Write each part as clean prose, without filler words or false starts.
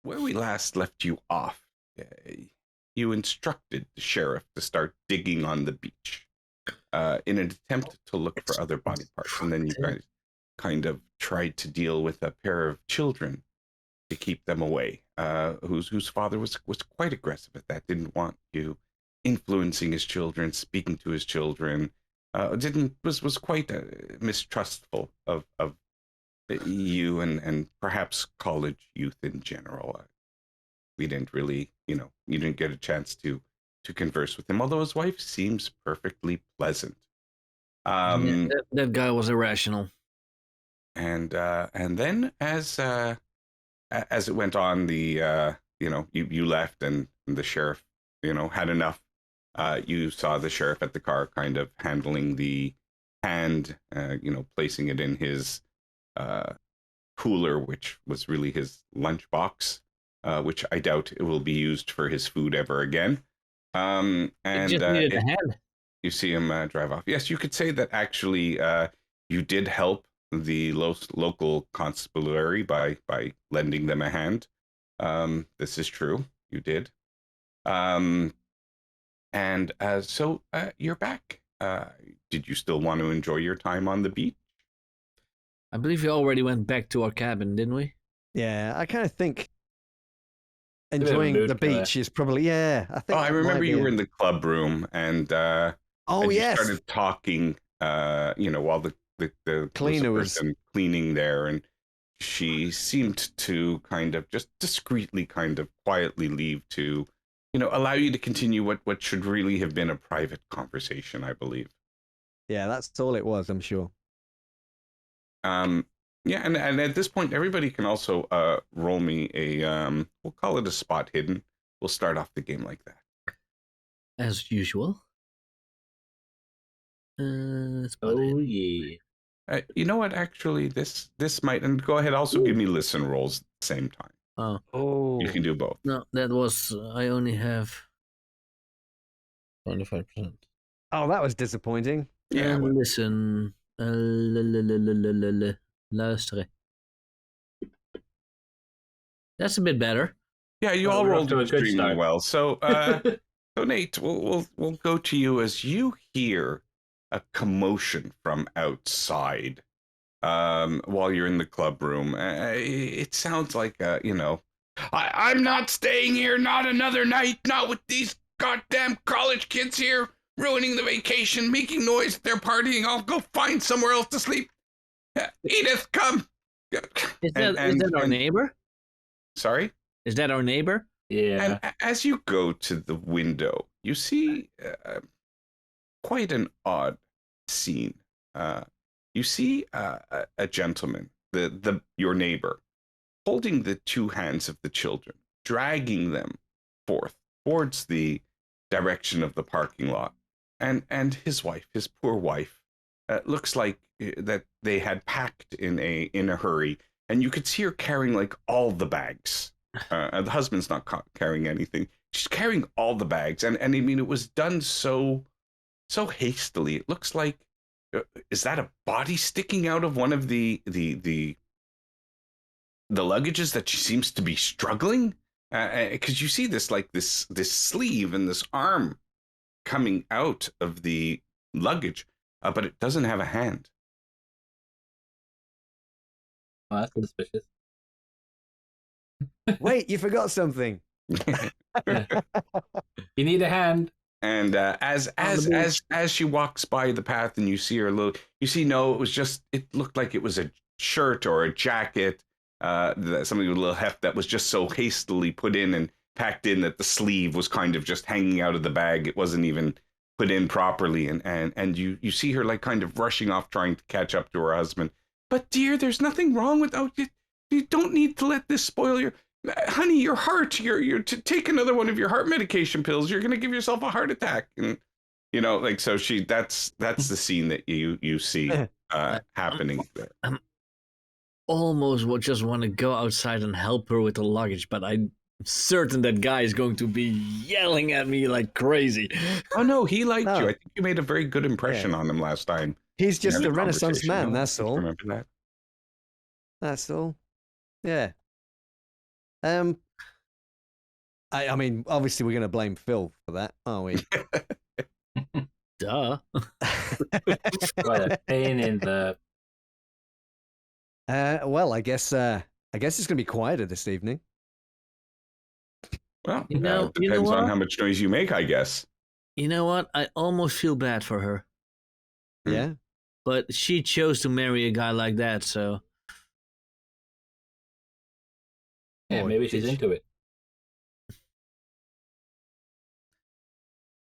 where we last left you off, uh, you instructed the sheriff to start digging on the beach in an attempt to look for other body parts. And then you guys kind of tried to deal with a pair of children to keep them away, whose father was quite aggressive at that, didn't want you influencing his children, speaking to his children, was quite mistrustful of you and perhaps college youth in general. We didn't really, you didn't get a chance to converse with him, although his wife seems perfectly pleasant. That guy was irrational. And then as it went on, the you left and the sheriff, had enough. You saw the sheriff at the car kind of handling the hand, placing it in his cooler, which was really his lunchbox, which I doubt it will be used for his food ever again. And just needed a hand. You see him drive off. Yes, you could say that actually you did help the local constabulary by lending them a hand. This is true. You did. So you're back. Did you still want to enjoy your time on the beach? I believe we already went back to our cabin, didn't we? Yeah, I kind of think enjoying the beach is probably, I think. I remember you were in the club room and you started talking, while the cleaner was cleaning there, and she seemed to kind of just discreetly, kind of quietly leave to, allow you to continue what should really have been a private conversation, I believe. Yeah, that's all it was, I'm sure. Yeah, and at this point, everybody can also roll me a, we'll call it a spot hidden. We'll start off the game like that. As usual. Oh, yeah. You know what, actually, this might, and go ahead, also give me listen rolls at the same time. Oh. You can do both. No, that was, I only have 25%. Oh, that was disappointing. Yeah. Listen. Luisteren. That's a bit better. Yeah, you all rolled extremely well. So, so Nate, we'll go to you as you hear a commotion from outside while you're in the club room. It sounds like, I'm not staying here, not another night, not with these goddamn college kids here ruining the vacation, making noise at their partying. I'll go find somewhere else to sleep. Edith, come. Is that our neighbor? Sorry? Is that our neighbor? Yeah. And as you go to the window, you see quite an odd scene. You see a gentleman, your neighbor, holding the two hands of the children, dragging them forth towards the direction of the parking lot, and his wife, his poor wife, looks like that they had packed in a hurry, and you could see her carrying like all the bags. The husband's not carrying anything. She's carrying all the bags, and I mean, it was done so hastily. It looks like, is that a body sticking out of one of the luggages that she seems to be struggling? Because you see this like this sleeve and this arm coming out of the luggage, but it doesn't have a hand. Oh, that's suspicious. Wait, you forgot something. You need a hand. And as she walks by the path and you see her it looked like it was a shirt or a jacket, something with a little heft that was just so hastily put in and packed in that the sleeve was kind of just hanging out of the bag. It wasn't even put in properly, and you see her like kind of rushing off trying to catch up to her husband. But dear, there's nothing wrong with you don't need to let this spoil your honey, your heart. You're to take another one of your heart medication pills. You're going to give yourself a heart attack. And so that's the scene that you see happening there. I'm almost just want to go outside and help her with the luggage, but I'm certain that guy is going to be yelling at me like crazy. Oh no, he liked you. I think you made a very good impression on him last time. He's just a Renaissance man, that's all. Remember that? That's all. Yeah. I mean, obviously we're going to blame Phil for that, aren't we? Duh. What a pain in the. Well, I guess it's going to be quieter this evening. Well, You know depends on what? how much noise you make, I guess. You know what? I almost feel bad for her. Yeah. But she chose to marry a guy like that, so. Yeah, maybe she's into it.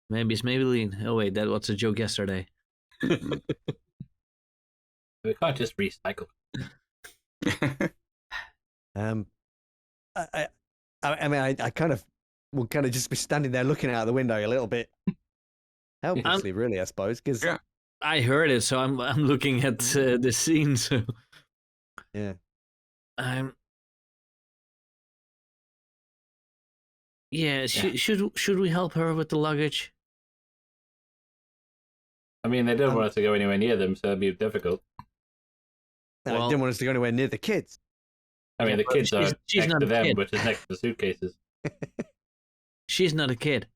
Maybe it's Maybelline. Oh wait, that was a joke yesterday. We can't just recycle. I mean, I kind of will kind of just be standing there looking out the window a little bit helplessly, really, I suppose, because Yeah. I heard it, so I'm looking at the scene. So yeah. Yeah. Should we help her with the luggage? I mean, they didn't want us to go anywhere near them, so it'd be difficult. No, Well- I didn't want us to go anywhere near the kids. I mean, the but kids are she's next not to a them, kid. which is next to the suitcases. She's not a kid.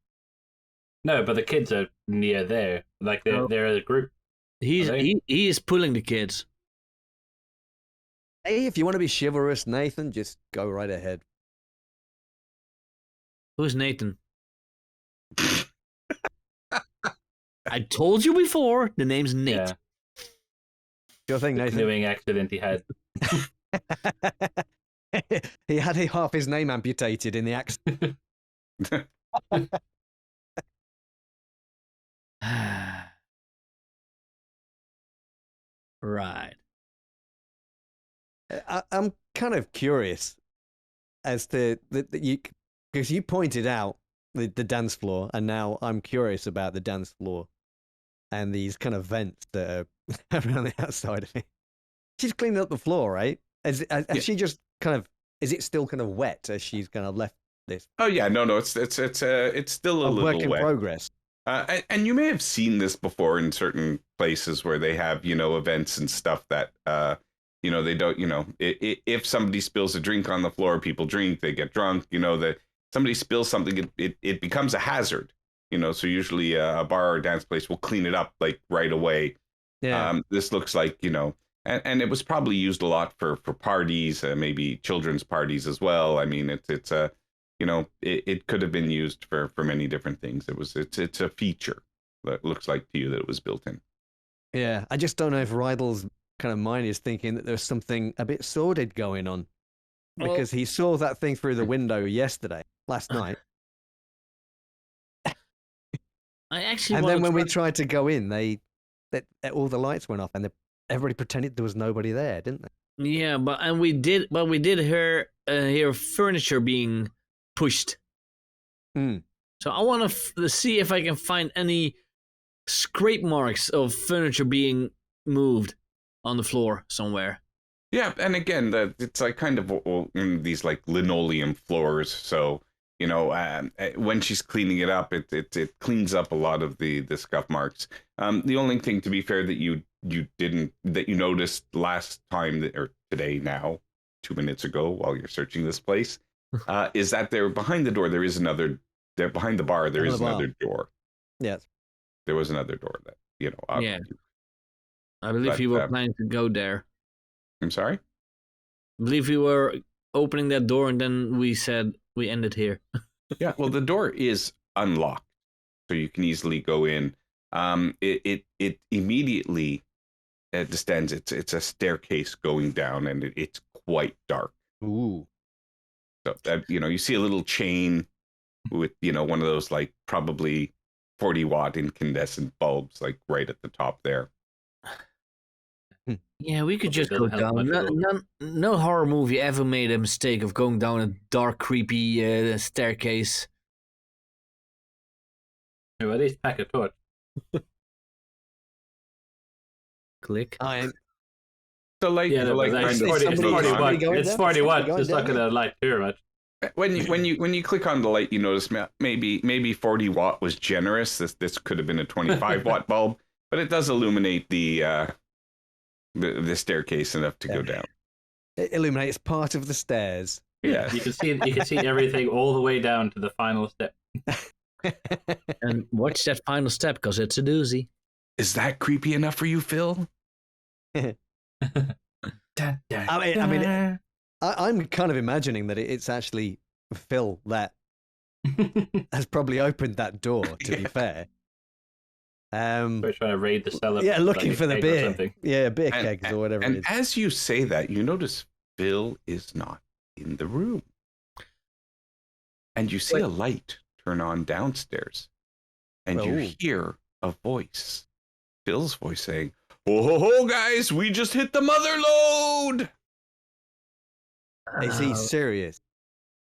No, but the kids are near there. Like Oh. they're a group. He is pulling the kids. Hey, if you want to be chivalrous, Nathan, just go right ahead. Who's Nathan? I told you before. The name's Nate. Yeah, Sure thing, Nathan. canoeing accident he had. He had half his name amputated in the accident. Right. I'm kind of curious as to you, because you pointed out the dance floor, and now I'm curious about the dance floor and these kind of vents that are around the outside of it. She's cleaning up the floor, right? Has she just kind of? Is it still kind of wet as she's kind of left this? Oh yeah, no, it's still a work little in wet. progress. And you may have seen this before in certain places where they have, events and stuff that, they don't, if somebody spills a drink on the floor, people drink, they get drunk, that somebody spills something, it becomes a hazard, so usually a bar or dance place will clean it up like right away. Yeah. This looks like, and it was probably used a lot for parties, maybe children's parties as well. I mean, it's a, it could have been used for many different things. It's a feature that looks like to you that it was built in. Yeah. I just don't know if Rydell's kind of mind is thinking that there's something a bit sordid going on, because he saw that thing through the window last night. I actually. And then when we tried to go in, all the lights went off, and everybody pretended there was nobody there, didn't they? Yeah, but we did hear furniture being pushed. So I want to see if I can find any scrape marks of furniture being moved on the floor somewhere. Yeah, and again, it's like kind of these like linoleum floors. So when she's cleaning it up, it cleans up a lot of the scuff marks. The only thing, to be fair, that you noticed last time or today now, 2 minutes ago, while you're searching this place, is that there behind the door there is another. There behind the bar there is another door. Yes. There was another door that Yeah. I believe you were planning to go there. I'm sorry? I believe we were opening that door, and then we said we ended here. Yeah, well, the door is unlocked, so you can easily go in. It immediately descends. It's a staircase going down, and it's quite dark. Ooh. So that you see a little chain with one of those like probably 40-watt incandescent bulbs like right at the top there. Yeah, we could Hope it just go doesn't help down. much at all. No horror movie ever made a mistake of going down a dark, creepy staircase. At least pack a torch. Click. The light, Yeah, the light kind it's of 40 goes somebody on. going It's down? 40 watts. Going It's not down? going to light too much. When you click on the light, you notice maybe 40 watt was generous. This could have been a 25 watt bulb, but it does illuminate the staircase enough to go down. It illuminates part of the stairs. Yeah. You can see everything all the way down to the final step. And watch that final step, because it's a doozy. Is that creepy enough for you, Phil? I'm kind of imagining that it's actually Phil that has probably opened that door. To be fair, We're trying to raid the cellar. yeah, looking like a for the keg or beer, something. yeah, beer kegs or whatever it And is. as you say that, you notice Phil is not in the room. And you see a light turn on downstairs. And you Oh. hear a voice, Phil's voice saying, "Ho, ho, ho, guys, we just hit the mother lode." Is he serious?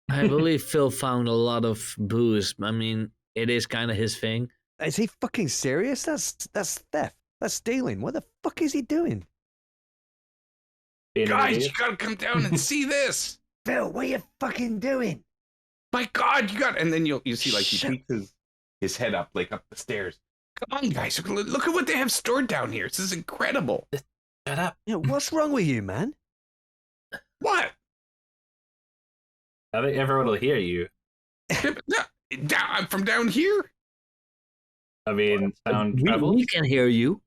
I believe Phil found a lot of booze. I mean, it is kind of his thing. Is he fucking serious? That's theft. That's stealing. What the fuck is he doing? Being an Guys, idiot. you gotta come down and see this. Phil, what are you fucking doing? My God, you got. And then you see like he Shut- peeks his head up, like up the stairs. Come on, guys, look at what they have stored down here. This is incredible. Shut up. Yeah, what's wrong with you, man? What? I think everyone will hear you. I'm from down here. I mean, sound travels. We can hear you.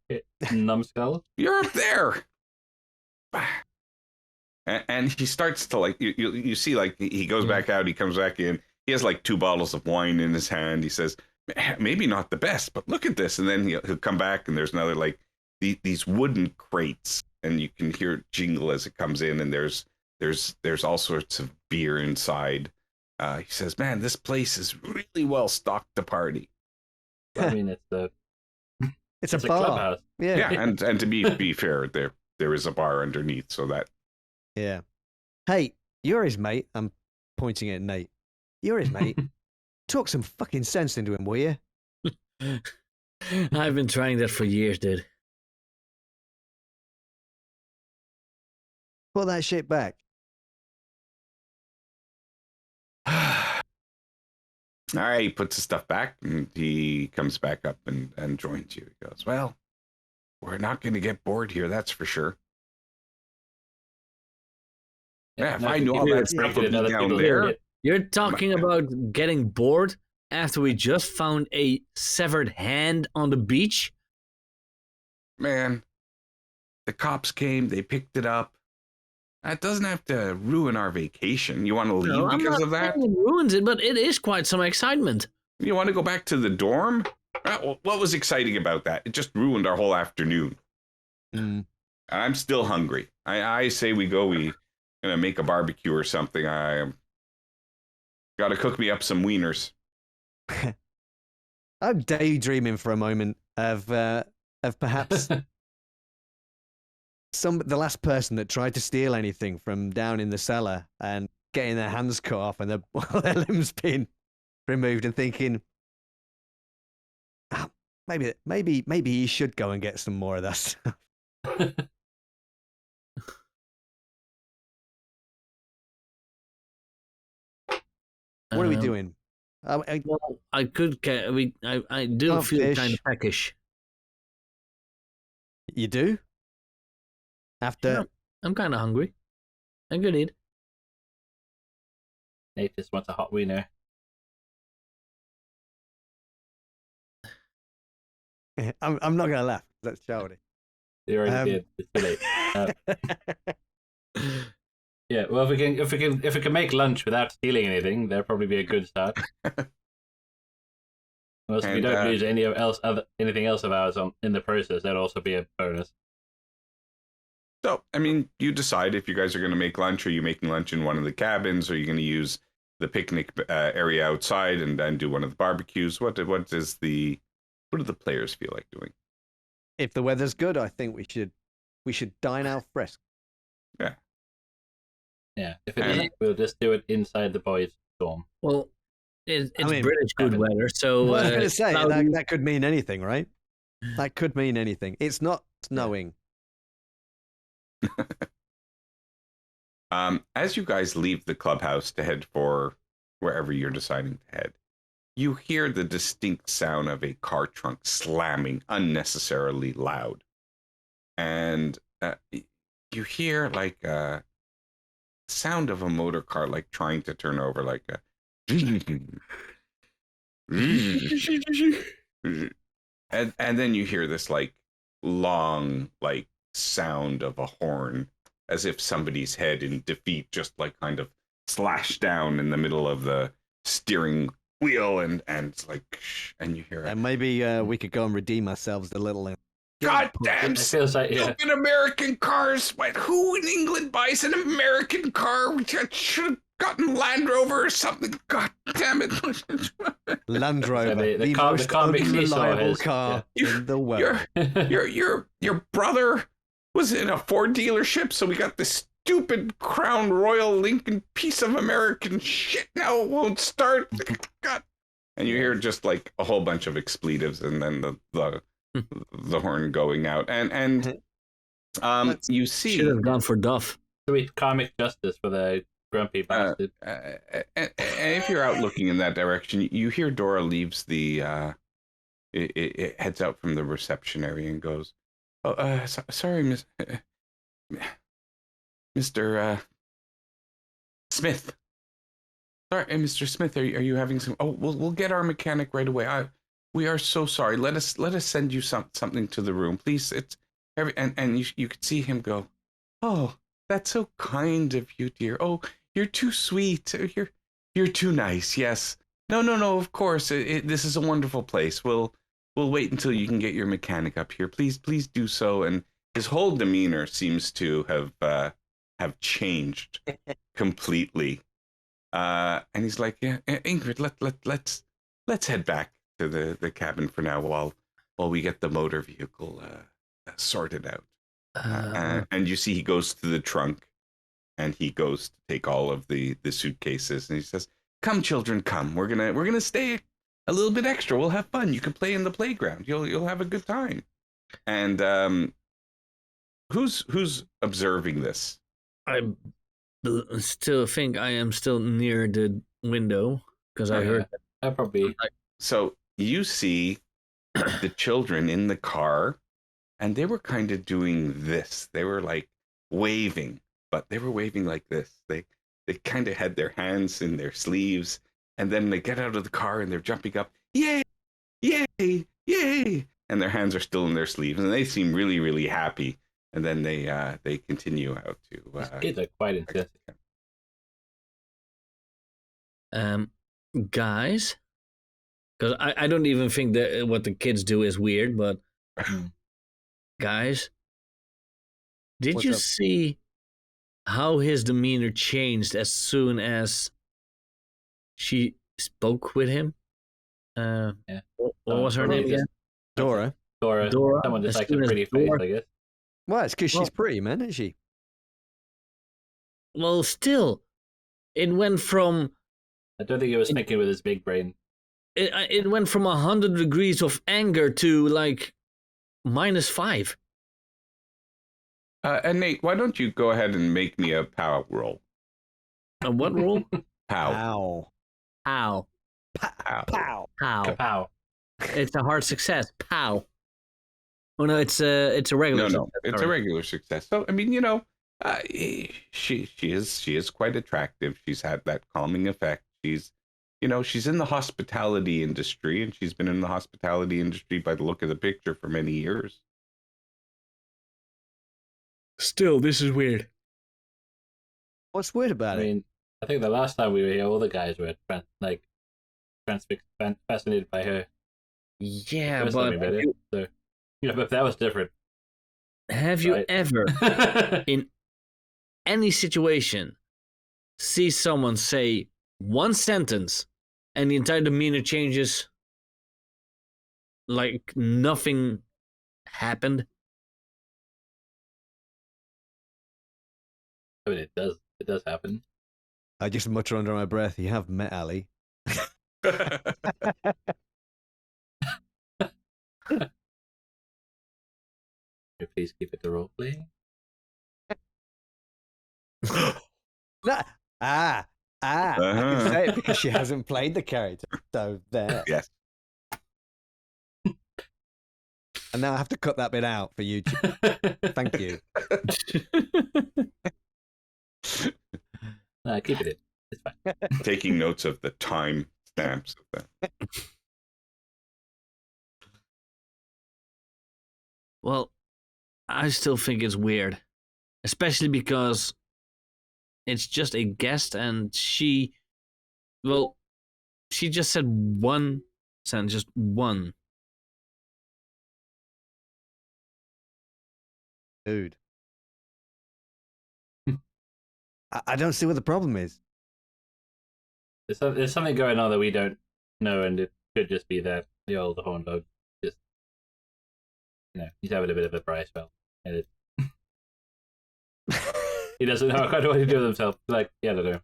Numbskull. You're up there. And he starts to like you see like he goes back out, he comes back in, he has like 2 bottles of wine in his hand. He says, maybe not the best, but look at this. And then he'll come back and there's another like these wooden crates, and you can hear it jingle as it comes in, and there's all sorts of beer inside. He says, man, this place is really well stocked to party. I mean, it's a A bar. clubhouse. Yeah. Yeah, and to be fair, there is a bar underneath, so that Yeah. Hey, you're his mate. I'm pointing at Nate. You're his mate. Talk some fucking sense into him, will you? I've been trying that for years, dude. Put that shit back. All right, he puts his stuff back and he comes back up and joins you. He goes, well, we're not going to get bored here, that's for sure. Yeah, if I knew all that stuff would be down there. You're talking about getting bored after we just found a severed hand on the beach? Man, the cops came, they picked it up. That doesn't have to ruin our vacation. You want to leave No, I'm because not of that? saying it ruins it, but it is quite some excitement. You want to go back to the dorm? Well, what was exciting about that? It just ruined our whole afternoon. I'm still hungry. I say we go. We gonna make a barbecue or something. I got to cook me up some wieners. I'm daydreaming for a moment of perhaps the last person that tried to steal anything from down in the cellar and getting their hands cut off and their limbs being removed, and thinking, maybe he should go and get some more of that stuff. What are we doing? Well, I could get. I do Oh, feel fish. kind of peckish. You do? After Yeah, I'm kind of hungry. I could eat. Nate just wants a hot wiener. I'm not gonna laugh. That's childish. You already did. It's too late. Yeah, well, if we can make lunch without stealing anything, that'd probably be a good start. Well, if we don't lose anything else of ours in the process, that'd also be a bonus. So, I mean, you decide if you guys are going to make lunch. Are you making lunch in one of the cabins? Or are you going to use the picnic area outside and then do one of the barbecues? What do the players feel like doing? If the weather's good, I think we should dine out fresh. Yeah. Yeah, if it isn't, we'll just do it inside the boys' dorm. Well, it's mean, British good weather, so I was going to say cloudy. that could mean anything, right? That could mean anything. It's not snowing. As you guys leave the clubhouse to head for wherever you're deciding to head, you hear the distinct sound of a car trunk slamming unnecessarily loud. And you hear like sound of a motor car like trying to turn over, like a and then you hear this like long like sound of a horn, as if somebody's head in defeat just like kind of slashed down in the middle of the steering wheel, and it's like, and you hear it. And maybe we could go and redeem ourselves a little. Goddamn It feels like, yeah. stupid American cars! What? Who in England buys an American car? We should have gotten Land Rover or something. God damn it! Land Rover, the most comic he saw unreliable is- car in the world. Your brother was in a Ford dealership, so we got this stupid Crown Royal Lincoln piece of American shit. Now it won't start. God. And you hear just like a whole bunch of expletives, and then the horn going out, and you see Should have gone for Duff. Sweet comic justice for the grumpy bastard. and if you're out looking in that direction, you hear Dora leaves the it heads out from the reception area and goes, "Oh, sorry, Mr. Smith. Sorry, Mr. Smith, are you having some? Oh, we'll get our mechanic right away. We are so sorry. Let us send you something to the room, please. It's and you could see him go, oh, that's so kind of you, dear. Oh, you're too sweet. You're too nice. Yes. No. Of course. This is a wonderful place. We'll wait until you can get your mechanic up here. Please do so. And his whole demeanor seems to have changed completely. And he's like, yeah, Ingrid, let's head back to the cabin for now while we get the motor vehicle sorted out. And you see he goes to the trunk, and he goes to take all of the suitcases, and he says, come children, come, we're gonna stay a little bit extra, we'll have fun, you can play in the playground, you'll have a good time. And who's observing this? I still think I am still near the window because I heard. I probably. So you see the children in the car, and they were kind of doing this. They were like waving, but they were waving like this. They kind of had their hands in their sleeves, and then they get out of the car and they're jumping up, yay, yay, yay, and their hands are still in their sleeves, and they seem really, really happy. And then they continue out to. These kids are quite intense. Guys, because I don't even think that what the kids do is weird, but guys, did you see how his demeanor changed as soon as she spoke with him? Yeah. What was her name again? Dora. Someone just like a pretty face, I guess. Well, it's because she's pretty, man, isn't she? Well, still, it went from. I don't think he was thinking with his big brain. It went from 100 degrees of anger to like -5. And Nate, why don't you go ahead and make me a POW roll? A what roll? POW. Ow. Pow. Pow. Pow. Kapow. It's a hard success. Pow. Oh no, it's a regular. No, it's a regular success. So I mean, she is quite attractive. She's had that calming effect. She's in the hospitality industry, and she's been in the hospitality industry by the look of the picture for many years. Still, this is weird. What's weird about I it? mean, I think the last time we were here, all the guys were fascinated by her. Yeah, First time we but met her, so yeah, but that was different. have you Right. ever, in any situation, see someone say one sentence and the entire demeanor changes like nothing happened? I mean, it does happen. I just mutter under my breath, you have met Ali. Please keep it to role playing. I can say it because she hasn't played the character. So there. Yes. And now I have to cut that bit out for YouTube. Thank you. Keep it in. It's fine. Taking notes of the time stamps of that. Well, I still think it's weird, especially because it's just a guest, and she just said one sentence, just one. Dude. I don't see what the problem is. There's something going on that we don't know, and it could just be that the old horn dog just, he's having a bit of a dry spell. And he doesn't know quite what to do with himself. Like, I don't know.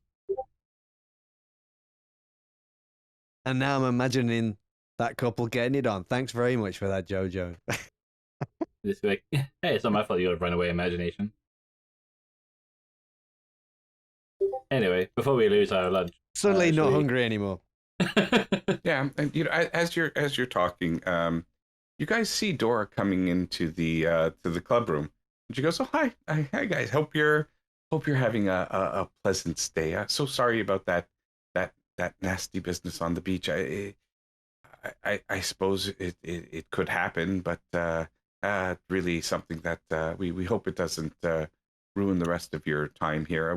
And now I'm imagining that couple getting it on. Thanks very much for that, Jojo. It's like, hey, it's not my fault you got a runaway imagination. Anyway, before we lose our lunch. Suddenly not hungry anymore. Yeah, and as you're talking, you guys see Dora coming into the to the club room. And she goes, "Oh, hi guys. Hope you're having a pleasant stay. So sorry about that nasty business on the beach. I suppose it could happen, but really something that we hope it doesn't ruin the rest of your time here.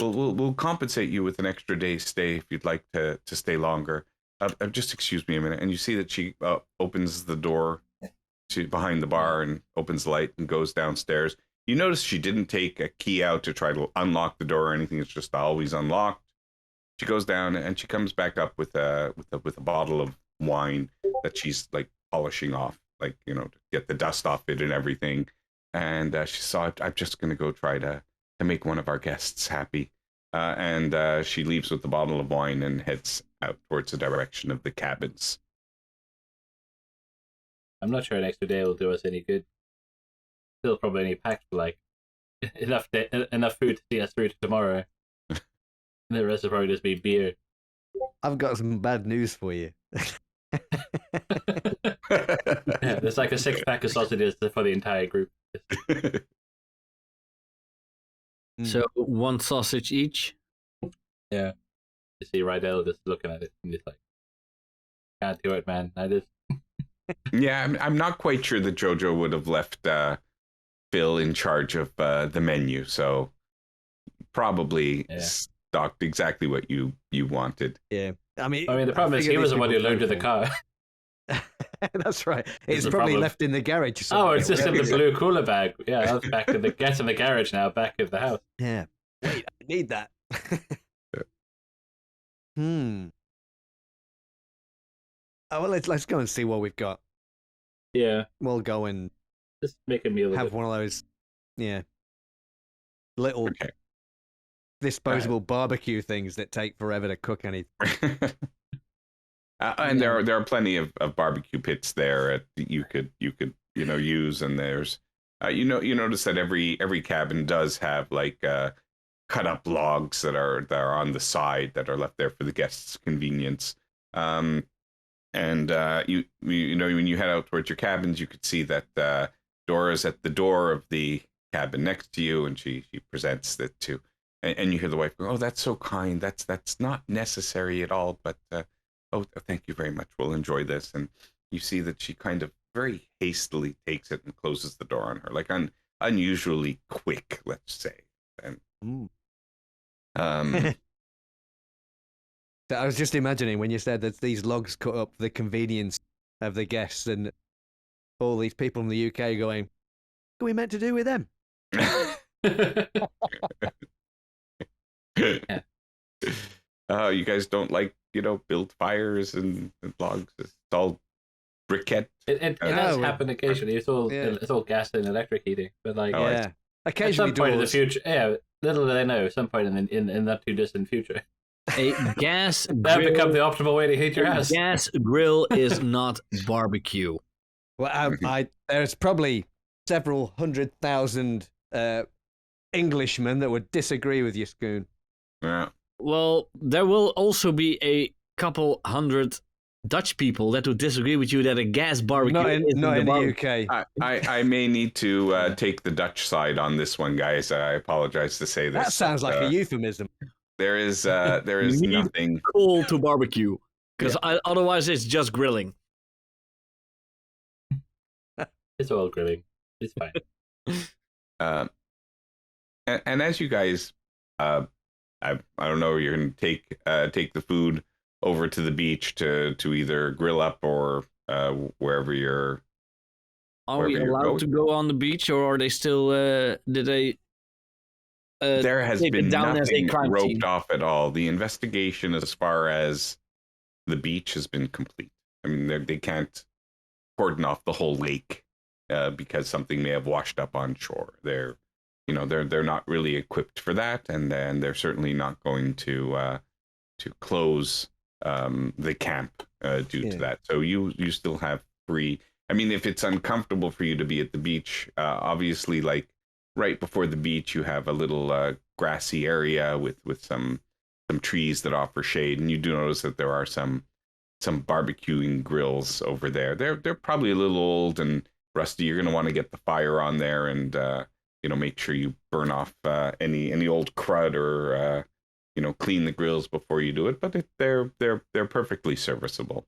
We'll compensate you with an extra day's stay if you'd like to stay longer. Just excuse me a minute." And you see that she opens the door to behind the bar and opens the light and goes downstairs. You notice she didn't take a key out to try to unlock the door or anything. It's just always unlocked. She goes down and she comes back up with a bottle of wine that she's like polishing off, like, to get the dust off it and everything. And she saw, "I'm just going to go try to make one of our guests happy." And she leaves with the bottle of wine and heads out towards the direction of the cabins. I'm not sure an extra day will do us any good. Still probably only packed for like enough food to see us through to tomorrow. And the rest will probably just be beer. I've got some bad news for you. Yeah, there's like a 6-pack of sausages for the entire group. So one sausage each. Yeah. You see Rydell just looking at it and just like, "Can't do it, man. I just." Yeah, I'm not quite sure that Jojo would have left Phil in charge of the menu, so probably stocked exactly what you wanted. Yeah. I mean, the problem is he was the one who loaded the car. That's right. It's probably problem. left in the garage. Oh, it's just in the blue cooler bag. Yeah, that's back in the garage now, back in the house. Yeah. Wait, I need that. Oh, well, let's go and see what we've got. Yeah. We'll go and just make a meal. Have one of those, little disposable barbecue things that take forever to cook anything. And there are plenty of barbecue pits there that you could use, and there's you notice that every cabin does have like cut up logs that are on the side that are left there for the guests' convenience. And you when you head out towards your cabins, you could see that Dora's at the door of the cabin next to you, and she presents it to, and you hear the wife go, "Oh, that's so kind. That's not necessary at all, but oh, thank you very much. We'll enjoy this." And you see that she kind of very hastily takes it and closes the door on her, like unusually quick, let's say. And I was just imagining when you said that these logs cut up for the convenience of the guests, and all these people in the UK going, "What are we meant to do with them?" Oh, you guys don't like, build fires and logs. It's all briquette. It does happen occasionally. It's all gas and electric heating, but like occasionally at some point in the doors. future, little do they know, some point in not too distant future, A gas that grill, become the optimal way to heat your house. gas grill is not barbecue. Well, there's probably several 100,000 Englishmen that would disagree with you, Scoon. Yeah. Well, there will also be a couple hundred Dutch people that would disagree with you that a gas barbecue isn't not in the barbecue. UK. I may need to take the Dutch side on this one, guys. I apologize to say this. That sounds like a euphemism. There is You need nothing. coal to barbecue, because otherwise it's just grilling. It's all grilling. It's fine. And as you guys, I don't know, you're gonna take the food over to the beach to either grill up or wherever you're. Are we allowed to go on the beach, or are they still? Did they? There has take it been down as a nothing crime roped scene? off at all. The investigation, as far as the beach, has been complete. I mean, they can't cordon off the whole lake because something may have washed up on shore. They're not really equipped for that, and they're certainly not going to close the camp due to that. So you still have free. I mean, if it's uncomfortable for you to be at the beach, obviously, like right before the beach, you have a little grassy area with some trees that offer shade, and you do notice that there are some barbecuing grills over there. They're probably a little old and rusty. You're going to want to get the fire on there and make sure you burn off any old crud or clean the grills before you do it. But they're perfectly serviceable.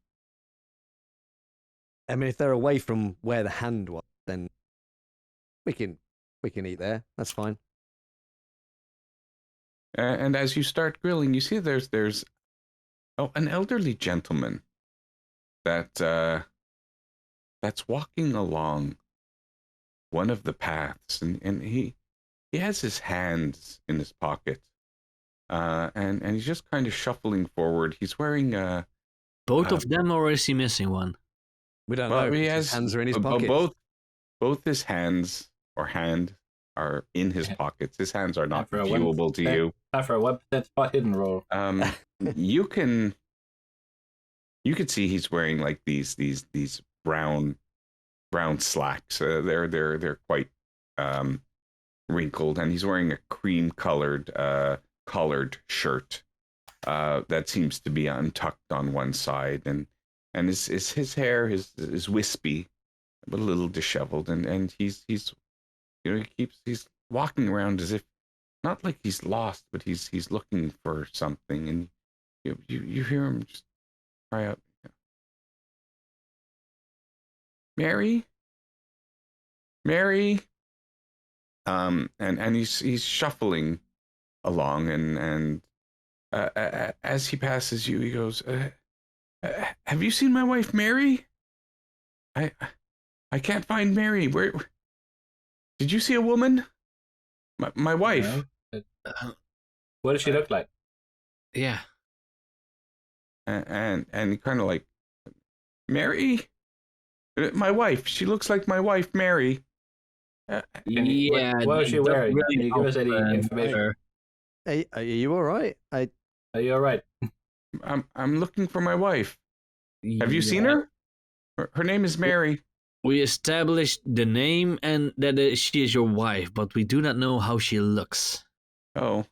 I mean, if they're away from where the hand was, then we can eat there. That's fine. And as you start grilling, you see there's an elderly gentleman that's walking along one of the paths, and he has his hands in his pocket, and he's just kind of shuffling forward. He's wearing Both of them, or is he missing one? We don't know. He His has hands are in his pockets. Both his hands or hand are in his pockets. His hands are not Time for a viewable to you. Time for a 1% spot hidden roll. You can see he's wearing like these brown slacks. They're quite wrinkled, and he's wearing a cream colored collared shirt that seems to be untucked on one side, and his hair is wispy but a little disheveled, and he's walking around as if not like he's lost, but he's looking for something, and you hear him just cry out, Mary, and he's shuffling along, and as he passes you, he goes, have you seen my wife Mary? I can't find Mary. Where did you see a woman? My wife. No. What does she look like? Yeah. And he kind of like, Mary? My wife. She looks like my wife, Mary. What was she wearing? Really Can you give us any information? Hey, are you all right? Are you all right? I'm looking for my wife. Have you seen her? Her name is Mary. We established the name and that she is your wife, but we do not know how she looks. Oh.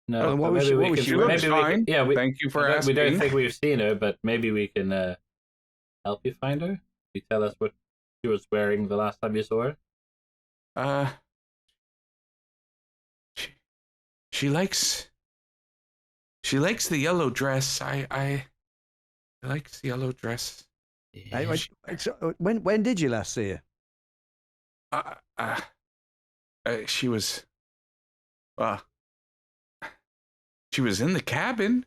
No, what maybe was she She looks fine. Thank you for asking. We don't think we've seen her, but maybe we can help you find her. You tell us what she was wearing the last time you saw her. She likes the yellow dress. I likes the yellow dress. Yeah. When did you last see her? She was in the cabin,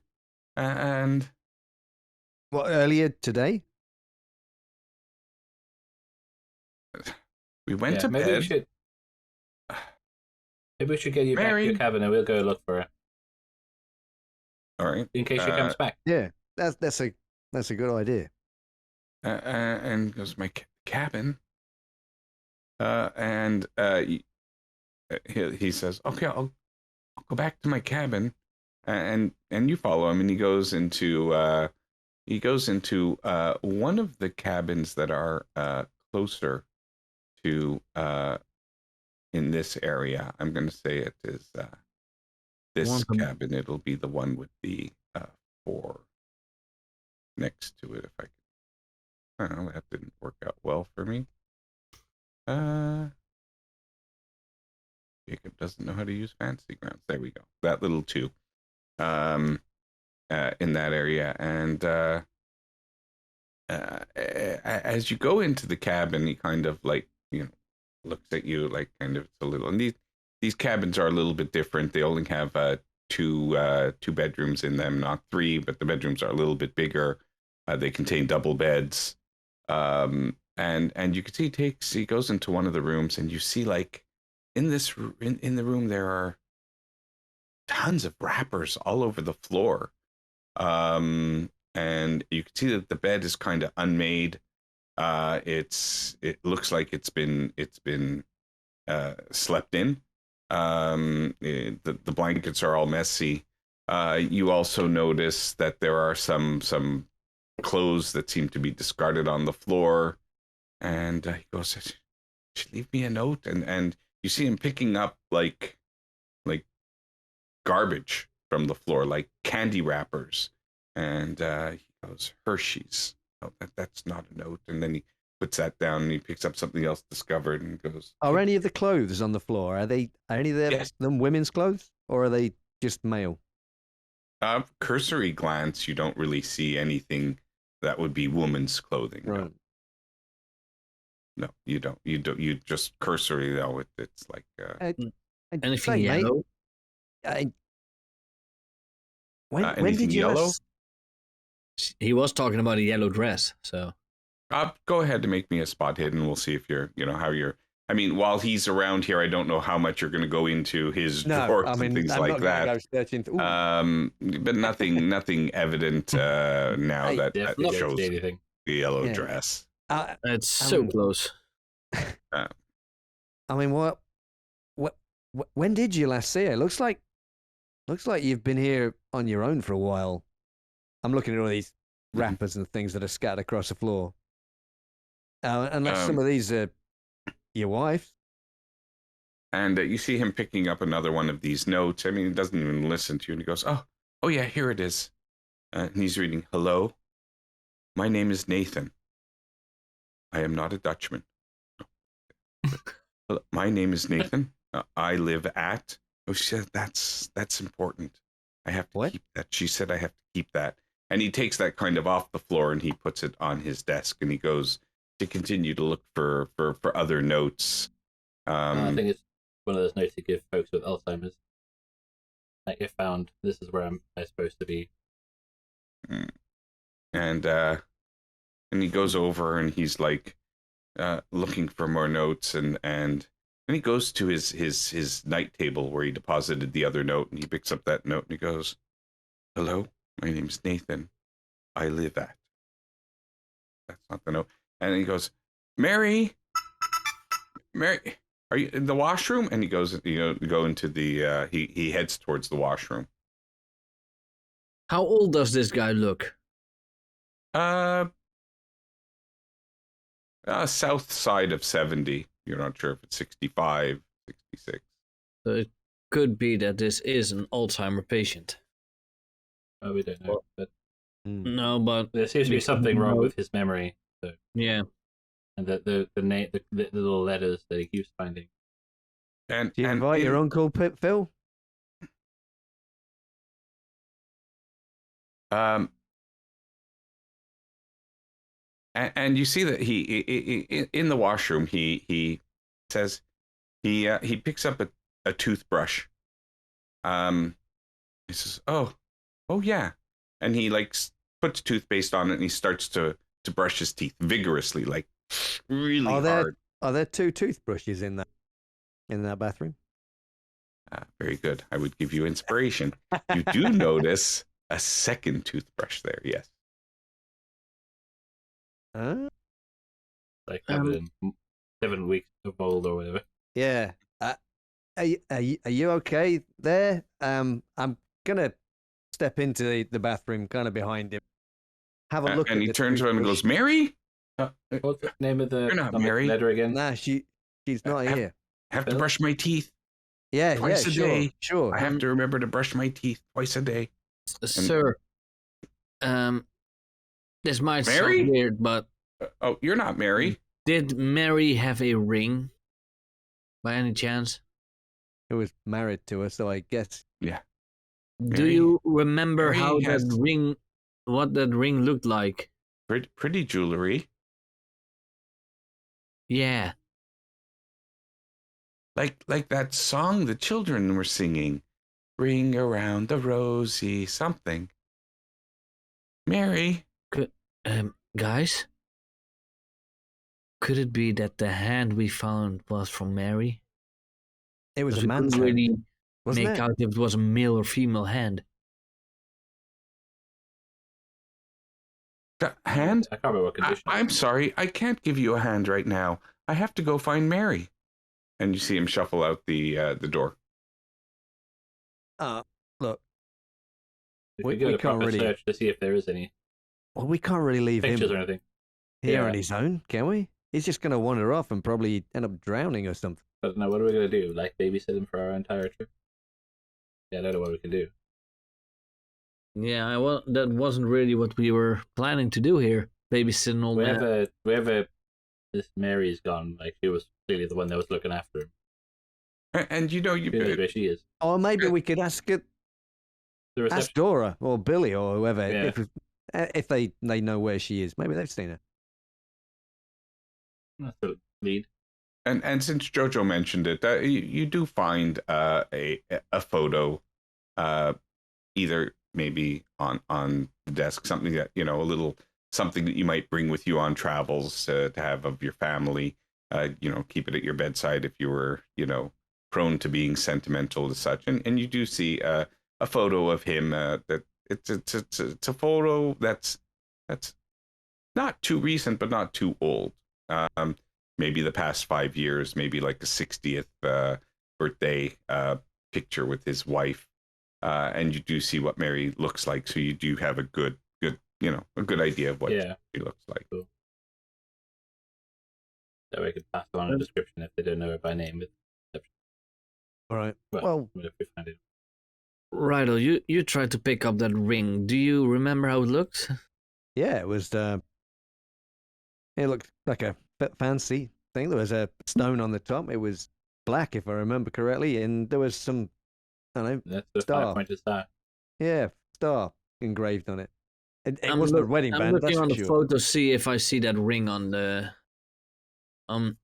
and What, earlier today? we went to bed. Maybe we should get you back to Mary. your cabin and we'll go look for her All right. in case she comes back. Yeah, that's a good idea. And goes my cabin. And he says, "Okay, I'll go back to my cabin." And you follow him, and he goes into one of the cabins that are closer to in this area. I'm going to say it is this cabin. It'll be the one with the next to it if I could. Oh, that didn't work out well for me. Jacob doesn't know how to use fantasy grounds. There we go. That little 2. In that area. And as you go into the cabin, he kind of like, looks at you like kind of a little. And these cabins are a little bit different. They only have 2 bedrooms in them, not 3, but the bedrooms are a little bit bigger. They contain double beds. And you can see he goes into one of the rooms, and you see like in the room there are tons of wrappers all over the floor. And you can see that the bed is kind of unmade. It looks like it's been slept in. The blankets are all messy. You also notice that there are some clothes that seem to be discarded on the floor. And he goes, "Should leave me a note." And you see him picking up like garbage from the floor, like candy wrappers. And he goes, "Hershey's. Oh, that's not a note." And then he puts that down and he picks up something else discovered and goes, Are any of the clothes on the floor? Are any of them women's clothes, or are they just male? Cursory glance, you don't really see anything that would be woman's clothing. Right. No, you don't. You just cursory know it's like anything yellow. When did you yellow? He was talking about a yellow dress, so. Go ahead to make me a spot hidden. We'll see if you're, how you're. I mean, while he's around here, I don't know how much you're going to go into his drawers and things I'm like not that. Go searching But nothing evident now that Definitely shows don't see anything. the yellow dress. It's so close. I mean, what? When did you last see it? Looks like you've been here on your own for a while. I'm looking at all these wrappers and things that are scattered across the floor. Unless some of these are your wife's. And you see him picking up another one of these notes. I mean, he doesn't even listen to you. And he goes, oh yeah, here it is. And he's reading, "Hello, my name is Nathan. I am not a Dutchman. Hello, my name is Nathan. I live at..." Oh, she said, that's important. I have to keep that. She said I have to keep that. And he takes that kind of off the floor and he puts it on his desk, and he goes to continue to look for other notes. I think it's one of those notes you give folks with Alzheimer's. Like, if found, this is where I'm supposed to be. And he goes over and he's like looking for more notes, and he goes to his night table where he deposited the other note, and he picks up that note and he goes, "Hello, my name's Nathan. I live at..." That's not the note. And he goes, Mary, are you in the washroom?" And he goes, go into the, he heads towards the washroom. How old does this guy look? South side of 70. You're not sure if it's 65, 66. So it could be that this is an Alzheimer patient. Oh, we don't know. But no, but there seems to be something wrong with his memory. So. Yeah. And the little letters that he keeps finding. And do you invite your uncle Phil? And you see that he in the washroom he says he picks up a toothbrush. He says, oh yeah, and he like puts toothpaste on it and he starts to brush his teeth vigorously, like really hard. Are there 2 toothbrushes in that bathroom? Very good. I would give you inspiration. You do notice a second toothbrush there. Yes. Like covered in 7 weeks of mold or whatever. Yeah. Are you okay there? I'm gonna step into the bathroom, kind of behind him. Have a look. And he turns around and goes, "Mary? What's the name of the You're not Mary. letter again?" Nah, she's not here. Have to brush my teeth twice a day. Sure. I have to remember to brush my teeth twice a day." Sir, This might Mary? sound weird, but Oh, you're not Mary. did Mary have a ring by any chance? Who was married to her, so I guess. Yeah. Do Mary- you remember Mary how has- that ring, what that ring looked like? Pretty jewelry. Yeah. Like that song the children were singing. Ring around the rosy something. Mary. Guys? Could it be that the hand we found was from Mary? It was Because a we man's couldn't hand, really wasn't make it? out if it was a male or female hand. Hand? I can't remember what condition. I'm sorry. I can't give you a hand right now. I have to go find Mary. And you see him shuffle out the door. Look, If we- we go we to can't proper really- search to see if there is any well, we can't really leave pictures him or anything. here Yeah. on his own, can we? He's just going to wander off and probably end up drowning or something. But now, what are we gonna do? Like babysit him for our entire trip? Yeah, I don't know what we can do. Yeah, well, that wasn't really what we were planning to do here. Babysitting old man. This Mary's gone. Like she was clearly the one that was looking after him. And you know, Who knows where she is? Or maybe we could ask The reception. Dora or Billy or whoever Yeah. if they know where she is. Maybe they've seen her. That's the lead. and since Jojo mentioned it, you do find a photo, either maybe on the desk, something that a little something that you might bring with you on travels to have of your family. Keep it at your bedside if you were prone to being sentimental as such. And you do see a photo of him. That it's a photo that's not too recent, but not too old. Maybe the past 5 years, maybe like a 60th birthday picture with his wife, and you do see what Mary looks like. So you do have a good idea of what she looks like. Cool. That way I could pass on a description if they don't know her by name. All right. Well, Well, if we find it. Righto, you tried to pick up that ring. Do you remember how it looked? yeah, it was. It looked like a fancy thing. There was a stone on the top. It was black, if I remember correctly, and there was some. I don't know. That's the Star. 5-pointed star. Yeah, star engraved on it. It wasn't a wedding I'm band. looking That's on for the sure. photo, see if I see that ring on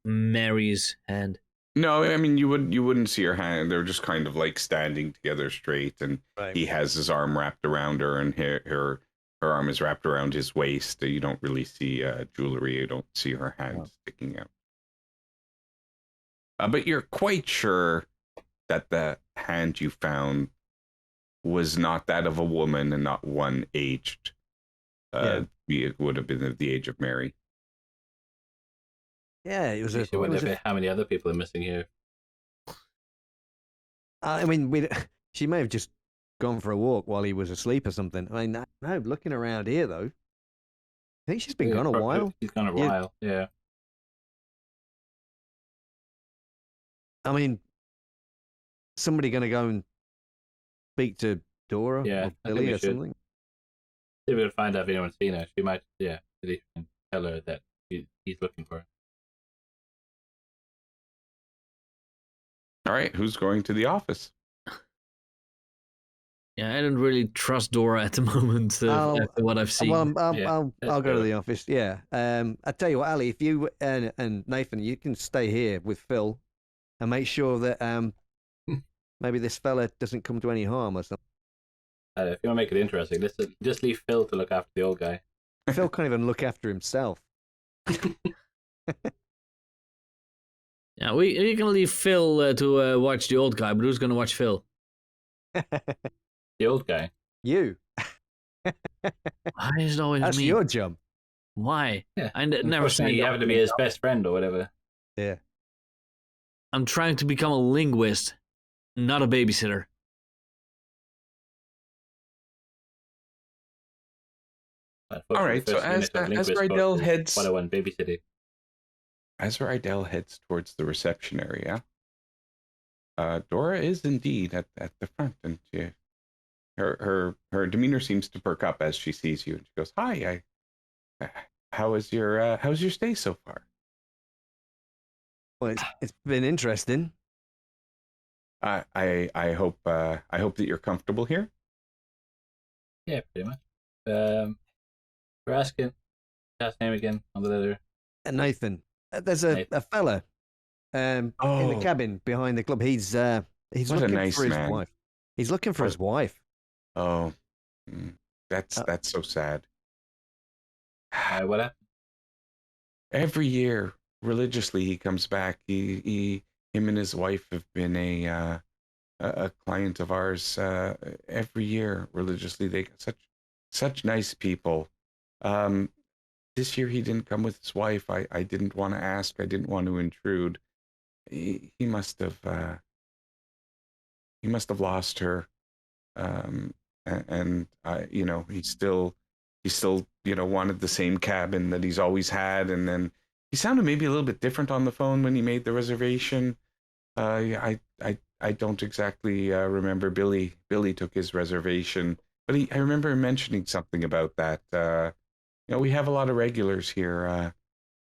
Mary's hand. No, I mean you wouldn't see her hand. They're just kind of like standing together straight, and Right. he has his arm wrapped around her, and her arm is wrapped around his waist. You don't really see jewelry. You don't see her hand sticking out. But you're quite sure that the hand you found was not that of a woman and not one aged. It would have been of the age of Mary. Yeah, it was You a. wonder how many other people are missing here. I mean, she may have just gone for a walk while he was asleep or something. I mean, no, looking around here though. I think she's been gone a while. She's gone a Yeah. while. Yeah. I mean, somebody going to go and speak to Dora Yeah, I or think Billy we or should. something? See if we can find out if anyone's seen her. She might. Yeah. She can tell her that he's looking for her. All right, who's going to the office? Yeah, I don't really trust Dora at the moment after what I've seen. Well, Yeah, I'll that's go to fair. the office. Yeah. I tell you what, Ali, if you and Nathan, you can stay here with Phil, and make sure that maybe this fella doesn't come to any harm or something. If you want to make it interesting, just leave Phil to look after the old guy. Phil can't even look after himself. Yeah, we can leave Phil to watch the old guy, but who's gonna watch Phil? The old guy. You. Why is it always That's me? your job. Why? Yeah. I never Unfortunately, signed you up happen to for be it. his best friend or whatever. Yeah. I'm trying to become a linguist, not a babysitter. All right, so as Rydell heads 101 babysitting. as Rydell heads towards the reception area, Dora is indeed at the front, and her demeanor seems to perk up as she sees you. And she goes, "Hi, how's your stay so far? Well, it's been interesting. I hope that you're comfortable here. Yeah, pretty much. We're asking. His name again on the letter. Nathan, there's a fella in the cabin behind the club. He's what looking a nice for his man. wife. He's looking for his wife. Oh, that's so sad. What happened? Every year, religiously, he comes back. Him and his wife have been a client of ours every year. Religiously, they got such nice people. This year he didn't come with his wife. I didn't want to ask. I didn't want to intrude. He must have lost her. And he still wanted the same cabin that he's always had. And then he sounded maybe a little bit different on the phone when he made the reservation. I don't exactly remember. Billy took his reservation, but I remember him mentioning something about that. We have a lot of regulars here. A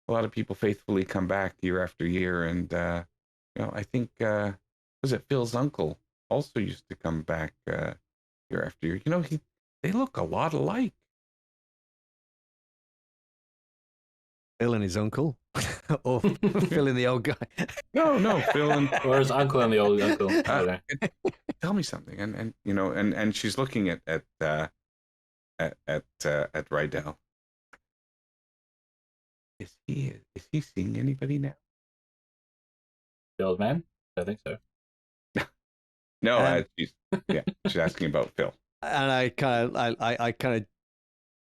lot of people faithfully come back year after year, and I think was it Phil's uncle also used to come back year after year. They look a lot alike. Phil and his uncle, or Phil and the old guy. No, Phil and or his uncle and the old uncle. Tell me something, and she's looking at Rydell. Is he seeing anybody now? The old man? I think so. No, she's asking about Phil. And I kind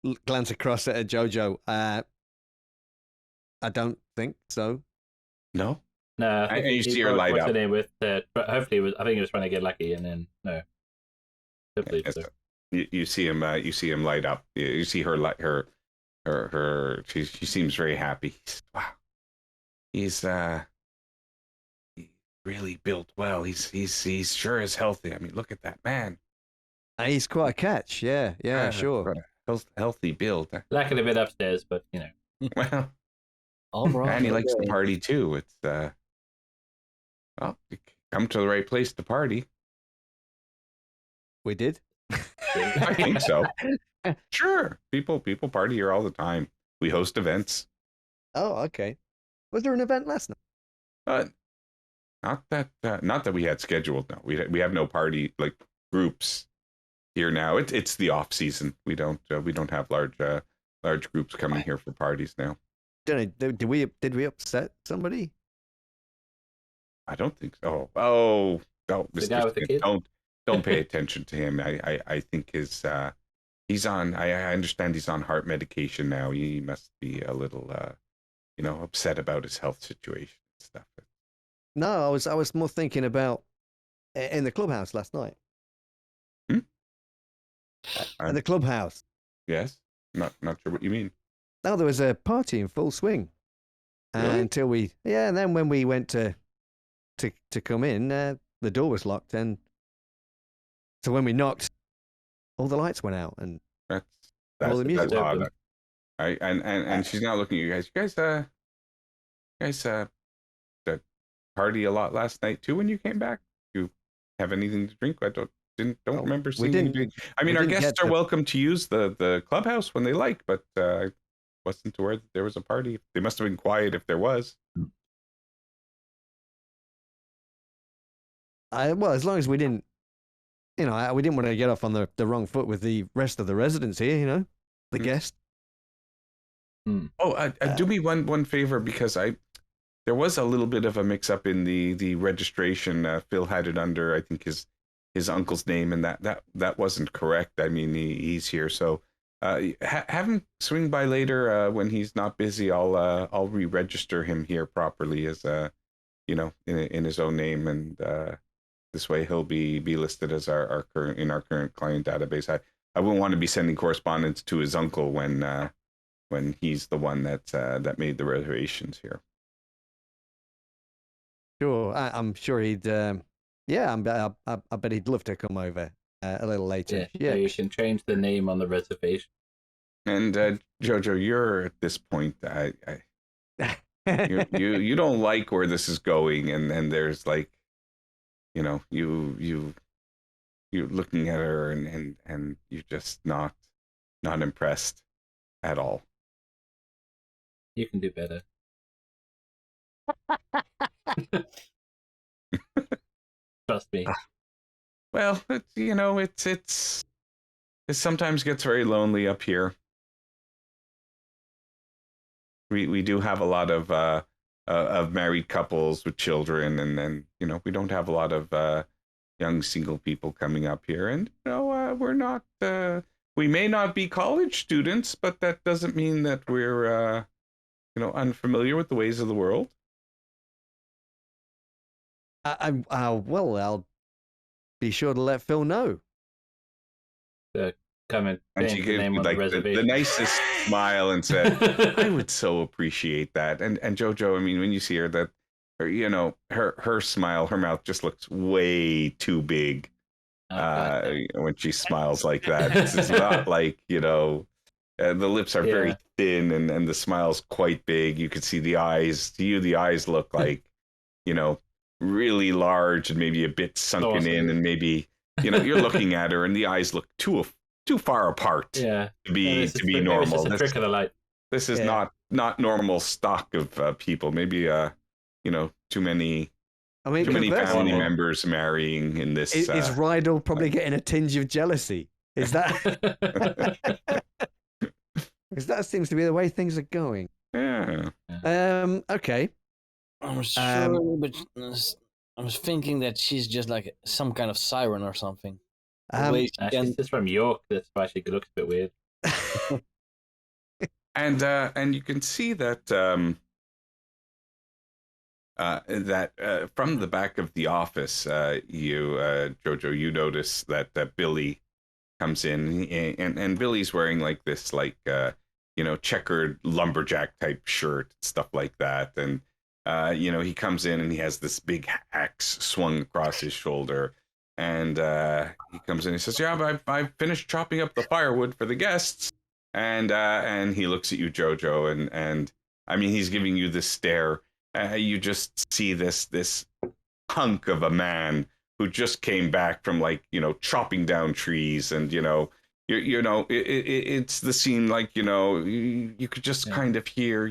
of glance across at Jojo. I don't think so. No. No, And you see her light what's up. the name with? Hopefully, I think he was trying to get lucky, and then no. You see him. You see him light up. You see her light her. She seems very happy. Wow. He's really built well. He's sure is healthy. I mean, look at that man. He's quite a catch. Yeah, sure. Healthy build. Lacking a bit upstairs, but Well, All right. and he likes to party too. It's you come to the right place to party. We did. I think so. Sure, people party here all the time. We host events. Oh, okay. Was there an event last night? Not that we had scheduled. No, we have no party like groups here now. It's the off season. We don't have large groups coming here for parties now. Did we upset somebody? I don't think so. Oh, the guy with the kid? Don't pay attention to him. I think he's on. I understand he's on heart medication now. He must be a little upset about his health situation and stuff. No, I was more thinking about in the clubhouse last night. In the clubhouse. Yes, not sure what you mean. No, there was a party in full swing. Really? Until and then when we went to come in, the door was locked, and so when we knocked, all the lights went out, and all the music. That's odd. And she's now looking at you guys. You guys party a lot last night too when you came back. You have anything to drink? I don't remember seeing anything. I mean, our guests are welcome to use the clubhouse when they like, but I wasn't aware that there was a party. They must have been quiet if there was. Well, as long as we didn't, we didn't want to get off on the wrong foot with the rest of the residents here, the guests. Oh, do me one favor, because there was a little bit of a mix up in the registration. Phil had it under, I think, his uncle's name, and that wasn't correct. I mean, he's here, so have him swing by later when he's not busy. I'll re-register him here properly as in his own name, and this way he'll be listed as our current client database. I wouldn't want to be sending correspondence to his uncle when he's the one that made the reservations here. Sure, I'm sure he'd. I bet he'd love to come over a little later. Yeah, you can change the name on the reservation. And Jojo, you're at this point. You don't like where this is going, and there's like, you're looking at her, and you're just not impressed at all. You can do better. Trust me. Well, it sometimes gets very lonely up here. We do have a lot of married couples with children, and then we don't have a lot of young single people coming up here, and we're not. We may not be college students, but that doesn't mean that we're unfamiliar with the ways of the world. Well, I'll be sure to let Phil know. Come and she the gave name me on like the reservation. the nicest smile and said, "I would so appreciate that." And Jojo, I mean, when you see her, that her smile, her mouth just looks way too big. When she smiles like that, it's not like the lips are very thin, and the smile's quite big. You could see the eyes. To you, the eyes look like really large and maybe a bit sunken in, and maybe you're looking at her and the eyes look too far apart to be normal. It's a trick of the light. This is not normal stock of people. Maybe too many. I mean, too many family members marrying in this. Is Rydell probably getting a tinge of jealousy? Is that? Because that seems to be the way things are going. Yeah. Okay. I'm sure, but I was thinking that she's just like some kind of siren or something. She's from York. That's why she looks a bit weird. And you can see that from the back of the office, Jojo, you notice that Billy comes in, and Billy's wearing like this checkered lumberjack type shirt, stuff like that, and he comes in and he has this big axe swung across his shoulder. And he comes in and says, "Yeah, I've finished chopping up the firewood for the guests." And he looks at you, Jojo, and I mean, he's giving you this stare. You just see this hunk of a man who just came back from chopping down trees, and it's the scene you could just kind of hear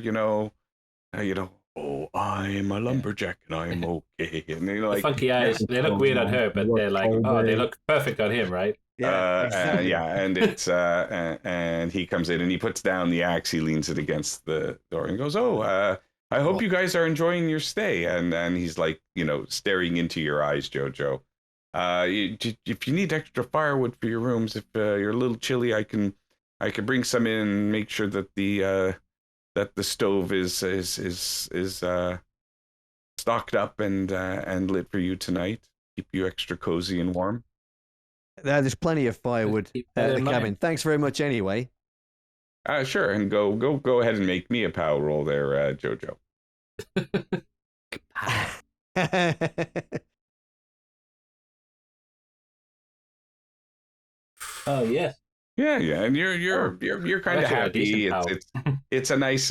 "Oh, I'm a lumberjack and I'm okay." And the funky eyes, they look weird on her, but they're like, they look perfect on him, right? Yeah, exactly. And it's and he comes in and he puts down the axe, he leans it against the door and goes, I hope you guys are enjoying your stay. And he's like, staring into your eyes, Jojo. If you need extra firewood for your rooms, if you're a little chilly, I can bring some in and make sure that the stove is stocked up and lit for you tonight. Keep you extra cozy and warm. There's plenty of firewood at the cabin. Thanks very much anyway. Sure, and go ahead and make me a power roll there, Jojo. Oh yes. Yeah, and you're kind of happy. It's a nice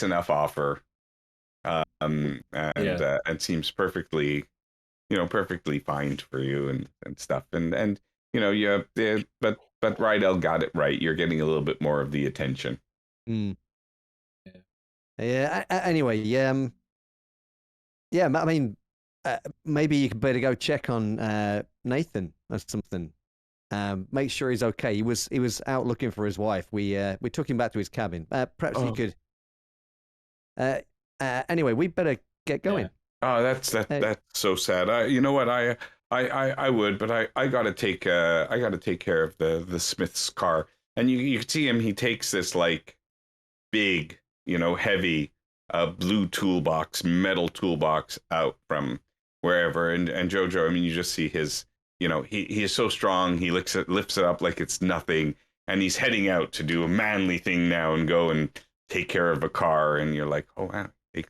enough offer, and seems perfectly fine for you and stuff, and but Rydell got it right. You're getting a little bit more of the attention. Yeah. Anyway, I mean, maybe you could better go check on Nathan or something. Make sure he's okay. He was out looking for his wife. We took him back to his cabin. Perhaps you could. Anyway, we better get going. Oh, that's so sad. You know what? I would, but I gotta take care of the Smith's car. And you can see him. He takes this big, heavy blue metal toolbox out from wherever. And Jojo, I mean, you just see his. He is so strong. He lifts it up like it's nothing, and he's heading out to do a manly thing now and go and take care of a car. And you're like, oh wow, he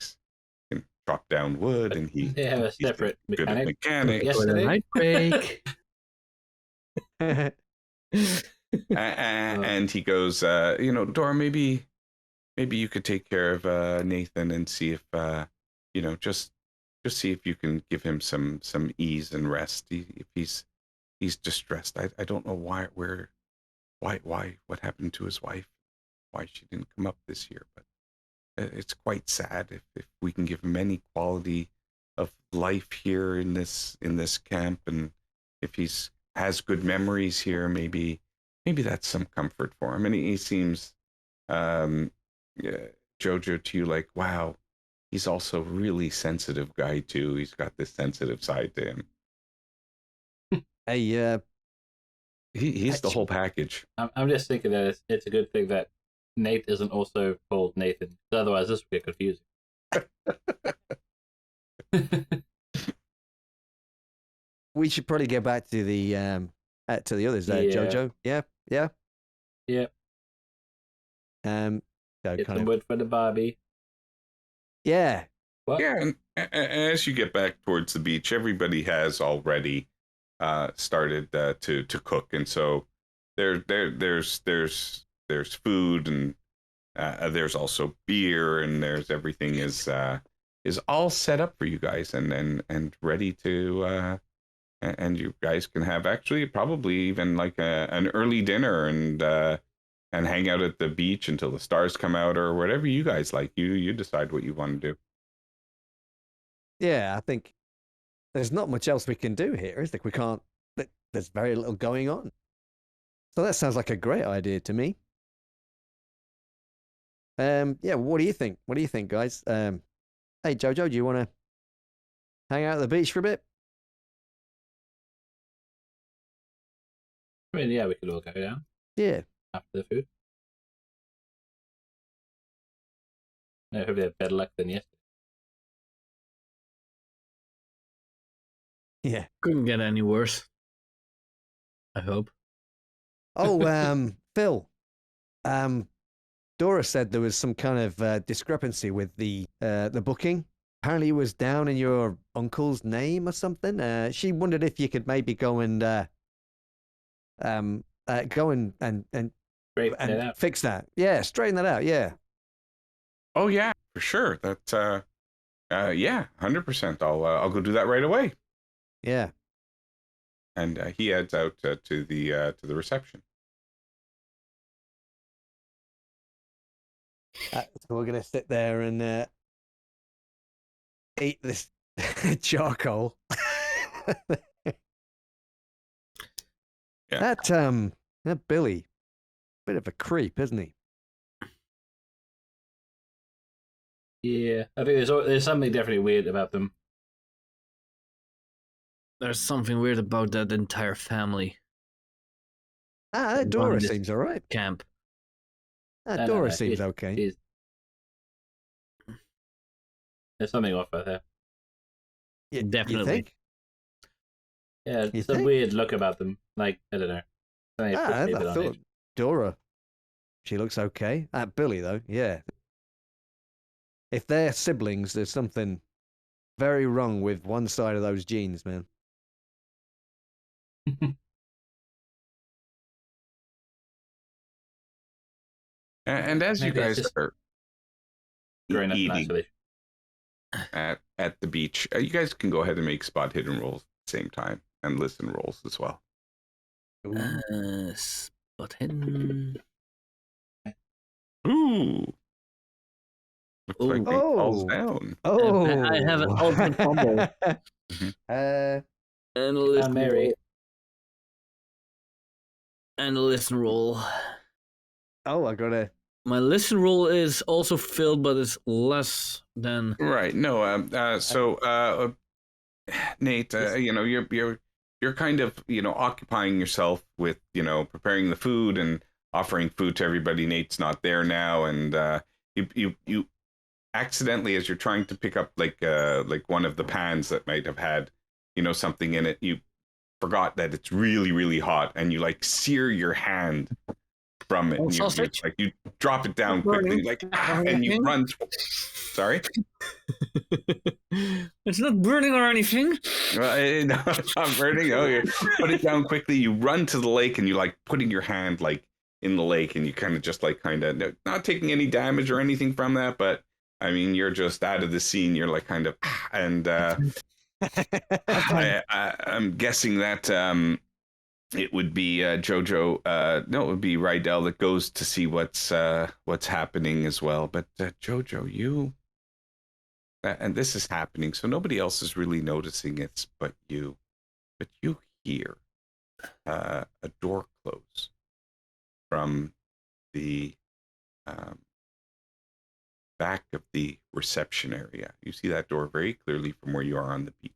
can chop down wood, and they have a separate mechanic. Night break. And he goes, Dora, maybe you could take care of Nathan and see if just see if you can give him some ease and rest. If he's distressed. I don't know why what happened to his wife, why she didn't come up this year, but it's quite sad. If we can give him any quality of life here in this camp, and if he's has good memories here, maybe that's some comfort for him. And he seems, Jojo, to you like, wow, he's also a really sensitive guy too. He's got this sensitive side to him. Hey, he's the whole package. I'm just thinking that it's a good thing that Nate isn't also called Nathan, because otherwise this would get confusing. we should probably get back to the others there, Jojo. Yeah. Yeah. So Get some wood for the Barbie. Yeah. What? Yeah, and as you get back towards the beach, everybody has already started to cook, and so there's food, and there's also beer, and there's everything is all set up for you guys, and ready to and you guys can have actually probably even like an early dinner and hang out at the beach until the stars come out, or whatever you guys like. You decide what you want to do. Yeah, I think there's not much else we can do here, is there? We can't. There's very little going on. So that sounds like a great idea to me. Yeah. What do you think? What do you think, guys? Hey, Jojo, do you want to hang out at the beach for a bit? I mean, yeah, we could all go down Yeah. after the food. No, hopefully they have better luck than yesterday. Yeah. Couldn't get any worse. I hope. Oh, Phil. Dora said there was some kind of discrepancy with the booking. Apparently, it was down in your uncle's name or something. She wondered if you could maybe go and fix that. Yeah, straighten that out. Yeah. Oh yeah, for sure. That yeah, 100%. I'll go do that right away. Yeah. And he heads out to the reception. So we're gonna sit there and eat this charcoal. Yeah. That Billy, bit of a creep, isn't he? Yeah, I think there's something definitely weird about them. There's something weird about that entire family Dora Running seems all right. camp. Dora seems okay. There's something off with her. You Definitely. think? Yeah, You it's a think? weird look about them. Like, I don't know. Something puts I me a bit on thought edge. Dora, she looks okay. Billy, though, yeah. If they're siblings, there's something very wrong with one side of those genes, man. And as you Maybe it's guys just are growing up in eating isolation. at the beach, you guys can go ahead and make spot hidden rolls at the same time, and listen rolls as well. Spot hidden. Ooh. Looks like it falls down. Oh, I have an ultimate combo. uh, And a listen Mary. roll. And a listen roll. I gotta. My listen roll is also filled, but it's less than. Right. No. So, Nate, you're kind of occupying yourself with preparing the food and offering food to everybody. Nate's not there now, and you accidentally, as you're trying to pick up like one of the pans that might have had something in it, you forgot that it's really, really hot, and you like sear your hand from it. Oh, And you sausage? you drop it down quickly, like, and you run. Sorry. It's not burning or anything. Well, no, it's not burning. Oh, you put it down quickly. You run to the lake, and you like putting your hand like in the lake, and you kind of just like not taking any damage or anything from that, but I mean, you're just out of the scene. You're like kind of, and I'm guessing that it would be Jojo. No, it would be Rydell that goes to see what's happening as well. But Jojo, you. And this is happening, so nobody else is really noticing it but you. But you hear a door close from the back of the reception area. You see that door very clearly from where you are on the beach.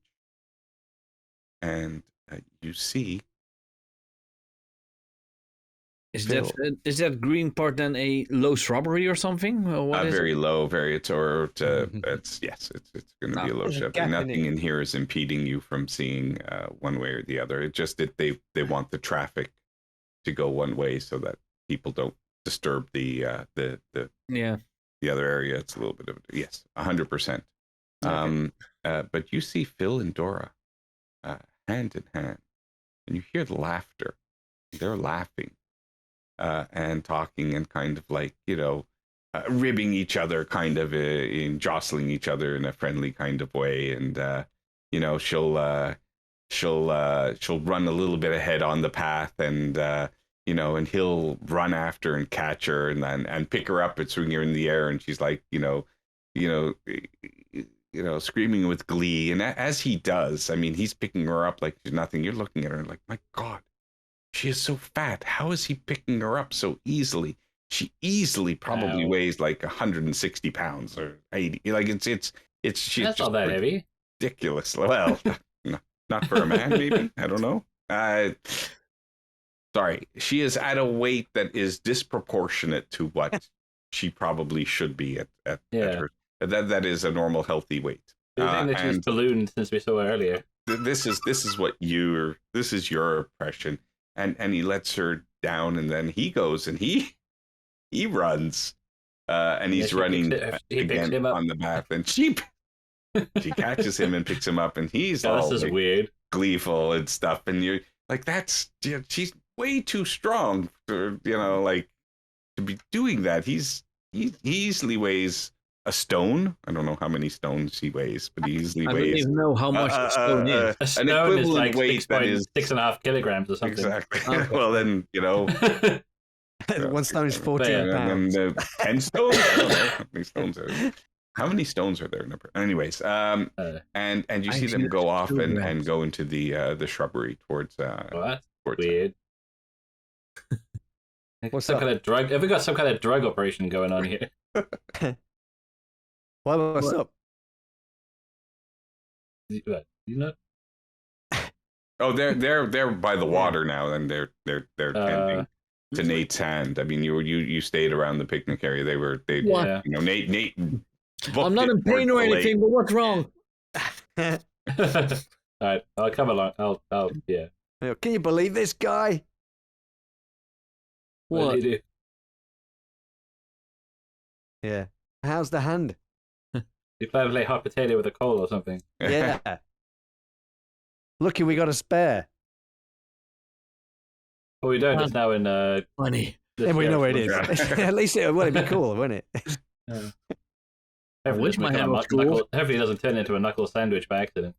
And you see... Is that green part then a low shrubbery or something? Or what is very it? low, it's going to be a low shrubbery. Nothing in here is impeding you from seeing one way or the other. It's just that they want the traffic to go one way so that people don't disturb the other area. It's a little bit of 100%. Okay. But you see Phil and Dora hand in hand, and you hear the laughter. They're laughing. And talking and kind of like, ribbing each other, kind of in jostling each other in a friendly kind of way. And, she'll run a little bit ahead on the path and, and he'll run after and catch her and pick her up and swing her in the air. And she's like, screaming with glee. And as he does, I mean, he's picking her up like she's nothing. You're looking at her and like, my God. She is so fat. How is he picking her up so easily? She easily probably weighs like 160 pounds or 80. Like it's she's that's not that heavy. Ridiculous. Well, not for a man, maybe. I don't know. Sorry, she is at a weight that is disproportionate to what she probably should be at her. That is a normal, healthy weight. I think that she's ballooned since we saw her earlier. This is your impression. And he lets her down, and then he goes and he runs, and he's running again on the path, and she catches him and picks him up, and he's all this is like, weird, gleeful and stuff, and you're like, she's way too strong for like to be doing that. He easily weighs a stone. I don't know how many stones he weighs, but he easily weighs. I don't even know how much a stone is. A stone an equivalent is like weight that is 6.5 kilograms or something. Exactly. Okay. Well, then 1 stone is 14 pounds. And 10 stones. I don't know how many stones are there. How many stones are there? Anyways, and you see them go off and go into the shrubbery towards. That's towards weird. What's some up? kind of drug? Have we got some kind of drug operation going on here? What's up? What? You know? Oh, they're by the water now, and they're tending to Nate's hand. I mean, you stayed around the picnic area. Nate. I'm not in pain or anything, but what's wrong? All right, I'll come along. I'll yeah. Can you believe this guy? What did he do? Yeah. How's the hand? You plan to play hot potato with a coal or something? Yeah. Lucky we got a spare. Well, we don't. It's now in money. And we know where it is. At least it would be cool, wouldn't it? I wish my hand was cool. Hopefully it doesn't turn into a knuckle sandwich by accident.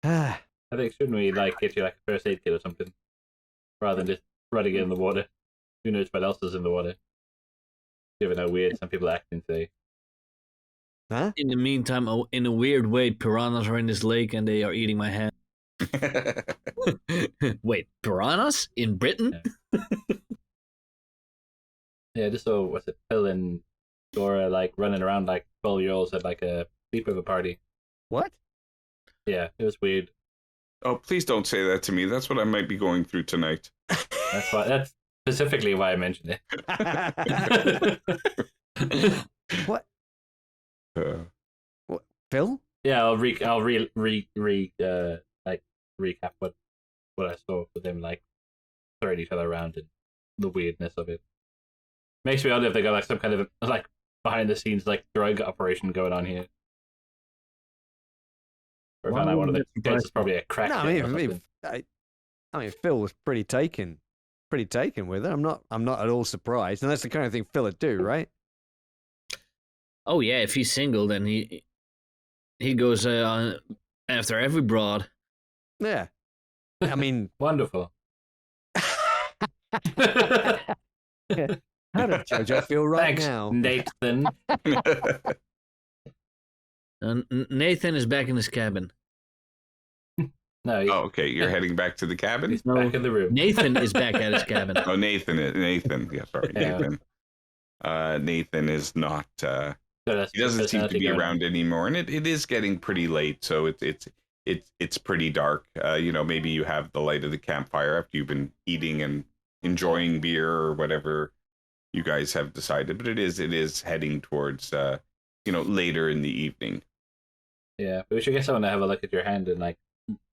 I think shouldn't we get you like a first aid kit or something, rather than just running it in the water? Who knows what else is in the water? Given how weird some people are acting today. Huh? In the meantime, in a weird way, piranhas are in this lake and they are eating my hand. Wait, piranhas in Britain? Yeah, just saw Phil and Dora running around like 12-year-olds at like a sleepover party. What? Yeah, it was weird. Oh, please don't say that to me. That's what I might be going through tonight. That's specifically why I mentioned it. What? What? Phil? Yeah, I'll recap what I saw with them throwing each other around and the weirdness of it. Makes me wonder if they got like some kind of like behind the scenes like drug operation going on here. Or if I know one of the kids is probably a crack. No, I mean, Phil was pretty taken with it. I'm not at all surprised, and that's the kind of thing Phil would do, right? Oh yeah, if he's single, then he goes after every broad. Yeah, I mean, wonderful. How does JoJo feel right Thanks, now? Nathan. Nathan is back in his cabin. No. Oh, okay. You're heading back to the cabin? He's back in the room. Nathan is back at his cabin. Oh, Nathan. Yeah, sorry. Yeah. Nathan. Nathan is not. So He doesn't seem to be around anymore, and it is getting pretty late, so it's pretty dark. Maybe you have the light of the campfire after you've been eating and enjoying beer or whatever you guys have decided. But it is heading towards later in the evening. Yeah, but we should get someone to have a look at your hand and like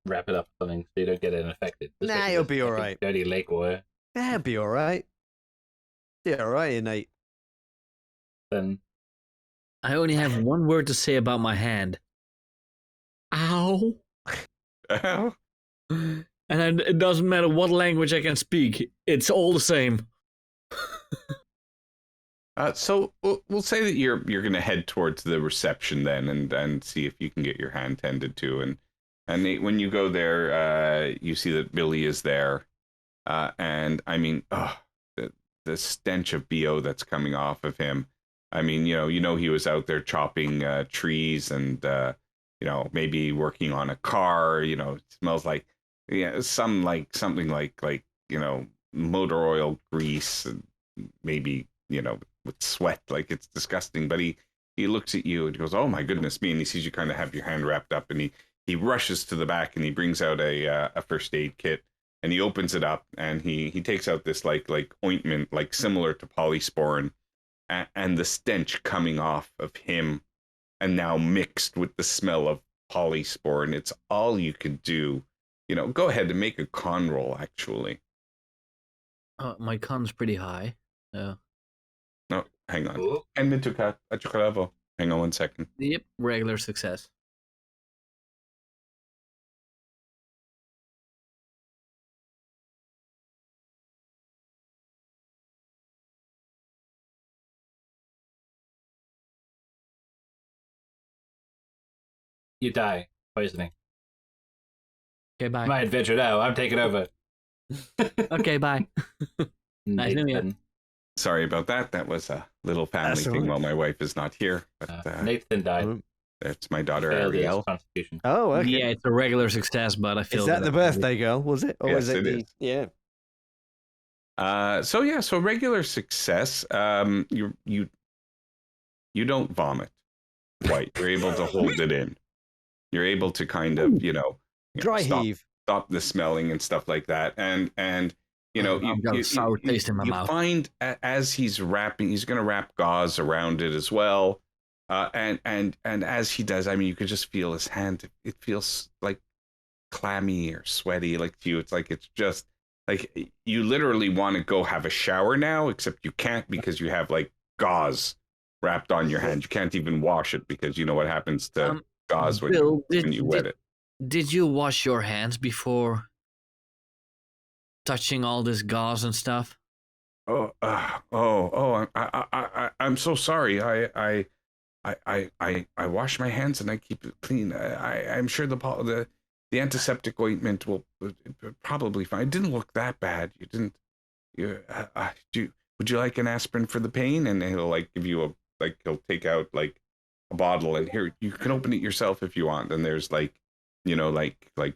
wrap it up or something so you don't get it infected. Nah, you'll be all right. Dirty lake water. Yeah, it'll be all right. Yeah, all right, Nate. Then I only have one word to say about my hand. Ow. Oh. And it doesn't matter what language I can speak. It's all the same. So we'll say that you're going to head towards the reception then, and see if you can get your hand tended to. And Nate, when you go there, you see that Billy is there, and I mean, the stench of BO that's coming off of him. I mean, he was out there chopping trees and maybe working on a car. It smells like something like motor oil grease, and maybe with sweat. Like, it's disgusting. But he looks at you and he goes, "Oh my goodness me!" And he sees you kind of have your hand wrapped up, and he rushes to the back and he brings out a first aid kit, and he opens it up and he takes out this like ointment, like similar to polysporin. And the stench coming off of him, and now mixed with the smell of polysporin, it's all you could do. Go ahead and make a con roll, actually. My con's pretty high. So. No, hang on. Hang on 1 second. Yep, regular success. you die. Poisoning. Okay, bye. My adventure now. I'm taking over. Okay, bye. Nice knowing you. Sorry about that. That was a little family thing while my wife is not here. But Nathan died. That's my daughter Failed his Ariel. constitution. Oh, okay. Yeah, it's a regular success, but I feel Is that the birthday girl? Was it? Or Yes, was it it is. Yeah. So regular success. You don't vomit quite. You're able to hold it in. You're able to kind of Dry heave. stop the smelling and stuff like that. And I've got a sour taste in my you mouth. find as he's wrapping, he's going to wrap gauze around it as well. And as he does, I mean, you could just feel his hand. It feels like clammy or sweaty, like to you. It's just like you literally want to go have a shower now, except you can't because you have like gauze wrapped on your hand. You can't even wash it because you know what happens to gauze when you wet it. Did you wash your hands before touching all this gauze and stuff? I'm so sorry. I wash my hands and I keep it clean. I'm sure the antiseptic ointment will probably fine. It didn't look that bad. You didn't. Would you like an aspirin for the pain? And he'll like give you he'll take out like a bottle, and here you can open it yourself if you want. And there's like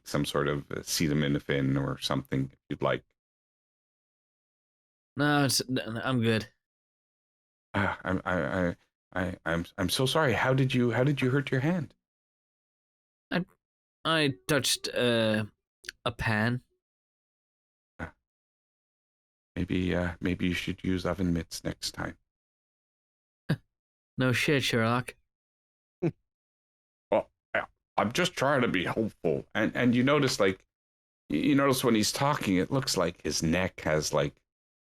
some sort of acetaminophen or something if you'd like. No, I'm good. I'm so sorry. How did you hurt your hand? I touched a pan. Maybe you should use oven mitts next time. No shit, Sherlock. Well, I'm just trying to be helpful. And you notice when he's talking, it looks like his neck has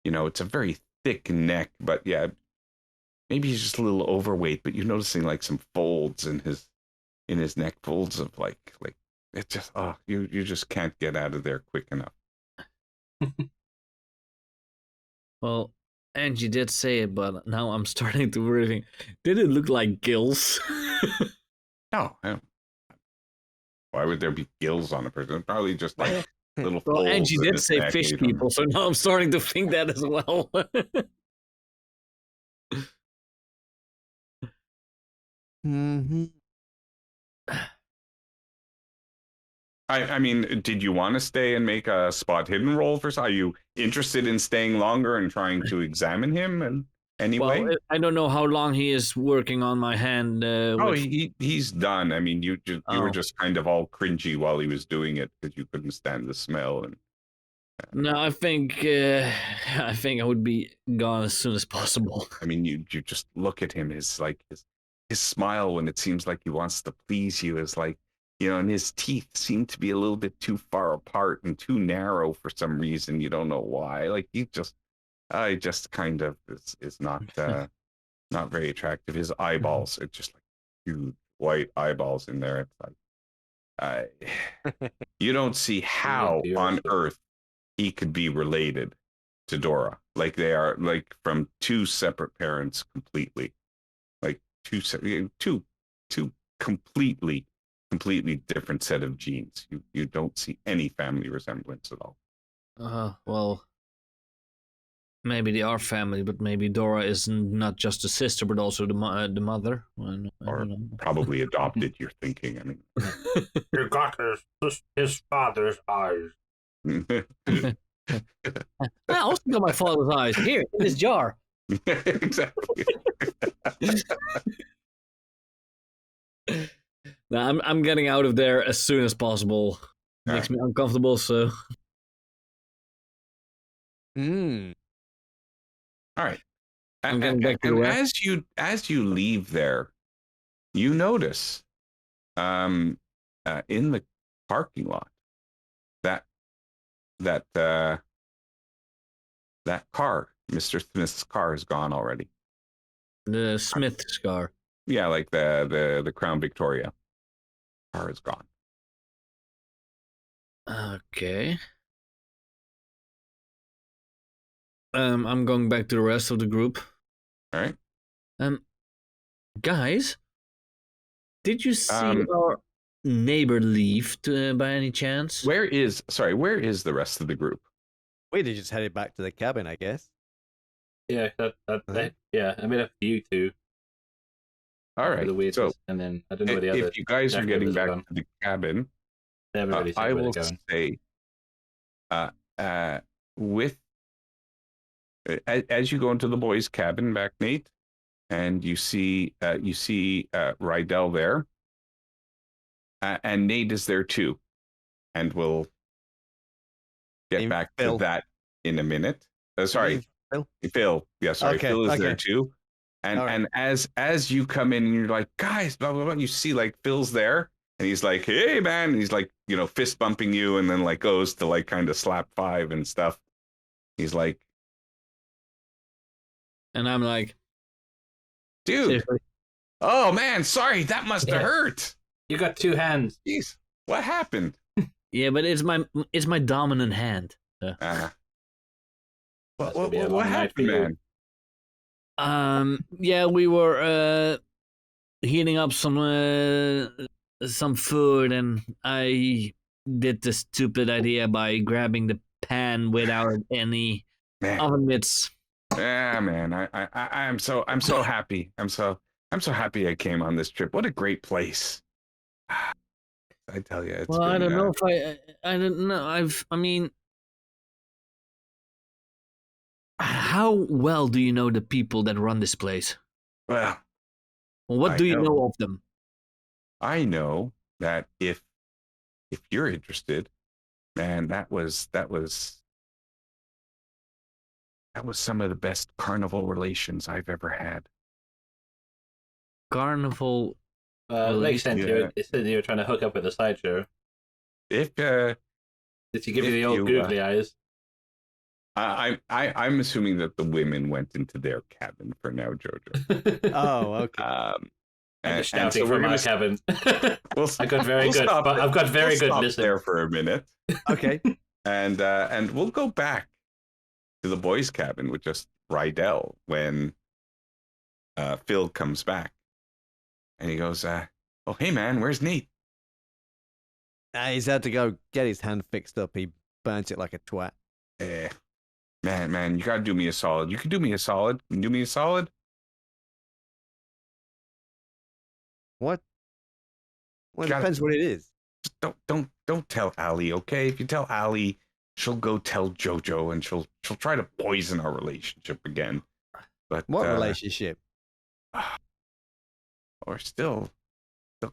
it's a very thick neck, but yeah, maybe he's just a little overweight. But you're noticing like some folds in his neck, folds of like it just you just can't get out of there quick enough. Well, Angie did say it, but now I'm starting to really think, did it look like gills? No, why would there be gills on a person? Probably just like little Well, folds. Angie in did his say neck, fish you don't know. people, so now I'm starting to think that as well. Mm-hmm. I mean, did you want to stay and make a spot hidden roll for? Are you interested in staying longer and trying to examine him in any Well, way? I don't know how long he is working on my hand. Oh, With... he's done. I mean, you were Oh. just kind of all cringy while he was doing it because you couldn't stand the smell. And No, I think I would be gone as soon as possible. I mean, you just look at him. His smile when it seems like he wants to please you is like, you know, and his teeth seem to be a little bit too far apart and too narrow for some reason. You don't know why. Like he just kind of is not not very attractive. His eyeballs are just like huge white eyeballs in there. It's like you don't see how on earth he could be related to Dora. Like they are like from two separate parents completely. Like two completely different set of genes. You don't see any family resemblance at all. Well, maybe they are family, but maybe Dora is not just a sister, but also the mother. I Or don't know. probably adopted, you're thinking. I mean, He got his father's eyes. I also got my father's eyes here in this jar. exactly. Now, I'm getting out of there as soon as possible. Makes me uncomfortable, so. Mm. All right. I'm getting back to the And west. as you leave there, you notice in the parking lot that car, Mr. Smith's car, is gone already. The Smith scar. Yeah, like the Crown Victoria car is gone. Okay. I'm going back to the rest of the group. All right. Guys, did you see our neighbor leave by any chance? Where is the rest of the group? We'd have just headed back to the cabin, I guess. Yeah, yeah. I mean, up to you two. All right. The weirdness, So and then I don't know where the other. if you guys are getting back gone. to the cabin, They haven't really said I where will they're going. say, with as you go into the boys' cabin back, Nate, and you see Rydell there, and Nate is there too, and we'll get back Phil. to that in a minute. Sorry, Phil. Yeah, sorry, Okay, Phil is there okay. too. And All right. and as you come in and you're like, guys, blah blah blah, you see like Phil's there, and he's like, hey man, and he's like, you know, fist bumping you, and then like goes to like kind of slap five and stuff. He's like, And I'm like, dude, seriously? oh man, sorry, that must have hurt. You got two hands. Jeez, what happened? Yeah, but it's my dominant hand. So. What happened, man? Yeah, we were heating up some food, and I did the stupid idea by grabbing the pan without any oven mitts. Yeah, man. I'm so happy. I'm so happy I came on this trip. What a great place. I tell you, it's Well, I don't know if I don't know. I mean, how well do you know the people that run this place? Well, What do you know of them? I know that if you're interested, man, that was some of the best carnival relations I've ever had. Carnival. Makes sense. Yeah. You said you were trying to hook up with the sideshow. If Did she give you the old googly eyes? I'm assuming that the women went into their cabin for now, Jojo. Oh, okay. I'm just And shouting so we're from our gonna cabin. we'll, I got very we'll good. stop But there. I've got very We'll good stop listening. there for a minute, Okay. and we'll go back to the boys' cabin with just Rydell when Phil comes back, and he goes, "Oh, hey man, where's Nate?" He's had to go get his hand fixed up. He burnt it like a twat. Man, you gotta do me a solid. You can do me a solid. Can you do me a solid? What? Well, it Gotta- depends what it is. Just don't tell Allie, okay? If you tell Allie, she'll go tell Jojo, and she'll try to poison our relationship again. But What relationship? We're still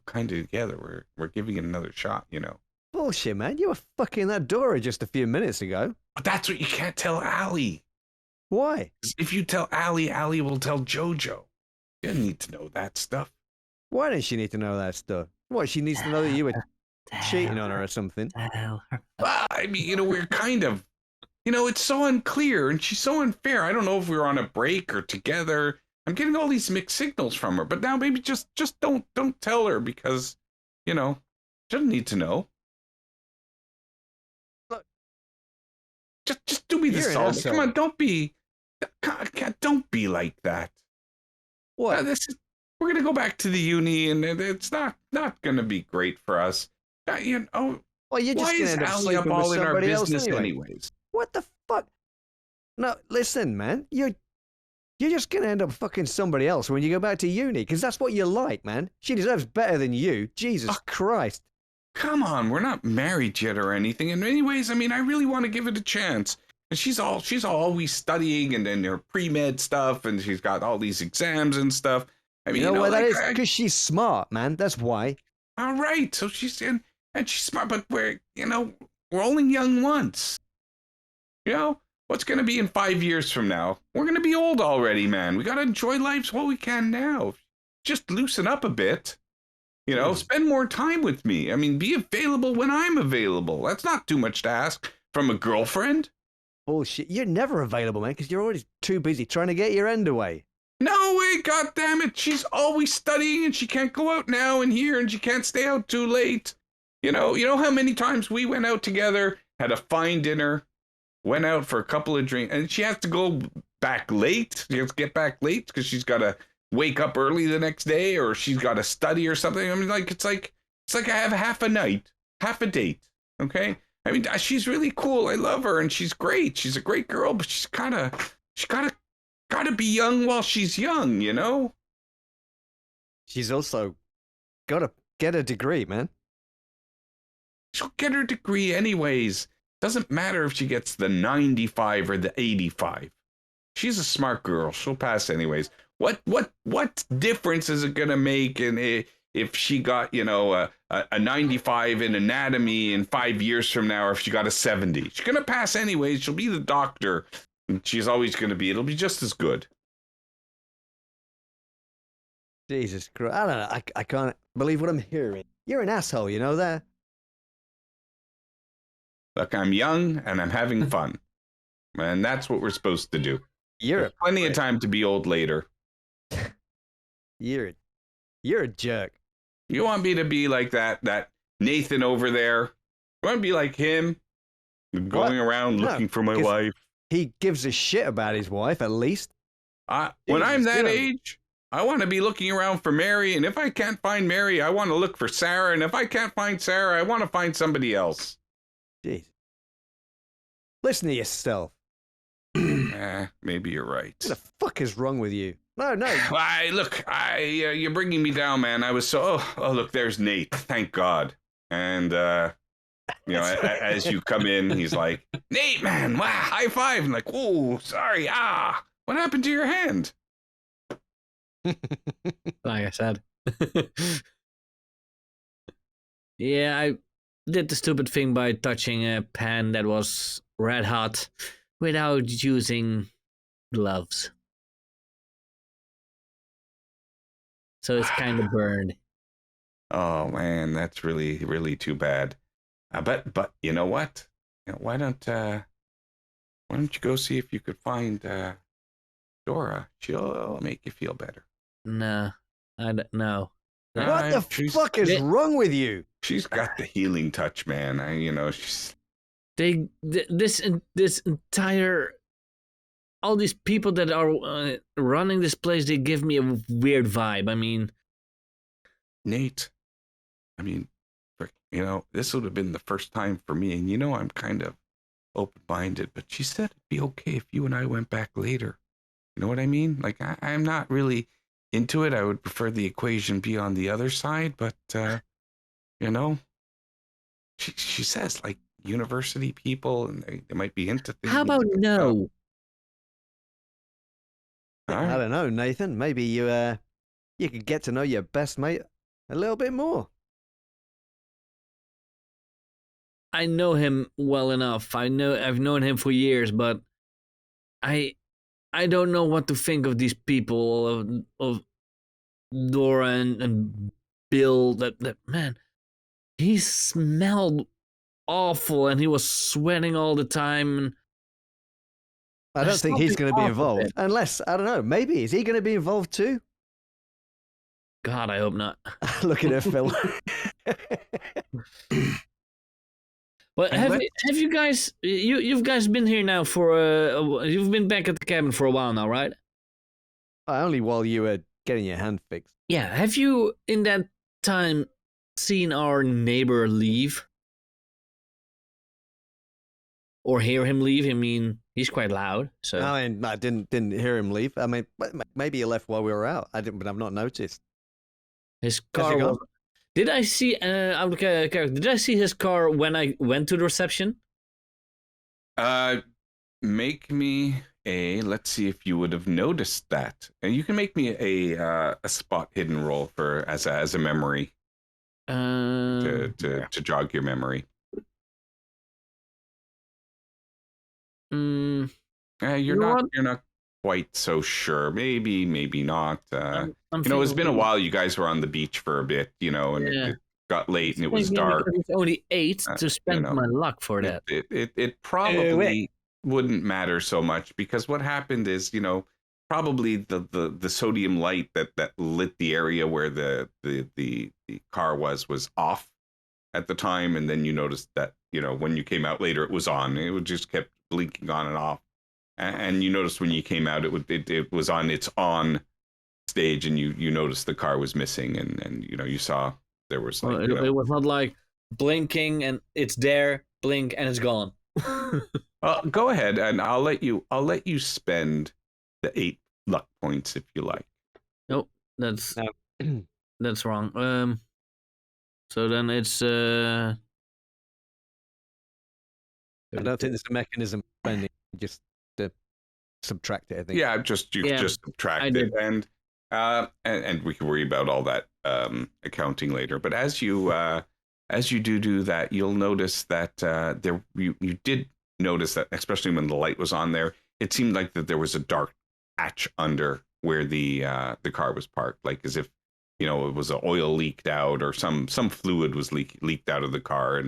kind of together. We're giving it another shot, you know. Bullshit, man. You were fucking that Dora just a few minutes ago. But that's what you can't tell Allie. Why? 'Cause if you tell Allie, Allie will tell Jojo. You don't need to know that stuff. Why does she need to know that stuff? What, she needs to know that you were cheating on her or something? Tell her. Well, I mean, you know, we're kind of, you know, it's so unclear and she's so unfair. I don't know if we were on a break or together. I'm getting all these mixed signals from her. But now maybe just don't tell her because, you know, she doesn't need to know. Look, just do me the you're an solid. asshole. Come on, don't be like that. What? We're gonna go back to the uni, and it's not gonna be great for us. You know, Well, you're just why going is to end up Allie up sleeping with all in our somebody else business anyway. anyways? What the fuck? No, listen, man. You're just going to end up fucking somebody else when you go back to uni, because that's what you like, man. She deserves better than you. Jesus Christ. Come on, we're not married yet or anything. And anyways, I mean, I really want to give it a chance. And she's always studying and then her pre-med stuff, and she's got all these exams and stuff. I mean, You know why that like, is? Because she's smart, man. That's why. all right, so she's and she's smart, but we're only young once. You know, what's going to be in 5 years from now? We're going to be old already, man. We got to enjoy life while we can now. Just loosen up a bit. You know, spend more time with me. I mean, be available when I'm available. That's not too much to ask from a girlfriend. Bullshit. You're never available, man, because you're always too busy trying to get your end away. No way, goddammit. She's always studying and she can't go out now and here and she can't stay out too late. You know how many times we went out together, had a fine dinner, went out for a couple of drinks, and she has to go back late. She has to get back late because she's got to wake up early the next day, or she's got to study or something. I mean, it's like I have half a night, half a date. Okay. I mean, she's really cool. I love her, and she's great. She's a great girl, but she's gotta be young while she's young, you know. She's also got to get a degree, man. She'll get her degree anyways. Doesn't matter if she gets the 95 or the 85. She's a smart girl. She'll pass anyways. What difference is it gonna make if she got, you know, a 95 in anatomy in 5 years from now, or if she got a 70? She's gonna pass anyways. She'll be the doctor. She's always gonna be. It'll be just as good. Jesus Christ. I don't know. I can't believe what I'm hearing. You're an asshole, you know that? Look, I'm young and I'm having fun. And that's what we're supposed to do. There's plenty of time to be old later. You're a jerk. You want me to be like that Nathan over there? You want to be like him? Going around looking for my wife? He gives a shit about his wife, at least. When I'm that age, I want to be looking around for Mary, and if I can't find Mary, I want to look for Sarah, and if I can't find Sarah, I want to find somebody else. Jeez. Listen to yourself. Maybe you're right. What the fuck is wrong with you? No. You're bringing me down, man. I was so, look, there's Nate. Thank God. And, you know, as you come in, he's like, Nate, man, wow, high five. I'm like, oh, sorry. What happened to your hand? Like I said. Yeah, I did the stupid thing by touching a pan that was red hot without using gloves. So it's kind of burned. Oh man, that's really, really too bad. But you know what? Why don't Why don't you go see if you could find Dora? She'll make you feel better. Nah, I don't know. What the fuck is wrong with you? She's got the healing touch, man. She's... This entire... all these people that are running this place, they give me a weird vibe. I mean... Nate, this would have been the first time for me, and I'm kind of open-minded, but she said it'd be okay if you and I went back later. You know what I mean? Like, I'm not really into it. I would prefer the equation be on the other side, but, she says, like, university people, and they might be into things. How about no? I don't know, Nathan. Maybe you could get to know your best mate a little bit more. I know him well enough. I've known him for years, but I don't know what to think of these people of Dora and Bill. That man, he smelled awful and he was sweating all the time. I don't think he's going to be involved, unless I don't know. Maybe is he going to be involved too? God, I hope not. Looking at Phil. But have you guys you've guys been here now for you've been back at the cabin for a while now, right? Only while you were getting your hand fixed. Yeah. Have you in that time seen our neighbor leave? Or hear him leave? I mean, he's quite loud. So I didn't hear him leave. I mean, maybe he left while we were out. I didn't, but I've not noticed. His car was... Did I see did I see his car when I went to the reception? Make me let's see if you would have noticed that. And you can make me a spot hidden roll for as a memory. To jog your memory. You're not quite so sure. Maybe not. It's been a while. You guys were on the beach for a bit, and it got late and it was dark. It was only 8 to spend my luck for that. It probably wouldn't matter so much because what happened is, probably the sodium light that lit the area where the car was off at the time, and then you noticed that, when you came out later it was on. It would just kept blinking on and off. And you noticed when you came out, it was on its on stage, and you noticed the car was missing, and you saw there was like it was not like blinking and it's there, blink and it's gone. Go ahead, and I'll let you spend the 8 luck points if you like. Nope, that's wrong. So then it's I don't think there's a mechanism for spending, just to subtract it, I think. Yeah, just subtract it, and we can worry about all that accounting later. But as you do that, you'll notice that you did notice that, especially when the light was on there, it seemed like that there was a dark patch under where the car was parked, like as if it was an oil leaked out or some fluid was leaked out of the car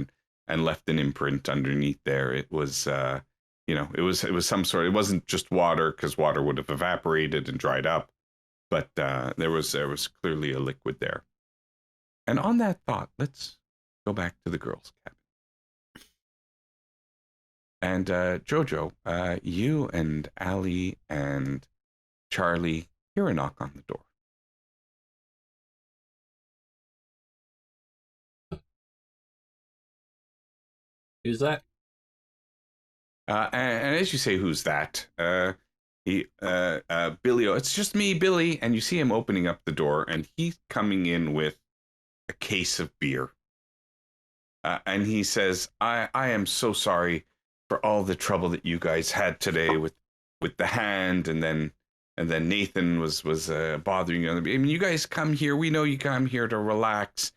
and left an imprint underneath there. It was it was some sort. It wasn't just water, because water would have evaporated and dried up, but there was clearly a liquid there. And on that thought, let's go back to the girls' cabin. And Jojo, you and Allie and Charlie hear a knock on the door. Who's that? And as you say, who's that? Billy. It's just me, Billy. And you see him opening up the door, and he's coming in with a case of beer. And he says, "I am so sorry for all the trouble that you guys had today with the hand, and then Nathan was bothering you. I mean, you guys come here. We know you come here to relax,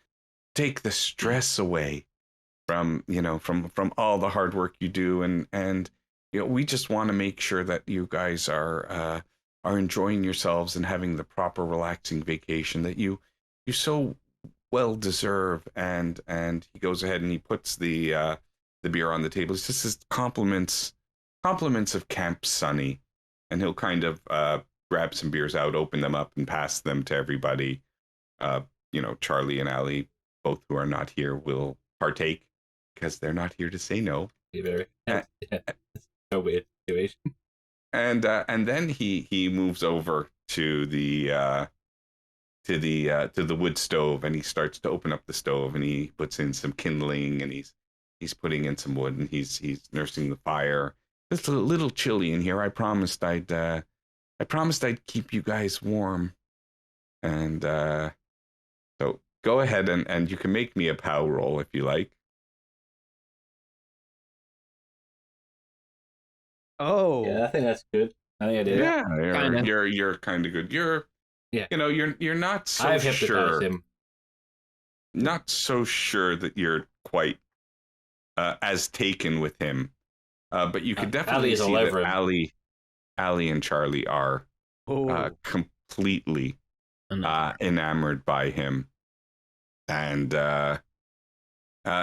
take the stress away from all the hard work you do, and we just want to make sure that you guys are enjoying yourselves and having the proper relaxing vacation that you so well deserve." And he goes ahead and he puts the beer on the table. He says, compliments compliments of Camp Sunny, and he'll kind of grab some beers out, open them up, and pass them to everybody. Charlie and Allie, both who are not here, will partake because they're not here to say no. It's a weird situation. And then he moves over to the wood stove, and he starts to open up the stove, and he puts in some kindling, and he's putting in some wood, and he's nursing the fire. It's a little chilly in here. I promised I'd keep you guys warm, and so go ahead and you can make me a POW roll if you like. Oh, Yeah, I think that's good. I think I did. Yeah, you're kind of good. You're not so I've sure. Him. Not so sure that you're quite as taken with him, but you could definitely see that Allie and Charlie are completely enamored by him, and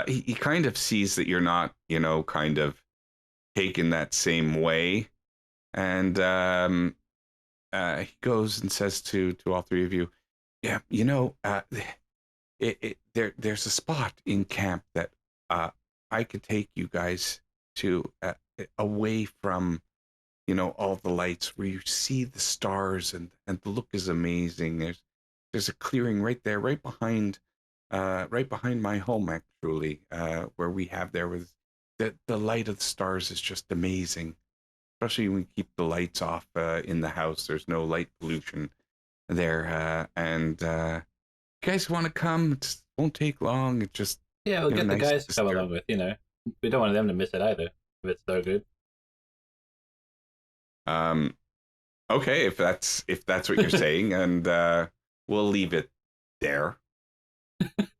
he kind of sees that you're not, kind of taken that same way, and he goes and says to all three of you, yeah, there's a spot in camp that I could take you guys to away from all the lights, where you see the stars and the look is amazing. There's a clearing right there, right behind my home, actually, where we have there with the light of the stars is just amazing, especially when we keep the lights off in the house. There's no light pollution there, and you guys want to come? It won't take long. It's just we'll get the guys to come along with. We don't want them to miss it either. If it's so good. Okay, if that's what you're saying, and we'll leave it there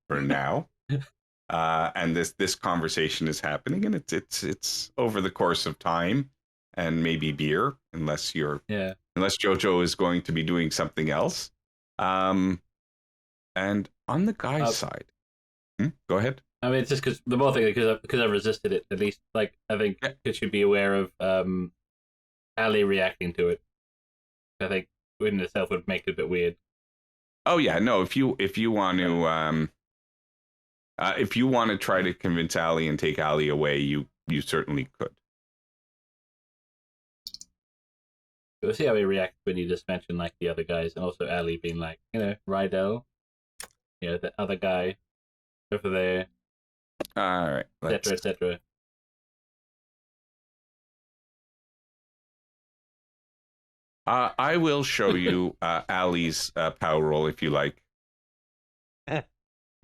for now. And this conversation is happening, and it's over the course of time and maybe beer, unless Jojo is going to be doing something else. And on the guy's side, go ahead. I mean, it's just because the more thing because I resisted it. At least, I think it should be aware of Ali reacting to it. I think in itself would make it a bit weird. Oh yeah, no. If you want to try to convince Ali and take Ali away, you certainly could. We'll see how he reacts when you just mention the other guys, and also Ali being Rydell, the other guy over there. All right, etc. etc. I will show you Ali's POW roll if you like. Oh,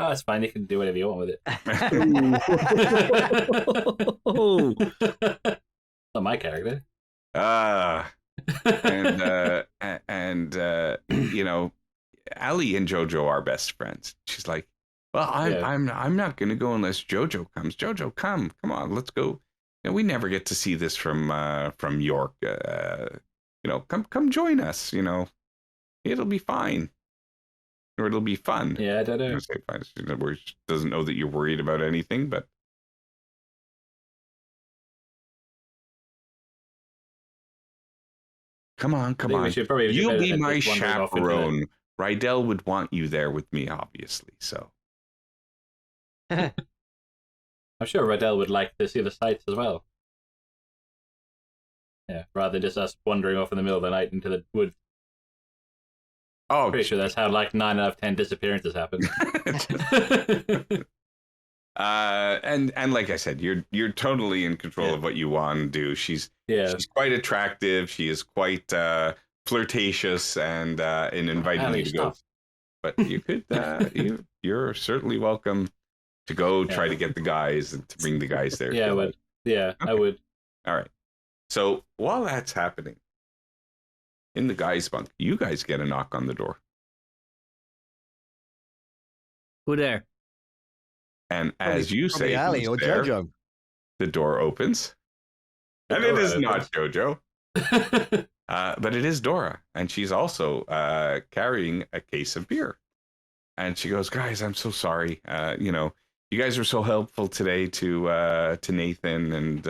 it's fine. You can do whatever you want with it. Not my character. Ali and Jojo are best friends. She's like, well, I'm not going to go unless Jojo comes. Jojo, come on, let's go. We never get to see this from York. Come join us. It'll be fine, or it'll be fun. Yeah, I don't know. She doesn't know that you're worried about anything, but come on. You'll be my chaperone. Rydell would want you there with me, obviously. So I'm sure Rydell would like to see the sights as well. Yeah, rather than just us wandering off in the middle of the night into the woods. Oh, pretty sure that's how 9 out of 10 disappearances happen. And like I said, you're totally in control of what you want to do. She's quite attractive. She is quite flirtatious and inviting you to go. But you could you're certainly welcome to go try to get the guys and to bring the guys there. Yeah, I would. Yeah, okay. I would. All right. So while that's happening, in the guys' bunk, you guys get a knock on the door. Who there? And as you say, Ali or there, Jojo. The door opens. And it is not Jojo. But it is Dora. And she's also carrying a case of beer. And she goes, guys, I'm so sorry. You guys were so helpful today to Nathan. And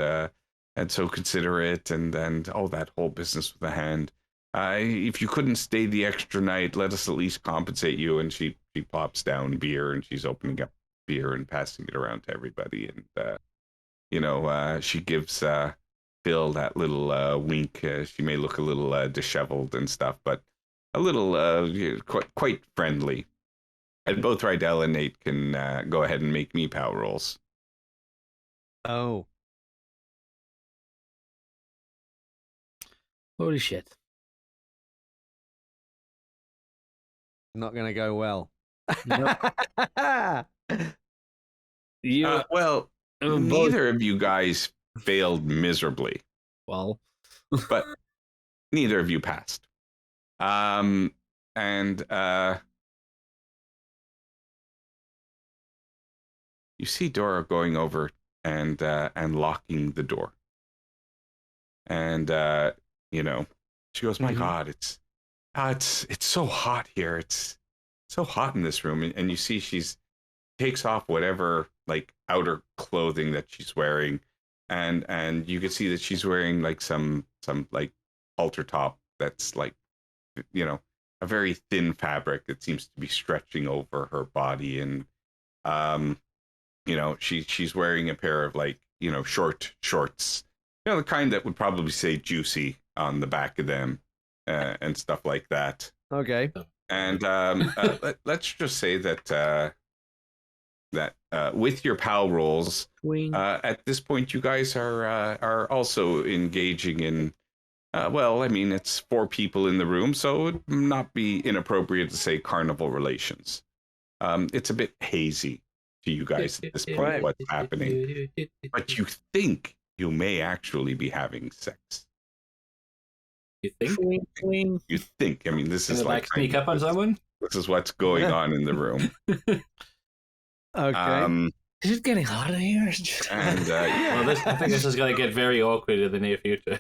and so considerate, and all that whole business with the hand. If you couldn't stay the extra night, let us at least compensate you. And she plops down beer, and she's opening up beer and passing it around to everybody. And she gives Phil that little wink. She may look a little disheveled and stuff, but a little quite friendly. And both Rydell and Nate can go ahead and make me power rolls. Oh. Holy shit. Not going to go well. Nope. You well, neither of you guys failed miserably. Well, but neither of you passed. And you see Dora going over and locking the door. And she goes, "My God, it's so hot here. It's so hot in this room." And you see she's takes off whatever like outer clothing that she's wearing, and you can see that she's wearing like some like halter top that's like a very thin fabric that seems to be stretching over her body, and she's wearing a pair of like short shorts, the kind that would probably say juicy on the back of them, and stuff like that. Okay. And let's just say that with your PAL rolls, at this point, you guys are also engaging in. It's 4 people in the room, so it would not be inappropriate to say carnival relations. It's a bit hazy to you guys at this point what's happening, but you think you may actually be having sex. You think? You think. I mean, this is like sneak up on someone. This is what's going on in the room. Okay. Is it getting hot in here? And Well, I think this is going to get very awkward in the near future.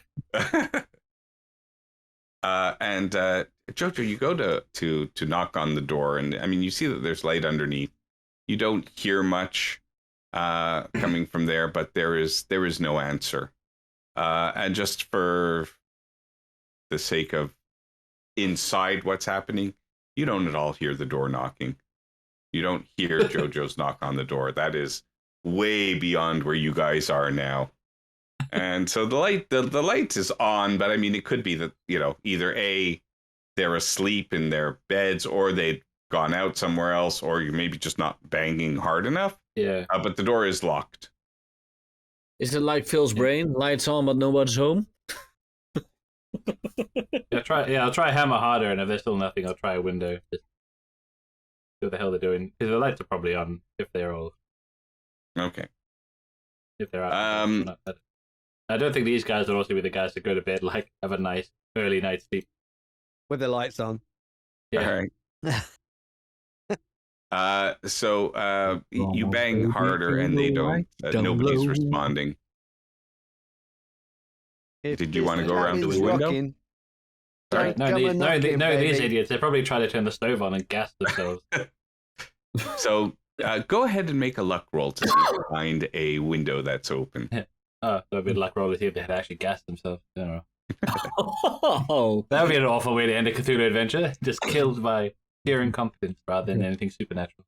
And Jojo, you go to knock on the door, and I mean, you see that there's light underneath. You don't hear much coming from there, but there is no answer. And just for the sake of inside what's happening, you don't at all hear the door knocking. You don't hear Jojo's knock on the door. That is way beyond where you guys are now. And so the light is on, but I mean, it could be that, either A, they're asleep in their beds, or they've gone out somewhere else, or you're maybe just not banging hard enough. Yeah. But the door is locked. Is it like Phil's brain? Lights on, but nobody's home? I'll try hammer harder, and if there's still nothing, I'll try a window. Just see what the hell they're doing. Because the lights are probably on if they're all. Okay. If they're out. I don't think these guys would also be the guys that go to bed, like, have a nice early night sleep. With the lights on. Yeah. All right. So you bang harder, and they don't. Nobody's responding. Did you want to go around to the window? Sorry, no, these idiots. They probably try to turn the stove on and gas themselves. So go ahead and make a luck roll to see if you find a window that's open. So a bit luck roll to see if they had actually gassed themselves. I don't know. Oh, That would be an awful way to end a Cthulhu adventure. Just killed by sheer incompetence rather than anything supernatural.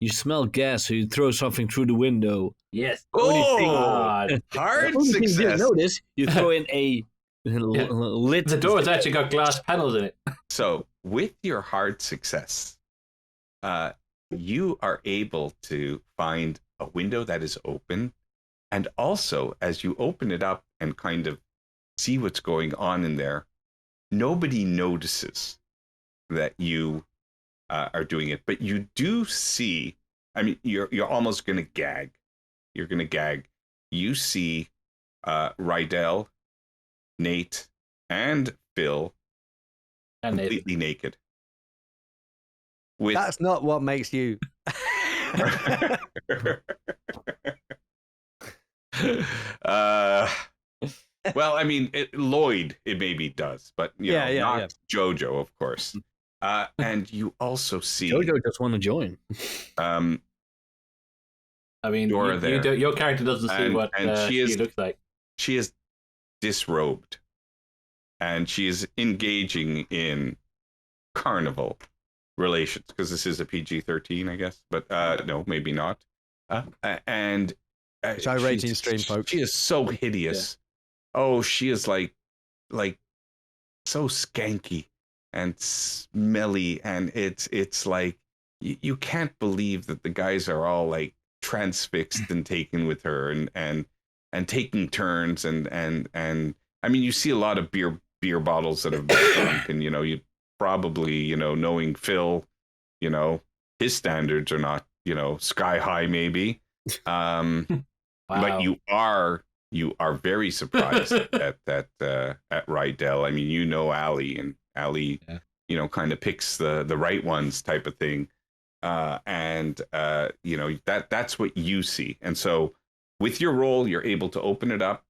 you smell gas, so you throw something through the window. Yes. Oh, hard Only thing you didn't success. notice, you throw in a lit. The door's actually got glass panels in it. So with your hard success, you are able to find a window that is open. And also, as you open it up and kind of see what's going on in there, nobody notices that you are doing it. But you do see, I mean, you're almost going to gag. You're going to gag. You see Rydell, Nate, and Phil completely naked. That's not what makes you. Well, I mean, Lloyd, it maybe does, but not Jojo, of course. And you also see Jojo just want to join. I mean, your character doesn't see what she looks like. she is disrobed, and she is engaging in carnival relations, because this is a PG-13, I guess, but no, maybe not. And It's rating stream, folks. She is so hideous. Yeah. Oh, she is like so skanky and smelly, and it's like you can't believe that the guys are all like transfixed and taken with her, and taking turns, and I mean, you see a lot of beer bottles that have been drunk, and you probably, knowing Phil, his standards are not, sky high maybe. Wow. But you are very surprised at Rydell. I mean, Allie, and Allie, kind of picks the right ones type of thing. And that's what you see. And so with your roll, you're able to open it up.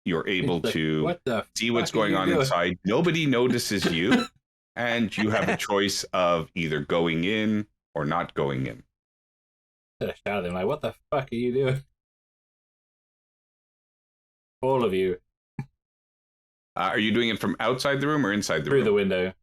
You're able to see what's going on inside. Nobody notices you. And you have a choice of either going in or not going in. I shout at them like, "What the fuck are you doing?" All of you. Are you doing it from outside the room or inside the room? Through the window.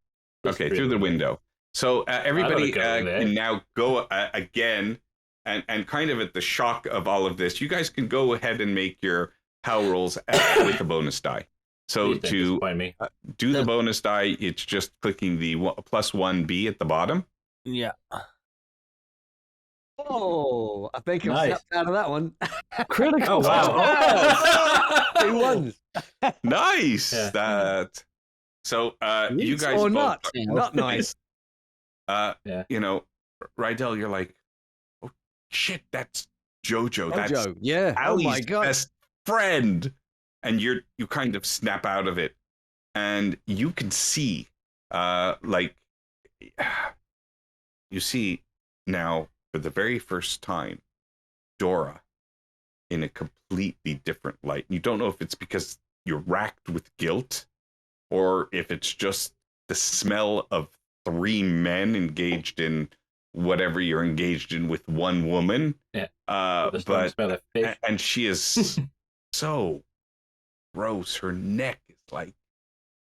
Okay, through the window. So everybody can now go again, and kind of at the shock of all of this, you guys can go ahead and make your power rolls with a bonus die. So to do the bonus die, it's just clicking the +1B at the bottom. Yeah. Oh, I think I stepped out of that one. Critical. Oh, wow. 2 ones. Nice. Yeah. That. So you guys or both, not nice. Rydell, you're like, oh shit, that's Jojo. That's yeah. Allie's oh my God. best friend. And you kind of snap out of it, and you can see, you see now for the very first time, Dora in a completely different light. You don't know if it's because you're racked with guilt, or if it's just the smell of 3 men engaged in whatever you're engaged in with one woman. Yeah. But and she is so gross. Her neck is like,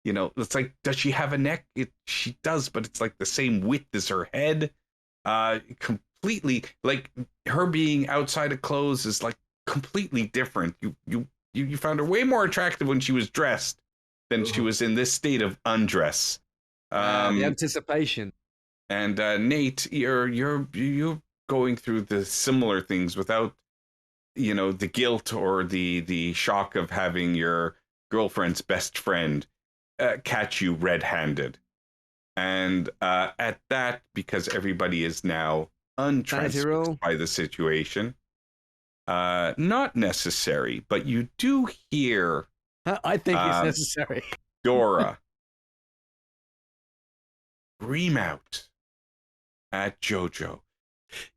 it's like, does she have a neck? She does, but it's like the same width as her head. Completely, like, her being outside of clothes is like completely different. You found her way more attractive when she was dressed than she was in this state of undress. The anticipation. And Nate, you're going through the similar things without, the guilt or the shock of having your girlfriend's best friend catch you red-handed. And at that, because everybody is now untransfixed by the situation, not necessary, but you do hear... I think it's necessary. Dora scream out at Jojo.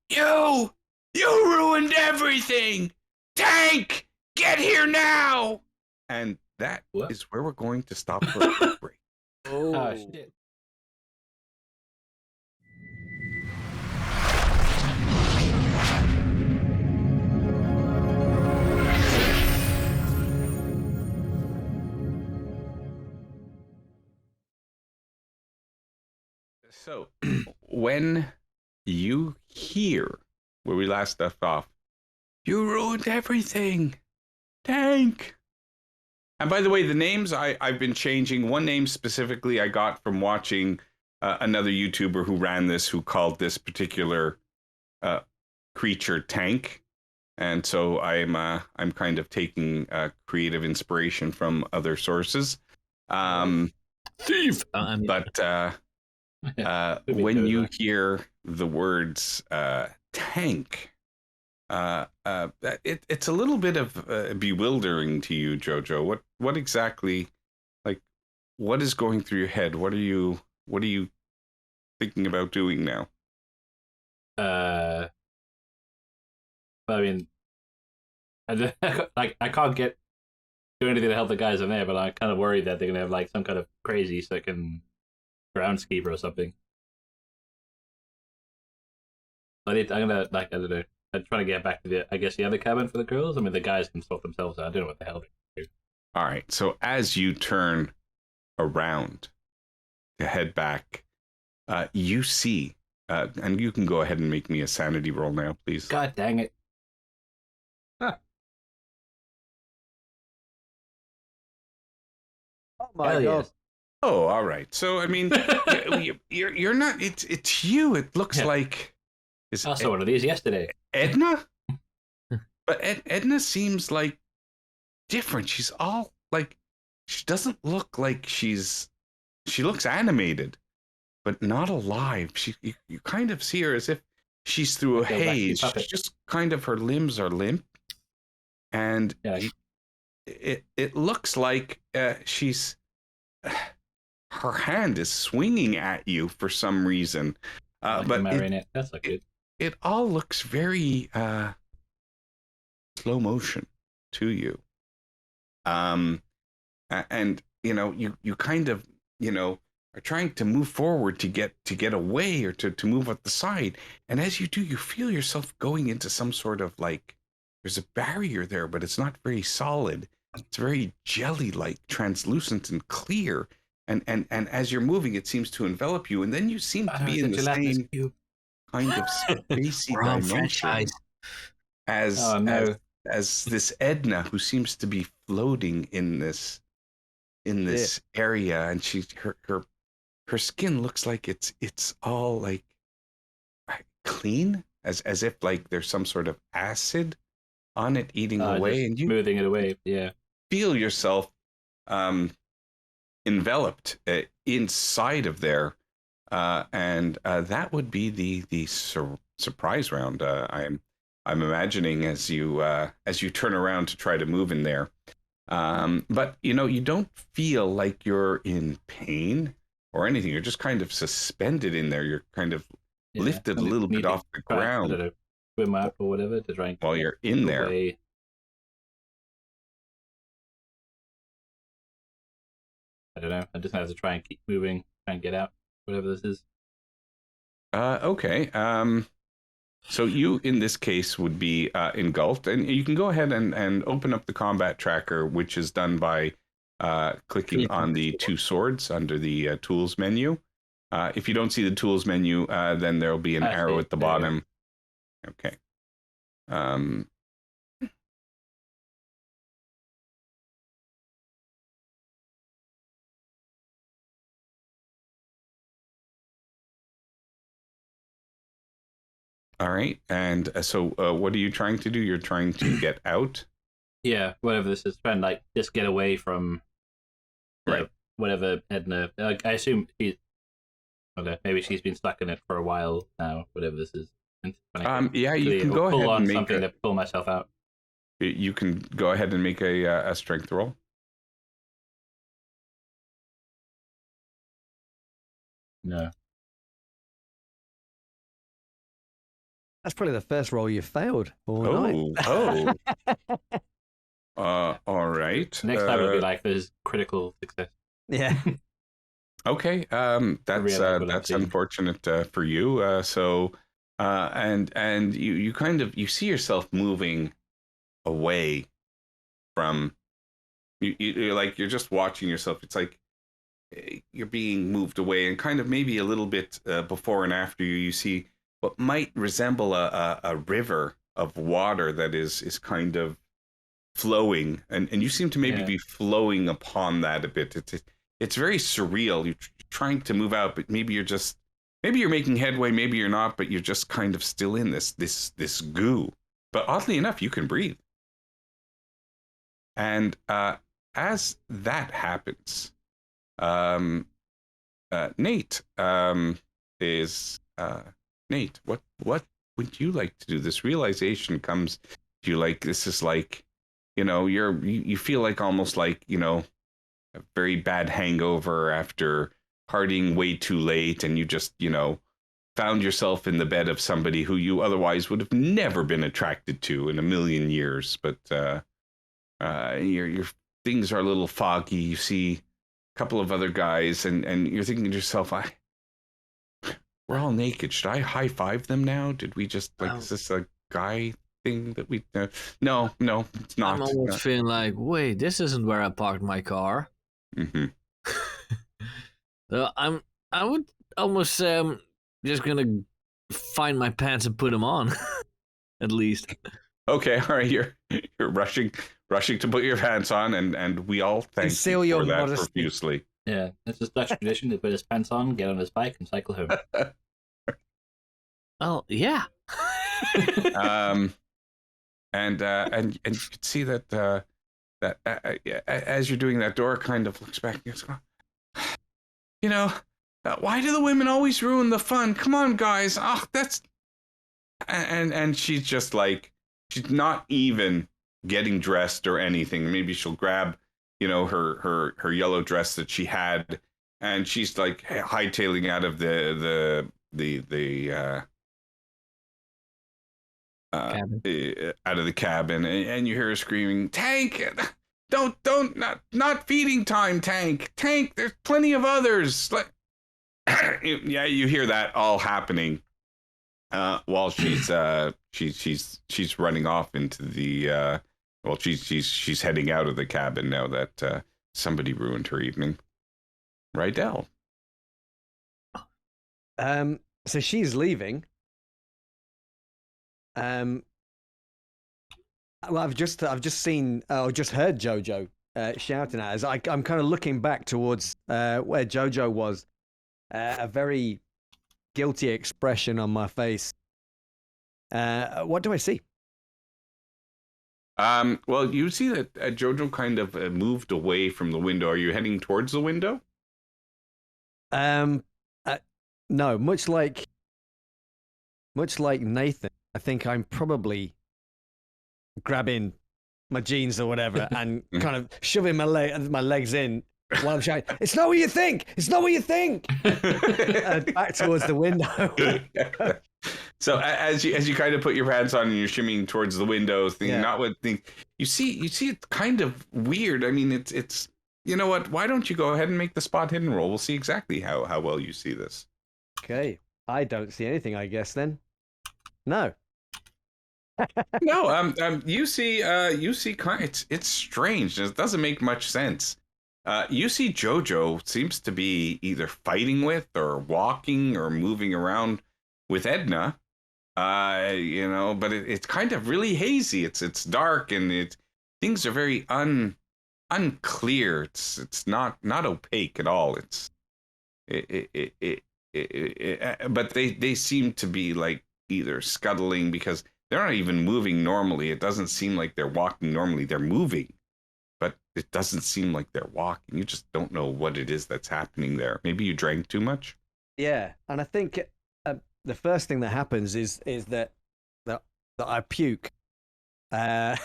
You ruined everything! Tank, get here now! And that is where we're going to stop for a quick break. Oh, shit. So, when you hear where we last left off, you ruined everything, Tank. And by the way, the names I've been changing. One name specifically I got from watching another YouTuber who ran this, who called this particular creature Tank. And so I'm kind of taking creative inspiration from other sources. Thief. But when you hear the words tank, it's a little bit of bewildering to you, Jojo. What exactly, like, what is going through your head? What are you thinking about doing now? I mean, I can't do anything to help the guys in there, but I'm kind of worried that they're gonna have like some kind of crazy second groundskeeper or something. I'm gonna, like, I don't know. I'm trying to get back to the other cabin for the girls. I mean, the guys can sort themselves out. I don't know what the hell they do. All right. So as you turn around to head back, you see, and you can go ahead and make me a sanity roll now, please. God dang it. Huh. Oh my Hell god. yes. Oh, all right. So I mean, you're not. It's you. It looks like. I saw one of these yesterday. Edna? But Edna seems like different. She's all like, she doesn't look like she looks animated, but not alive. You kind of see her as if she's through a haze. She's just kind of, her limbs are limp, and it looks like she's, her hand is swinging at you for some reason. Like but marionette. That's not good. It all looks very slow motion to you. And you kind of, are trying to move forward to get away, or to move at the side. And as you do, you feel yourself going into some sort of, like, there's a barrier there, but it's not very solid. It's very jelly-like, translucent and clear. And as you're moving, it seems to envelop you. And then you seem to be in the same kind of spacey dimension as this Edna, who seems to be floating in this area, and her skin looks like it's all like clean, as if like there's some sort of acid on it eating away, and you smoothing it away. Yeah, feel yourself enveloped inside of there, and that would be the surprise round. I'm imagining as you turn around to try to move in there. But you don't feel like you're in pain or anything. You're just kind of suspended in there. You're kind of lifted a little bit off the ground. Swim up or whatever to try and while you're in there. Away. I don't know. I just have to try and keep moving, try and get out, whatever this is. Okay. So you, in this case, would be engulfed, and you can go ahead and open up the combat tracker, which is done by clicking on the two swords under the tools menu. If you don't see the tools menu, then there'll be an arrow at the bottom. Okay. All right. And so what are you trying to do? You're trying to get out? Yeah, whatever this is. Trying like just get away from whatever Edna. I assume she's okay. Maybe she's been stuck in it for a while now. Whatever this is. Yeah, you can go ahead and make something to pull myself out. You can go ahead and make a strength roll. No. That's probably the first roll you failed all night. All right. Next time it'll be like there's critical success. Yeah. Okay. That's unfortunate for you. So and you kind of, you see yourself moving away from you're like, you're just watching yourself. It's like you're being moved away, and kind of maybe a little bit before and after you see what might resemble a river of water that is kind of flowing, and you seem to maybe be flowing upon that a bit. It's very surreal. You're trying to move out, but maybe you're making headway, maybe you're not, but you're just kind of still in this goo. But oddly enough, you can breathe. And as that happens, Nate Nate, what would you like to do? This realization comes to you like, this is like, you feel like almost like, a very bad hangover after partying way too late, and you just, found yourself in the bed of somebody who you otherwise would have never been attracted to in a million years. But your things are a little foggy. You see a couple of other guys, and you're thinking to yourself, we're all naked. Should I high five them now? Did we just is this a guy thing that we? No, it's not. I'm almost feeling like, wait, this isn't where I parked my car. Mm-hmm. So I would almost just gonna find my pants and put them on, at least. Okay, all right. You're rushing to put your pants on, and we all thank Conceal you your for that modesty. profusely. Yeah, it's a Dutch tradition to put his pants on, get on his bike, and cycle home. Oh yeah. And you can see that as you're doing that, Dora kind of looks back and goes, why do the women always ruin the fun? Come on, guys. Oh, that's and she's just like, she's not even getting dressed or anything. Maybe she'll grab, her yellow dress that she had, and she's like hightailing out of the out of the cabin, and you hear her screaming, "Tank! Don't not feeding time, Tank! Tank! There's plenty of others." Yeah, you hear that all happening while she's running off into the she's heading out of the cabin now that somebody ruined her evening. Right, Del? So she's leaving. Well, I've just seen, just heard Jojo shouting at us. I'm kind of looking back towards where Jojo was, a very guilty expression on my face. What do I see? Well, you see that Jojo kind of moved away from the window. Are you heading towards the window? No, much like Nathan, I think I'm probably grabbing my jeans or whatever and kind of shoving my legs in while I'm shouting, "It's not what you think! It's not what you think!" Back towards the window. So as you kind of put your pants on and you're shimmying towards the window, you see it's kind of weird. I mean, it's you know what? Why don't you go ahead and make the spot hidden roll? We'll see exactly how well you see this. Okay, I don't see anything, I guess then. No. No, you see it's strange. It doesn't make much sense. You see Jojo seems to be either fighting with or walking or moving around with Edna. But it's kind of really hazy. It's dark and things are very unclear. It's not opaque at all. But they seem to be like either scuttling because they're not even moving normally. It doesn't seem like they're walking normally. They're moving, but it doesn't seem like they're walking. You just don't know what it is that's happening there. Maybe you drank too much. Yeah, and I think the first thing that happens is that I puke right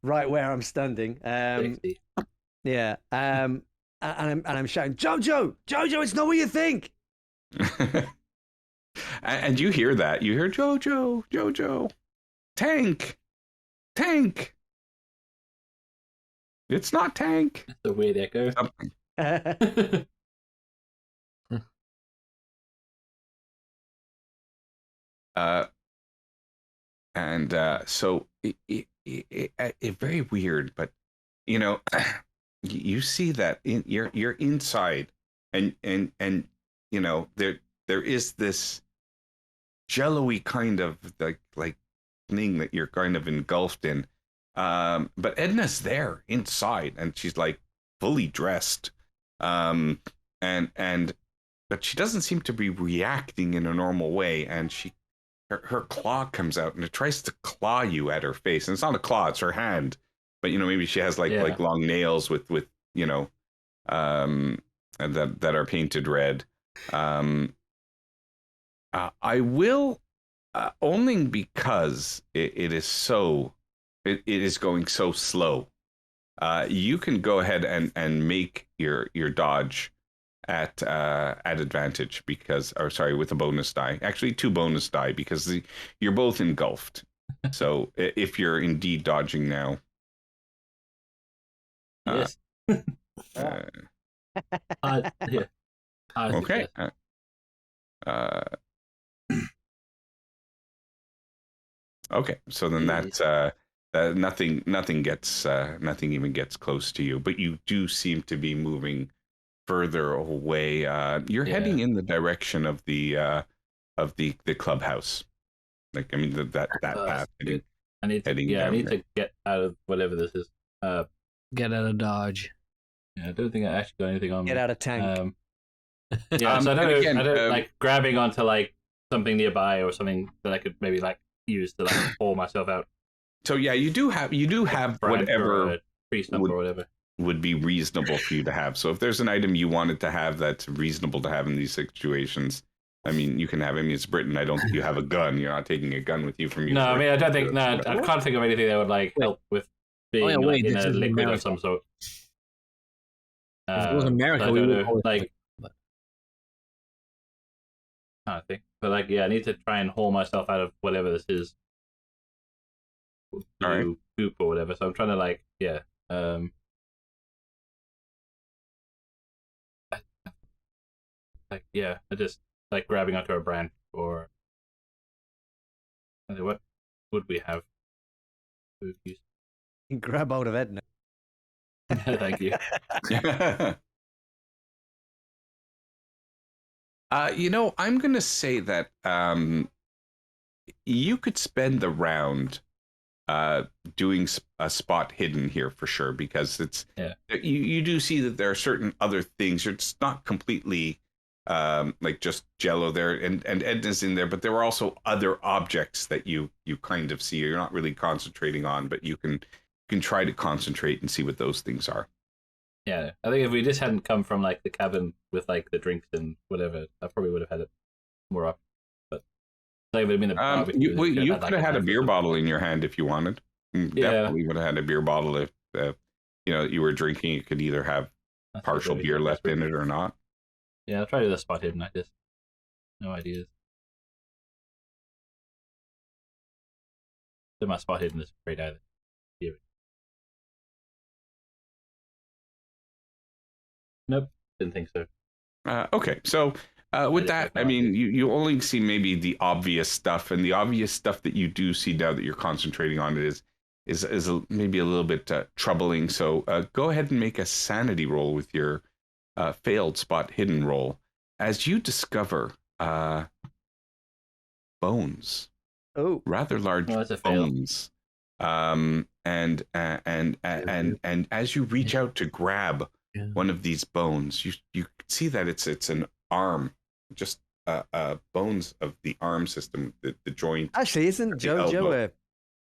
where I'm standing. Yeah, and I'm shouting, "Jojo, it's not what you think." And you hear that. You hear Jojo, Tank. It's not Tank. That's a weird echo. So it very weird, but you see that you're inside, and there is this jello-y kind of like thing that you're kind of engulfed in. But Edna's there inside, and she's like fully dressed, but she doesn't seem to be reacting in a normal way, and her claw comes out and it tries to claw you at her face, and it's not a claw, it's her hand, but maybe she has like long nails with that are painted red. I will only because it is going so slow. You can go ahead and make your dodge at advantage with a bonus die. Actually, 2 bonus die because you're both engulfed. So if you're indeed dodging now. Yes. Yeah. Okay. Okay, so then that's nothing even gets close to you, but you do seem to be moving further away. You're heading in the direction of the clubhouse. Like, I mean, that path heading, I need to get out of whatever this is. Get out of Dodge. Yeah, I don't think I actually got anything on me. Get out of tank. Yeah, so I don't like grabbing onto like something nearby or something that I could maybe like use to like pull myself out. So yeah, you do have whatever tree stump or whatever would be reasonable for you to have. So if there's an item you wanted to have that's reasonable to have in these situations, I mean, you can have. I mean, it's Britain. I don't think you have a gun. You're not taking a gun with you from you. No, I mean, I don't think. No, I can't think of anything that would like help with being like, in a liquid of some sort. If it was America, we would like. I think, but like, yeah, I need to try and haul myself out of whatever this is. Goop or whatever. So I'm trying to like, yeah. Like, yeah, I just like grabbing onto a branch or. What would we have? You can grab hold of Edna. Thank you. I'm going to say that you could spend the round doing a spot hidden here for sure, because it's you do see that there are certain other things. It's not completely like just Jello there, and Edna's in there, but there are also other objects that you kind of see. You're not really concentrating on, but you can try to concentrate and see what those things are. Yeah, I think if we just hadn't come from like the cabin with like the drinks and whatever, I probably would have had it more up. But it would have been a barbecue. You could have had a beer bottle in your hand if you wanted. Definitely would have had a beer bottle if you were drinking. You could either have partial beer left in it or not. Yeah, I'll try to do the spot hidden. I just no ideas. So my spot hidden is great either. Nope, didn't think so. Okay, so with that, I mean, you only see maybe the obvious stuff, and the obvious stuff that you do see now that you're concentrating on it is maybe a little bit troubling. So go ahead and make a sanity roll with your failed spot hidden roll as you discover bones. Oh, rather large bones. And as you reach out to grab one of these bones, you see that it's an arm, just bones of the arm system, the joint. Actually, isn't Jojo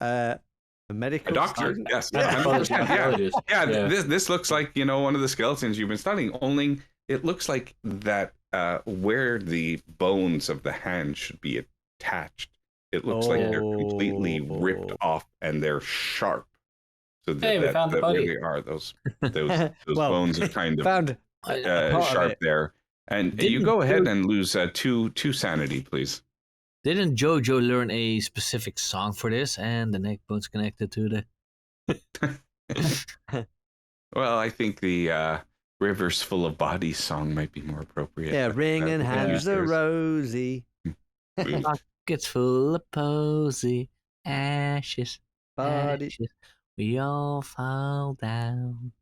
a medical doctor? student? Yes. Yeah. This looks like one of the skeletons you've been studying. Only it looks like that where the bones of the hand should be attached, it looks like they're completely ripped off and they're sharp. So we found the body. Where they are, those bones are kind of found sharp there. And you go ahead and lose two sanity, please. Didn't Jojo learn a specific song for this, and the neck bone's connected to the? Well, I think the "Rivers Full of Bodies" song might be more appropriate. Yeah, ring and hands are rosy. Buckets full of posy, ashes, ashes. We all fall down.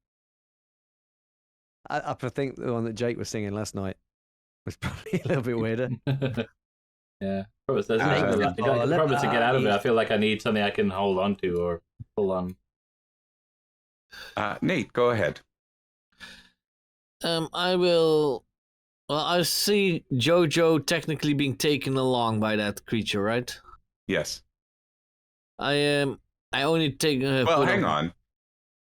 I think the one that Jake was singing last night was probably a little bit weirder. Yeah, probably to get out of it. I feel like I need something I can hold on to or pull on. Nate, go ahead. I will. Well, I see Jojo technically being taken along by that creature, right? Yes. I only take. Well, hang on.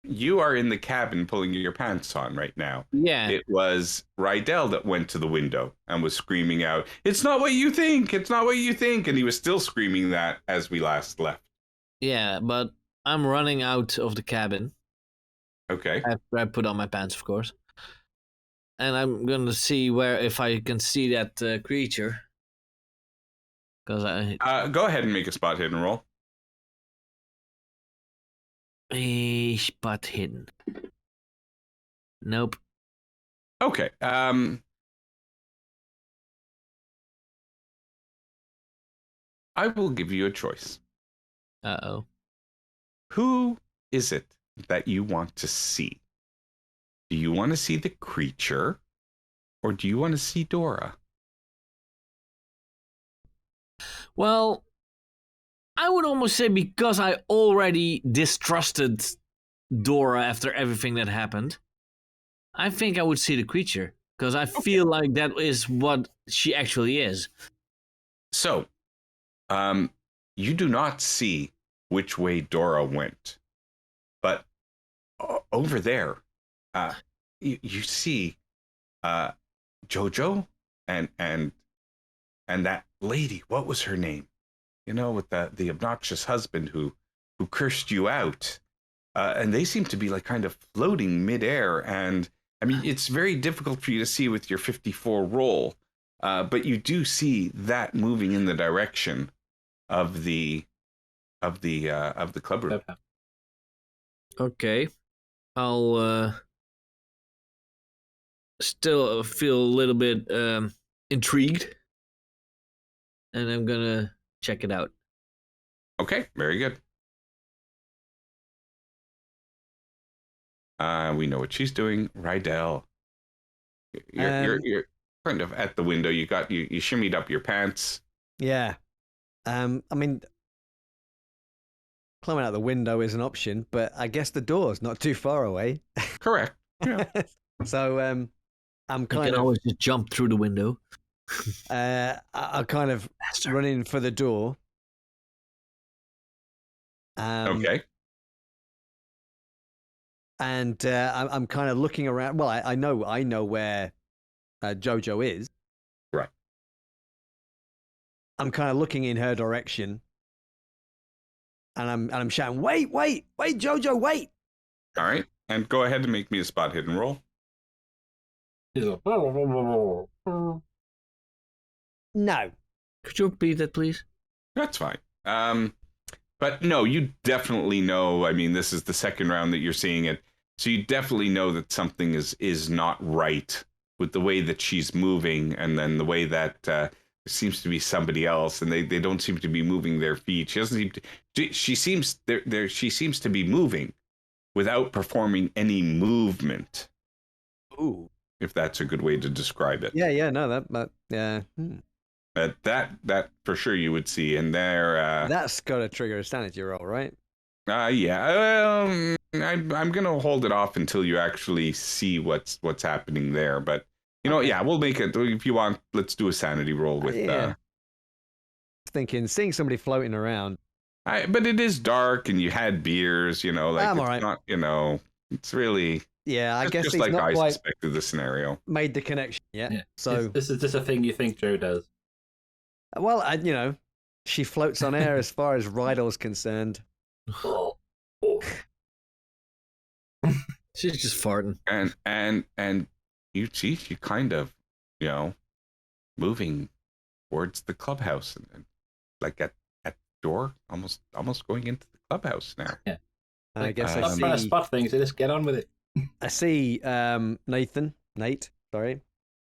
You are in the cabin pulling your pants on right now. Yeah. It was Rydell that went to the window and was screaming out, "It's not what you think! It's not what you think!" And he was still screaming that as we last left. Yeah, but I'm running out of the cabin. Okay. After I put on my pants, of course. And I'm going to see if I can see that creature. Because Go ahead and make a spot hidden roll. A spot hidden. Nope. Okay. I will give you a choice. Uh-oh. Who is it that you want to see? Do you want to see the creature, or do you want to see Dora? Well, I would almost say because I already distrusted Dora after everything that happened, I think I would see the creature because I feel like that is what she actually is. So, you do not see which way Dora went, but over there, you see Jojo and that lady. What was her name? You know, with the obnoxious husband who cursed you out. And they seem to be like kind of floating midair. And I mean, it's very difficult for you to see with your 54 roll, but you do see that moving in the direction of the club room. Okay. I'll still feel a little bit intrigued, and I'm gonna check it out. Okay, very good. We know what she's doing. Rydell, you're kind of at the window. You shimmied up your pants. Yeah. I mean, climbing out the window is an option, but I guess the door's not too far away. Correct. Yeah. So I'm kind can of always just jump through the window. I'll kind of run in for the door. Okay. And I'm kind of looking around. Well, I know where Jojo is. Right. I'm kind of looking in her direction, and I'm shouting, "Wait, Jojo, wait!" All right, and go ahead and make me a spot hidden roll. No. Could you repeat that, please? That's fine. But no, you definitely know. I mean, this is the second round that you're seeing it, so you definitely know that something is not right with the way that she's moving, and then the way that there seems to be somebody else, and they don't seem to be moving their feet. She doesn't seem to. She seems there. She seems to be moving without performing any movement. Ooh. If that's a good way to describe it. Yeah. No, that yeah. That for sure you would see, and there. That's got to trigger a sanity roll, right? Yeah. I'm gonna hold it off until you actually see what's happening there. But yeah, we'll make it. If you want, let's do a sanity roll with. Thinking, seeing somebody floating around. But it is dark, and you had beers. Like I'm it's all right. not. It's really. Yeah, I guess just he's like not I quite suspected the scenario. made the connection yet. Yeah. So This is just a thing you think Joe does. well, she floats on air as far as Rydell's concerned. She's just farting. And you see she kind of moving towards the clubhouse and like at the door, almost going into the clubhouse now. Yeah. And I guess Stop trying to spot things. Just get on with it. I see Nate. Sorry.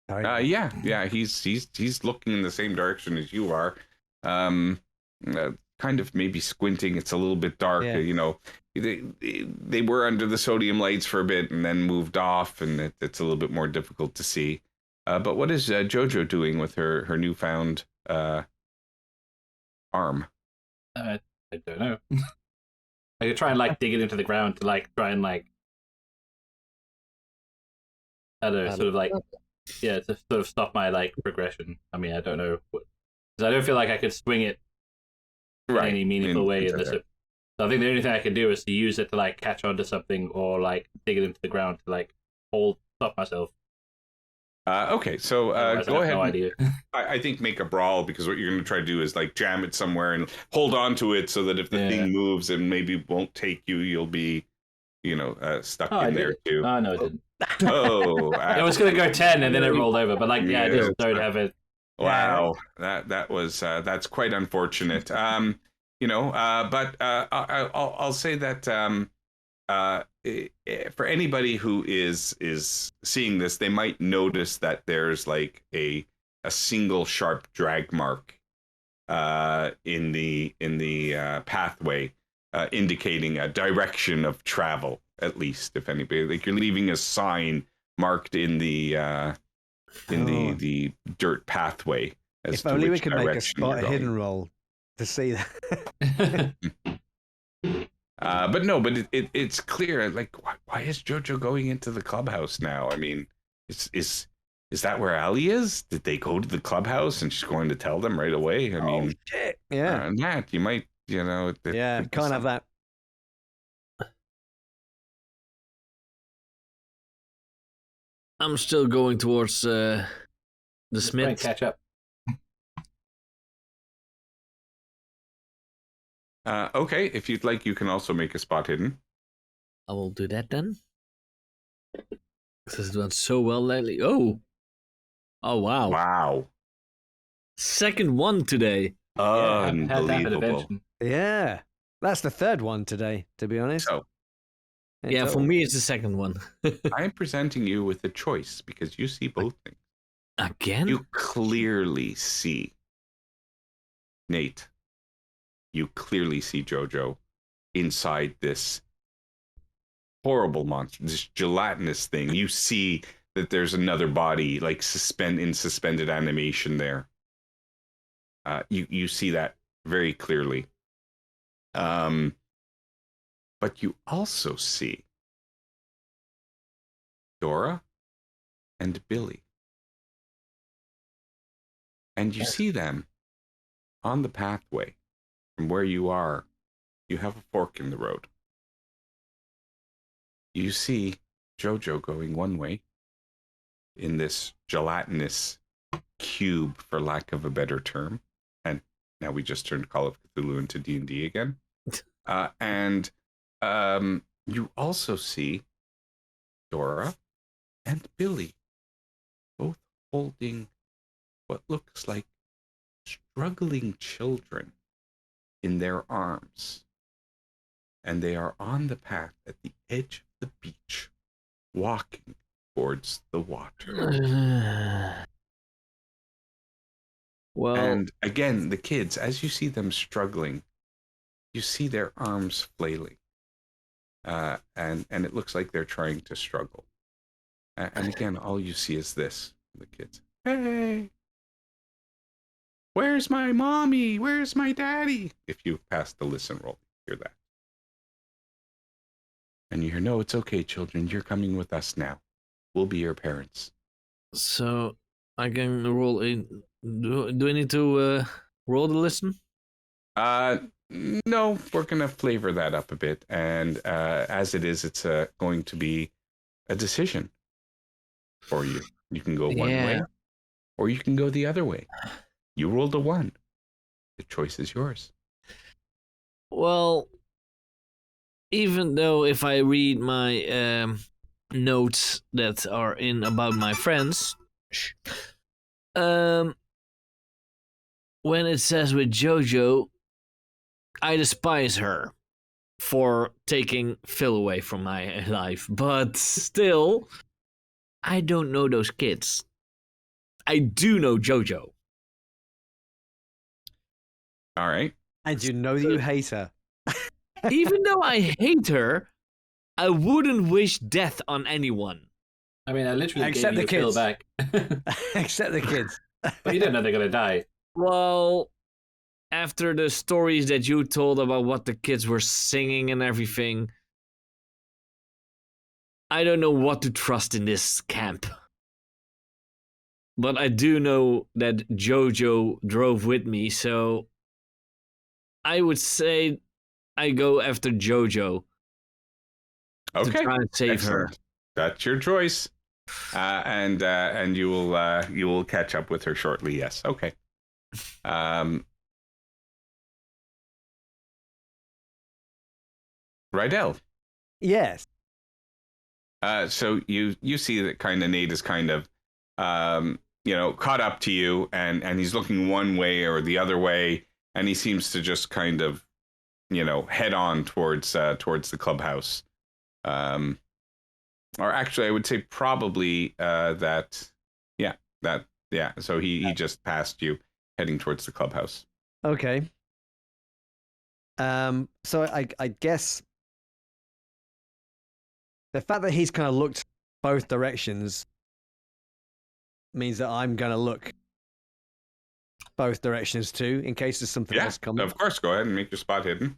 Yeah. He's looking in the same direction as you are. Kind of maybe squinting. It's a little bit dark. Yeah. They were under the sodium lights for a bit and then moved off, and it's a little bit more difficult to see. But what is Jojo doing with her newfound arm? I don't know. I could try and dig it into the ground to try and I don't know, sort of to sort of stop my progression. I mean, I don't know, because I don't feel like I could swing it in any meaningful way in this. So I think the only thing I can do is to use it to catch onto something or dig it into the ground to stop myself. Okay, so go ahead. No idea. I think make a brawl, because what you're going to try to do is jam it somewhere and hold on to it so that if the thing moves and maybe won't take you, you'll be, stuck in there too. Oh, no, it didn't. Oh, it was going to go 10 and then it rolled over, but I just don't have it. Wow, that's quite unfortunate. But I'll say that for anybody who is seeing this, they might notice that there's a single sharp drag mark in the pathway, indicating a direction of travel. At least, if anybody, like you're leaving a sign marked in the dirt pathway. As If to only we which could make a direction spot you're hidden going. roll to see that. But no, but it's clear. Like, why is Jojo going into the clubhouse now? I mean, is that where Ali is? Did they go to the clubhouse and she's going to tell them right away? I mean, Shit. Yeah. Nat, you might, Yeah, could be can't have that. I'm still going towards the Try and Smith. catch up. Okay, if you'd like, you can also make a spot hidden. I will do that then. This has done so well lately. Oh wow! Wow, Second one today. Yeah, had that unbelievable. intervention. Yeah. That's the third one today, to be honest. So Yeah, for me it's the second one. I am presenting you with a choice because you see both things. Again? You clearly see Nate. You clearly see Jojo inside this horrible monster, this gelatinous thing. You see that there's another body, like suspended animation there. You see that very clearly. But you also see Dora and Billy. And you see them on the pathway from where you are. You have a fork in the road. You see Jojo going one way in this gelatinous cube, for lack of a better term. And now we just turned Call of Cthulhu into D&D again. And you also see Dora and Billy both holding what looks like struggling children in their arms. And they are on the path at the edge of the beach, walking towards the water. Well, And again, the kids, as you see them struggling, you see their arms flailing. And it looks like they're trying to struggle. And again, all you see is this, the kids. Hey, where's my mommy? Where's my daddy? If you pass the listen roll, you hear that. And you hear, no, it's okay, children. You're coming with us now. We'll be your parents. so I can roll in. Do I need to roll the listen? No, we're going to flavor that up a bit. And as it is, it's going to be a decision for you. You can go one way, or you can go the other way. You rolled a 1. The choice is yours. Well, even though if I read my notes that are in about my friends, when it says with Jojo, I despise her for taking Phil away from my life, but still, I don't know those kids. I do know Jojo. All right. And you know that you hate her. Even though I hate her, I wouldn't wish death on anyone. I mean, I literally Except gave the you Phil kids. back. Except the kids. But you don't know they're going to die. Well, after the stories that you told about what the kids were singing and everything, I don't know what to trust in this camp. But I do know that Jojo drove with me, so I would say I go after Jojo to Okay. try and save Excellent. her. That's your choice. And you will catch up with her shortly. Yes. Okay. Rydell. Yes. So you see that kind of Nate is kind of caught up to you, and he's looking one way or the other way, and he seems to just kind of head on towards the clubhouse. Or actually, I would say probably that. So he just passed you, heading towards the clubhouse. Okay. So I guess the fact that he's kind of looked both directions means that I'm gonna look both directions too, in case there's something Yeah, else coming. of course. Go ahead and make your spot hidden.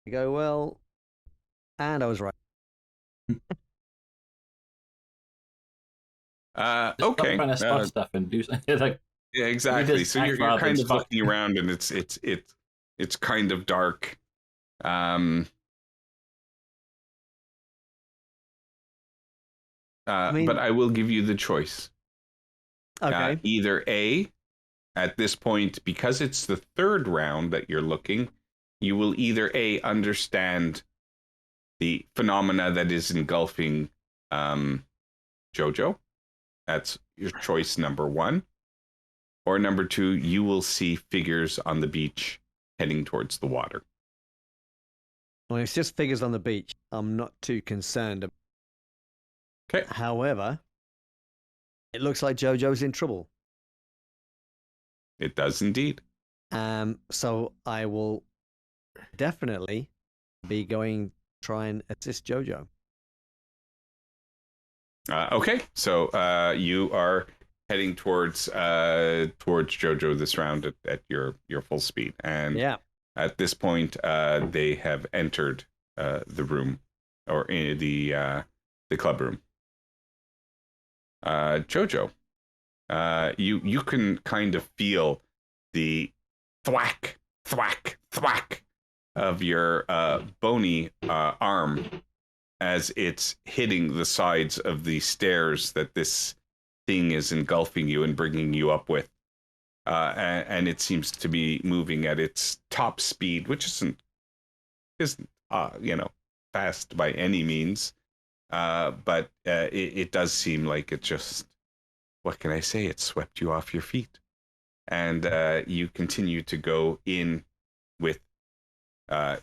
I go, well, and I was right. Just stop Okay. trying to spot stuff and do something. Like, Yeah, exactly. just So act you're rather kind than of spot. looking around, and it's kind of dark. But I will give you the choice. Okay. Either A, at this point, because it's the third round that you're looking, you will either A, understand the phenomena that is engulfing Jojo. That's your choice number one. Or number two, you will see figures on the beach heading towards the water. Well, it's just figures on the beach. I'm not too concerned. Okay. However, it looks like Jojo's in trouble. It does indeed. So I will definitely be going try and assist Jojo. Okay, so you are heading towards Jojo this round at your full speed, and Yeah. at this point, they have entered the room or in the club room. Jojo, you can kind of feel the thwack, thwack, thwack of your bony arm as it's hitting the sides of the stairs that this thing is engulfing you and bringing you up with. And it seems to be moving at its top speed, which isn't fast by any means. But it does seem like it just, what can I say? It swept you off your feet. And you continue to go in with,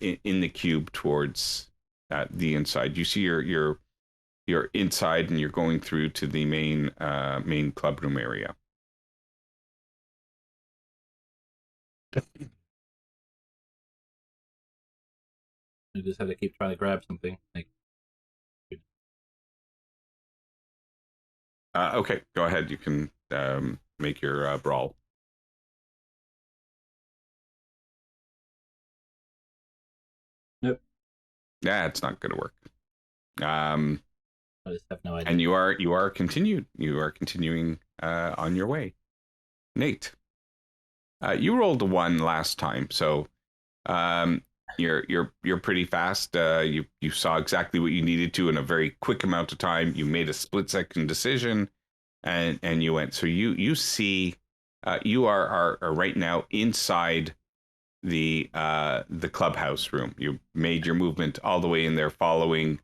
in the cube towards the inside. You see you're inside and you're going through to the main club room area. You just have to keep trying to grab something. Like, Okay, go ahead. You can make your brawl. Nope. Yeah, it's not going to work. I just have no idea. And you are continuing on your way. Nate, you rolled a 1 last time, so you're pretty fast. You saw exactly what you needed to in a very quick amount of time. You made a split-second decision, and you went. So you see, you are right now inside the clubhouse room. You made your movement all the way in there, following.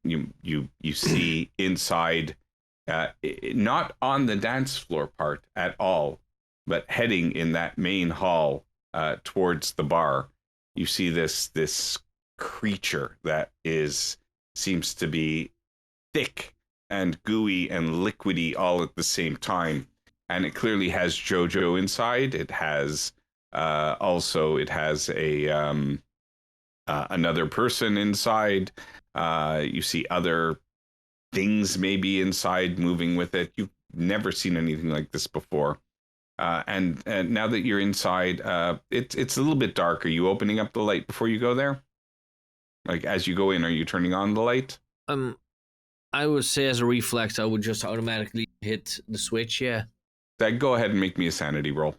You see inside, not on the dance floor part at all, but heading in that main hall towards the bar. You see this creature that seems to be thick and gooey and liquidy all at the same time, and it clearly has Jojo inside. It has it has a another person inside. You see other things maybe inside moving with it. You've never seen anything like this before. And now that you're inside, it's a little bit dark. Are you opening up the light before you go there? Like, as you go in, are you turning on the light? I would say as a reflex, I would just automatically hit the switch. Yeah. Then go ahead and make me a sanity roll.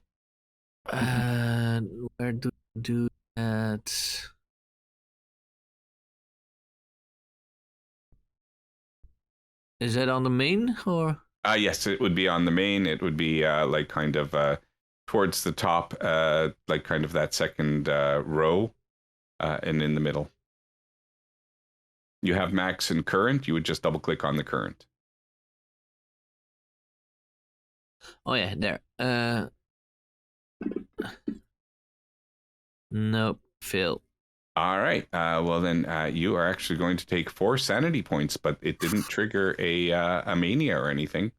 Where do I do that? Is that on the main or? Yes, it would be on the main. It would be like kind of towards the top, like kind of that second row, and in the middle. You have max and current. You would just double click on the current. Oh yeah, there. Nope, fail. All right. Well, then you are actually going to take 4 sanity points, but it didn't trigger a mania or anything.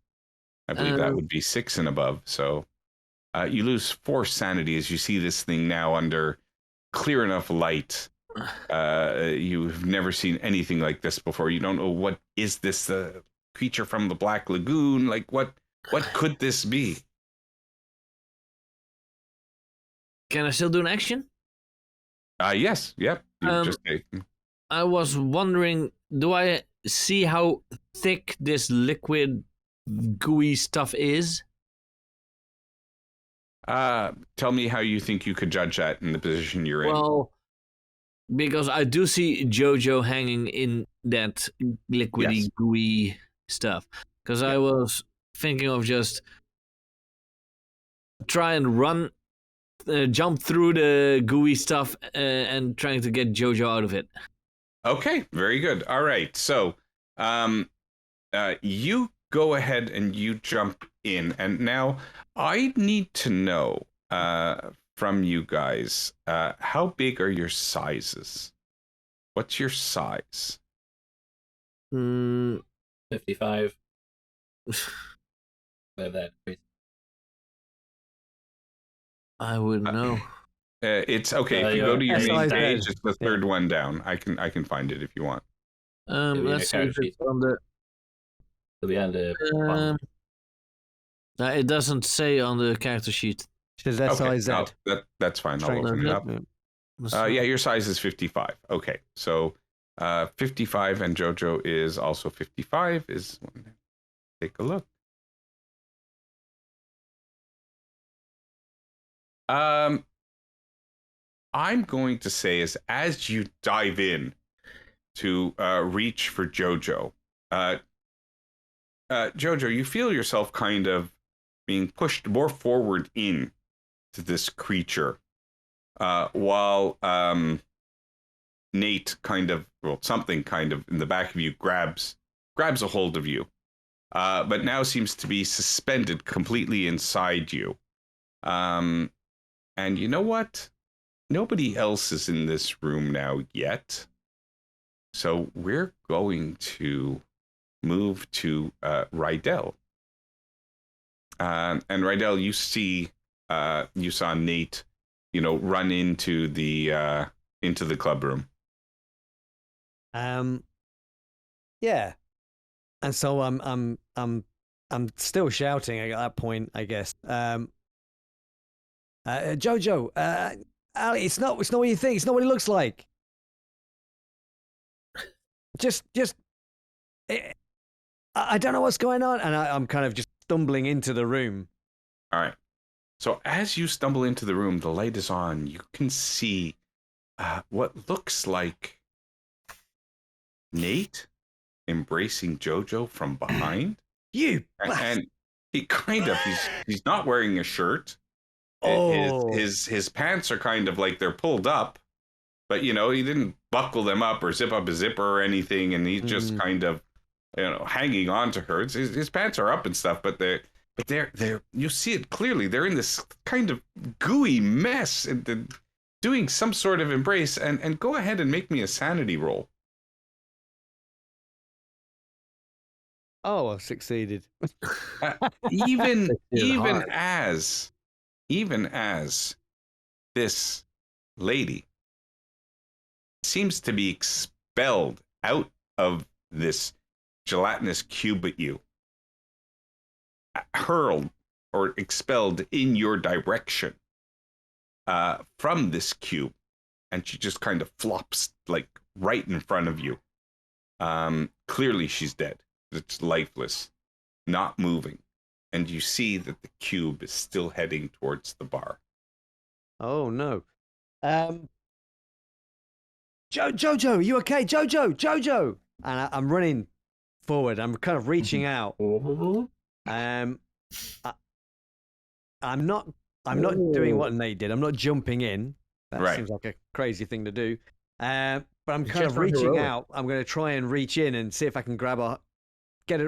I believe that would be 6 and above. So you lose 4 sanity as you see this thing now under clear enough light. You've never seen anything like this before. You don't know what is this creature from the Black Lagoon? Like what could this be? Can I still do an action? Yes, yep. I was wondering, do I see how thick this liquid gooey stuff is? Tell me how you think you could judge that in the position you're in. Well, because I do see Jojo hanging in that liquidy gooey stuff. Because I was thinking of just try and run, jump through the gooey stuff and trying to get Jojo out of it. Okay, very good. All right, so you go ahead and you jump in, and now I need to know from you guys, how big are your sizes? What's your size? 55. That. I wouldn't know. It's okay. If you go to your main page, it's the third one down. I can find it if you want. Let's see if it's on the. It doesn't say on the character sheet. Says SIZ. That's fine. I'll open it up. Yeah, your size is 55. Okay, so 55 and Jojo is also 55. Take a look. I'm going to say as you dive in to reach for Jojo, Jojo, you feel yourself kind of being pushed more forward in to this creature, while Nate something kind of in the back of you grabs a hold of you, but now seems to be suspended completely inside you. And you know what? Nobody else is in this room now yet. So we're going to move to Rydell. And Rydell, you saw Nate, run into the club room. Yeah. And so I'm still shouting at that point, I guess. Jojo, Ali, it's not what you think. It's not what it looks like. I don't know what's going on, and I'm kind of just stumbling into the room. All right. So as you stumble into the room, the light is on. You can see what looks like Nate embracing Jojo from behind. And he he's not wearing a shirt. Oh. His pants are kind of like they're pulled up, but he didn't buckle them up or zip up his zipper or anything, and he's just kind of hanging on to her. His pants are up and stuff, but they're you see it clearly. They're in this kind of gooey mess and doing some sort of embrace. And go ahead and make me a sanity roll. Oh, I've succeeded. Even as this lady seems to be expelled out of this gelatinous cube at you, hurled or expelled in your direction from this cube, and she just kind of flops like right in front of you. Clearly she's dead. It's lifeless, not moving. And you see that the cube is still heading towards the bar. Oh, no. Jojo, you okay? Jojo! And I'm running forward. I'm kind of reaching out. I'm not doing what Nate did. I'm not jumping in. That seems like a crazy thing to do. But I'm kind of reaching out. I'm going to try and reach in and see if I can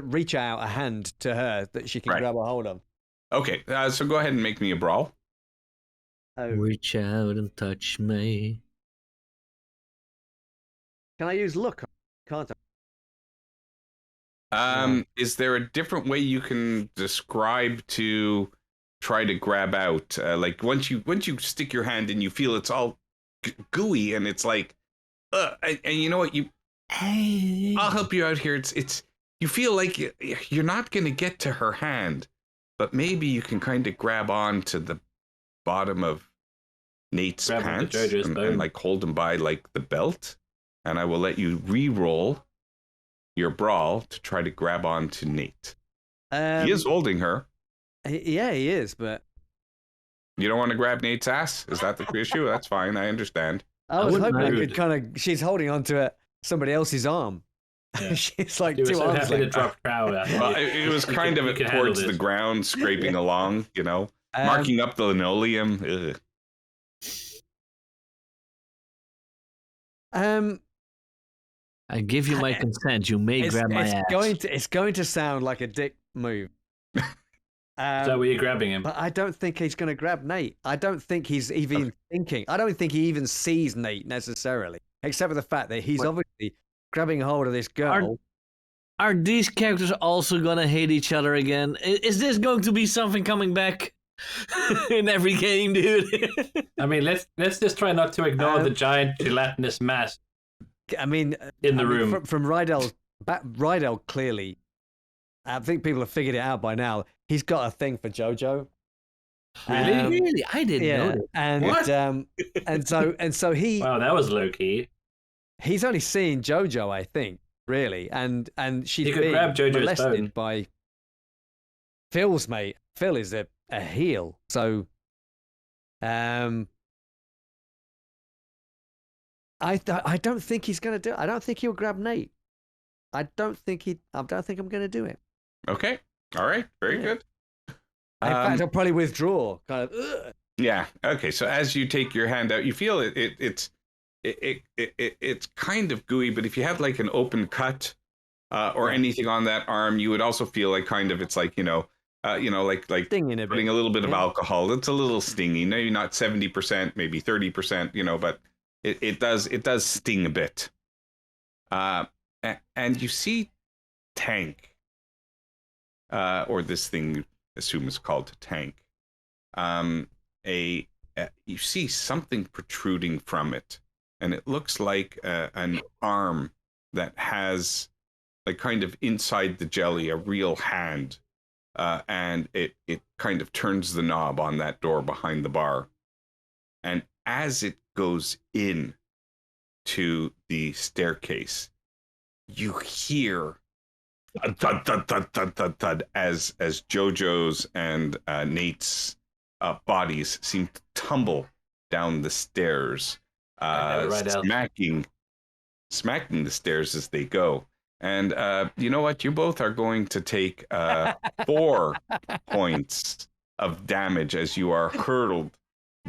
reach out a hand to her that she can grab a hold of. Okay, so go ahead and make me a brawl. Reach out and touch me. Can I use luck? Can't I? Is there a different way you can describe to try to grab out? Like once you stick your hand in, you feel it's all gooey, and it's like, and you know what? I'll help you out here. It's you feel like you're not going to get to her hand, but maybe you can kind of grab on to the bottom of Nate's pants and like hold him by like the belt, and I will let you re-roll your brawl to try to grab on to Nate. He is holding her. Yeah, he is, but you don't want to grab Nate's ass? Is that the issue? That's fine. I understand. I was hoping I could kind of. She's holding onto somebody else's arm. Yeah. She's like two arms. Like, drop crowd. Well, it was kind of towards the ground, scraping along. You know, marking up the linoleum. Ugh. I give you my consent. You may grab my ass. It's going to sound like a dick move. Is that where you're grabbing him? But I don't think he's going to grab Nate. I don't think he's even thinking. I don't think he even sees Nate necessarily, except for the fact that he's obviously grabbing hold of this girl. Are these characters also going to hate each other again? Is this going to be something coming back in every game, dude? I mean, let's just try not to ignore the giant gelatinous mass. I mean, in the room. From Rydell clearly, I think people have figured it out by now. He's got a thing for JoJo. Really? I didn't know that. And what? and so he. Wow, that was low key. He's only seen JoJo, I think, really, and she's being molested by Phil's mate. Phil is a heel, so I don't think he's going to do it. I don't think he'll grab Nate. I don't think I'm going to do it. Okay. All right. Very good. In fact, I'll probably withdraw. Kind of. Ugh. Yeah. Okay. So as you take your hand out, you feel it's kind of gooey. But if you have like an open cut or anything on that arm, you would also feel like kind of it's like like stinging putting a little bit of alcohol. It's a little stingy. Maybe not 70%, maybe 30%. But. It does sting a bit, and you see Tank, or this thing you assume is called Tank. You see something protruding from it, and it looks like an arm that has, like, kind of inside the jelly, a real hand, and it kind of turns the knob on that door behind the bar, and as it goes in to the staircase, you hear thud, thud, thud, thud, thud, thud, as JoJo's and Nate's bodies seem to tumble down the stairs, smacking the stairs as they go. And you know what? You both are going to take 4 points of damage as you are hurtled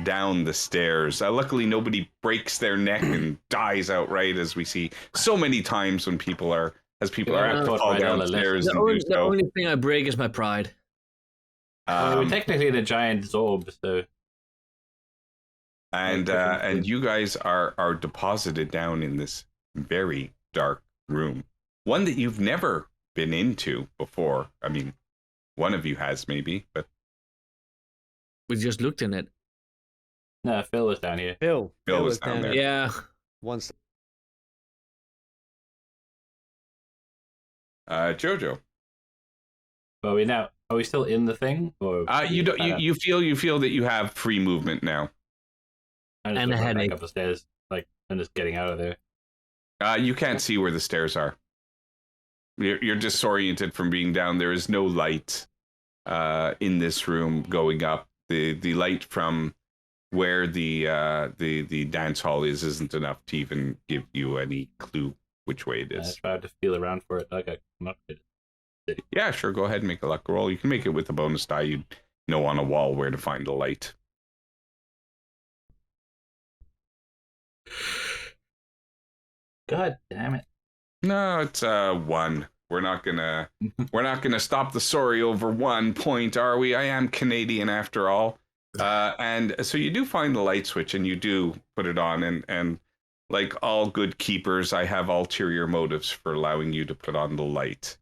down the stairs. Luckily, nobody breaks their neck and dies outright, as we see so many times when people are apt to fall down the stairs. The only thing I break is my pride. We're technically in a giant Zorb, so. And you guys are deposited down in this very dark room, one that you've never been into before. I mean, one of you has maybe, but we just looked in it. No, Phil was down here. Phil was down there. Yeah. Once. JoJo. Are we still in the thing? Or you feel that you have free movement now. And a headache. Up the stairs, like, I'm just getting out of there. You can't see where the stairs are. You're disoriented from being down. There is no light in this room going up. The light from where the dance hall isn't enough to even give you any clue which way it is. I tried to feel around for it. Like, I'm not good. Yeah, sure. Go ahead and make a luck roll. You can make it with a bonus die. You'd know on a wall where to find the light. God damn it! No, it's 1. We're not gonna stop the sorry over 1 point, are we? I am Canadian after all. And so you do find the light switch and you do put it on, and like all good keepers, I have ulterior motives for allowing you to put on the light.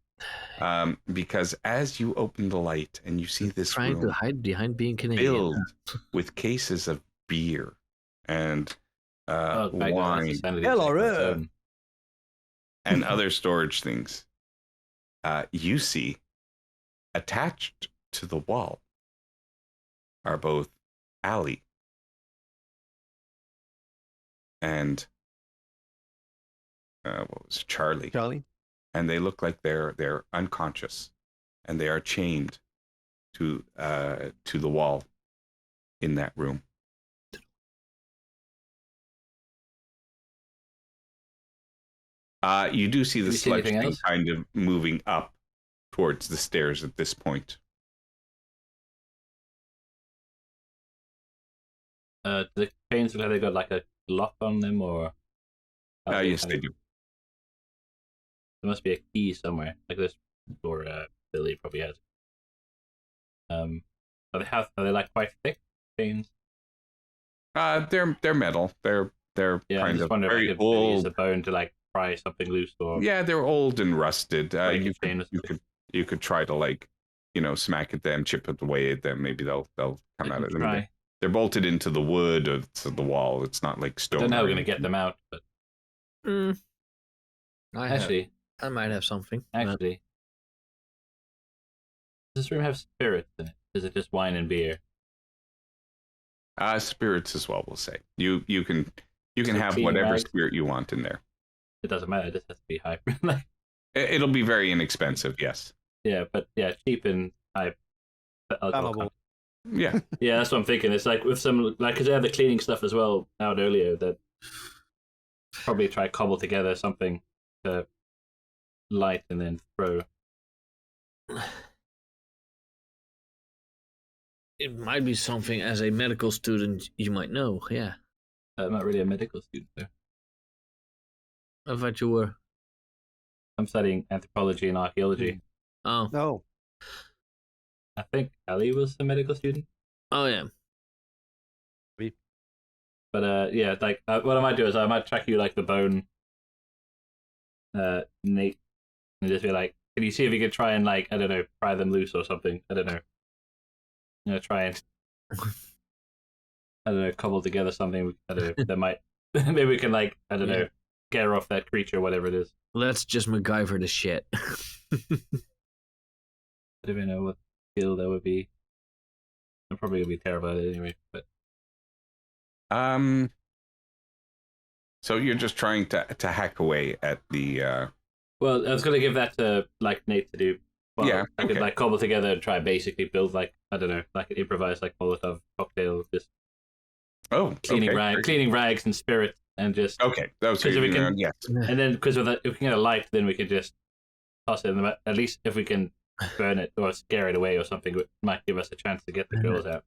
Because as you open the light and you see this Trying to room hide behind being Canadian. filled with cases of beer and wine Hello. and other storage things, you see attached to the wall are both Allie and what was it, Charlie. And they look like they're unconscious, and they are chained to the wall in that room. You do see the sludge thing kind of moving up towards the stairs at this point. The chains, have they got like a lock on them, or? Yes, they do. There must be a key somewhere, like this, or Billy probably has. Are they like quite thick chains? They're metal. They're kind of very old. Use a bone to like pry something loose, or yeah, they're old and rusted. You could try to like, smack at them, chip away at them. Maybe they'll come out of them. They're bolted into the wood of the wall. It's not like stone. I don't know how we're gonna get them out, but I might have something. Actually, does this room have spirits in it? Is it just wine and beer? Spirits as well. We'll say you can have whatever spirit you want in there. It doesn't matter. It just has to be high. It'll be very inexpensive. Yes. Yeah, but cheap and high. Yeah. Yeah, that's what I'm thinking. It's like with some, like, because they have the cleaning stuff as well out earlier, that probably try to cobble together something to light and then throw. It might be something as a medical student you might know, yeah. I'm not really a medical student, though. I thought you were. I'm studying anthropology and archaeology. Oh. No. I think Ali was a medical student. Oh, yeah. But yeah, like what I might do is I might track you like the bone, Nate, and just be like, can you see if you could try and like, I don't know, pry them loose or something? I don't know. Try and I don't know, cobble together something. I don't know, that might maybe we can like, I don't know, get her off that creature, whatever it is. Let's just MacGyver the shit. I don't even know what skill that would be. I'm probably gonna be terrible at it anyway, but so you're just trying to hack away at the well, I was gonna give that to like Nate to do. Well, yeah, I could like cobble together and try and basically build like, I don't know, like an improvised like Molotov cocktail, just cleaning rags and spirits, and just that was we can, yes. And then because of that, if we can get a light, then we can just toss it in the, at least if we can burn it or scare it away or something, it might give us a chance to get the girls out.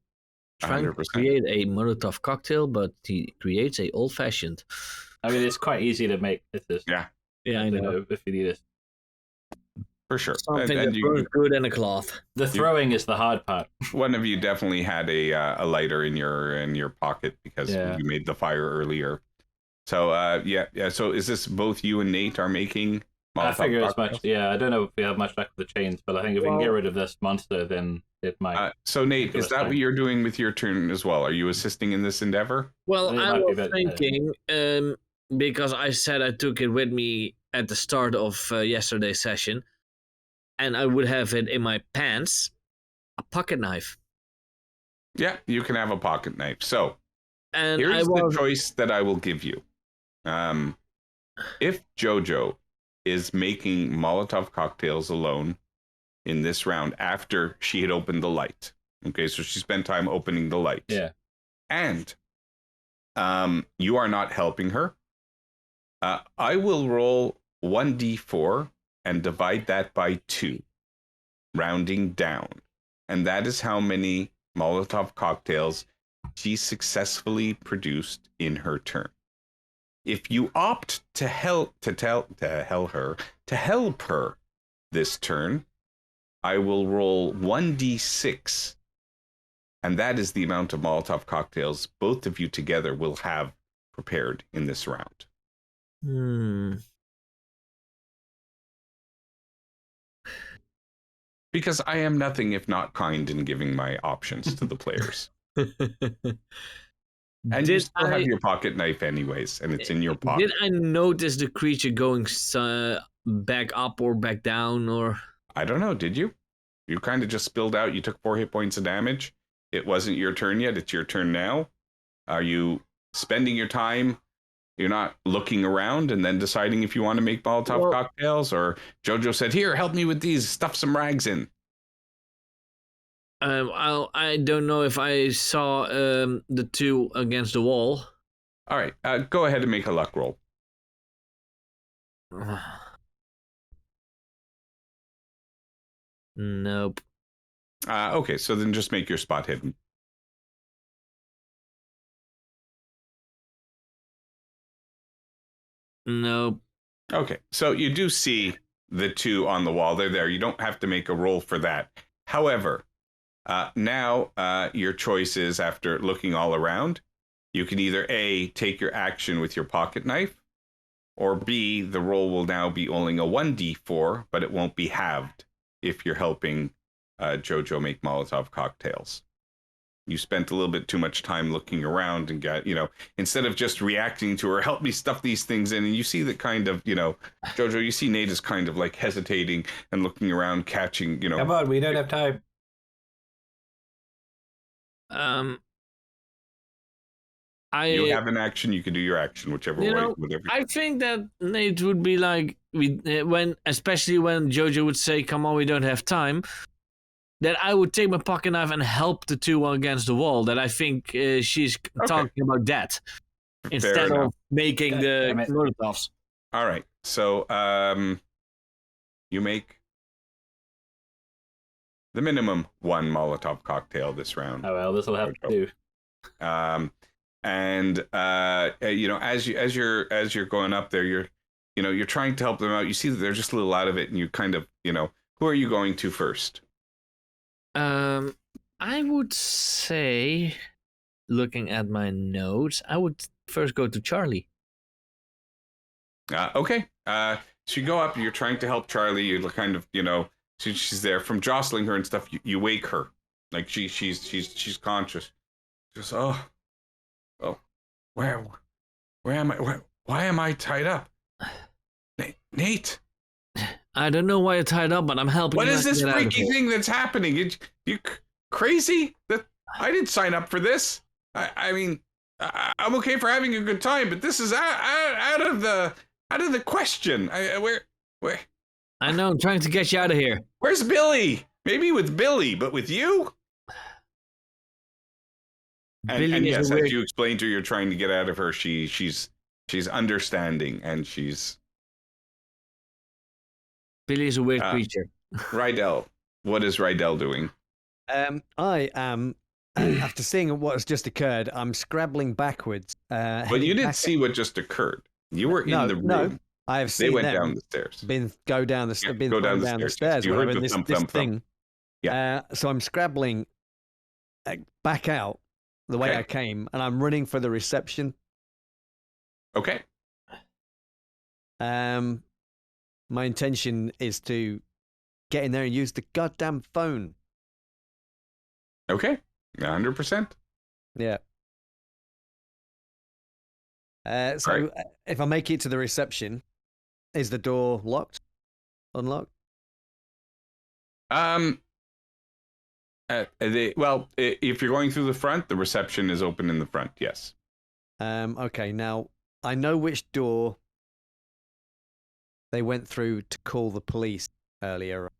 Trying to create a Molotov cocktail, but he creates a old-fashioned. I mean, it's quite easy to make. It's just, yeah, I know. If you need it. For sure. Something that burns good in a cloth. The throwing is the hard part. One of you definitely had a lighter in your pocket because you made the fire earlier. So yeah. So is this both you and Nate are making Molotov I figure cocktails? as much. Yeah, I don't know if we have much luck with the chains, but I think if we can get rid of this monster, then it might. So Nate, is that what you're doing with your turn as well? Are you assisting in this endeavor? Well, I was thinking, because I said I took it with me at the start of yesterday's session, and I would have it in my pants, a pocket knife. Yeah, you can have a pocket knife. So and here's the choice that I will give you. If Jojo is making Molotov cocktails alone in this round after she had opened the light. Okay, so she spent time opening the light. Yeah. And you are not helping her. I will roll 1d4 and divide that by 2, rounding down. And that is how many Molotov cocktails she successfully produced in her turn. If you opt to help her this turn, I will roll 1d6, and that is the amount of Molotov cocktails both of you together will have prepared in this round. Because I am nothing if not kind in giving my options to the players. And you still have your pocket knife anyways, and it's in your pocket. Did I notice the creature going back up or back down, or? I don't know, did you? You kind of just spilled out. You took 4 hit points of damage. It wasn't your turn yet. It's your turn now. Are you spending your time? You're not looking around and then deciding if you want to make Molotov cocktails? Or Jojo said, here, help me with these. Stuff some rags in. I don't know if I saw the two against the wall. All right, go ahead and make a luck roll. Nope. Okay, so then just make your spot hidden. Nope. Okay, so you do see the two on the wall. They're there. You don't have to make a roll for that. However, now your choice is, after looking all around, you can either A, take your action with your pocket knife, or B, the roll will now be only a 1d4, but it won't be halved if you're helping Jojo make Molotov cocktails. You spent a little bit too much time looking around and got, instead of just reacting to her, help me stuff these things in. And you see that kind of, Jojo, you see Nate is kind of like hesitating and looking around, catching, Come on, we don't have time. You have an action, you can do your action, whichever way. Whatever. I think that Nate would be like, especially when Jojo would say, come on, we don't have time, that I would take my pocket knife and help the two against the wall. That I think she's talking about that instead of making the Molotovs. All right. So you make the minimum 1 Molotov cocktail this round. Oh, well, this will have to do. And as you're going up there, you're trying to help them out. You see that they're just a little out of it, and you kind of, who are you going to first? I would say, looking at my notes, I would first go to Charlie. Okay. So you go up, you're trying to help Charlie. You kind of, she's there. From jostling her and stuff, you wake her. Like she's conscious. Just where am I? Why am I tied up? Nate. I don't know why you're tied up, but I'm helping. What is this freaky thing that's happening? You crazy? That I didn't sign up for this. I mean, I'm okay for having a good time, but this is out of the question. Where? I know. I'm trying to get you out of here. Where's Billy? Maybe with Billy, but with you? And yes, as you explained to her, you're trying to get out of her. She's understanding, and she's. Billy is a weird creature. Rydell, what is Rydell doing? I am, after seeing what has just occurred, I'm scrabbling backwards. But you didn't see what just occurred. You were in the room. No, I have seen they went them down the stairs. Go down the stairs. You heard the thump. Thing. Yeah. So I'm scrabbling back out the way I came, and I'm running for the reception. Okay. My intention is to get in there and use the goddamn phone. Okay, 100%. Yeah. So if I make it to the reception, is the door locked? Unlocked? If you're going through the front, the reception is open in the front. Yes. Okay. Now I know which door they went through to call the police earlier.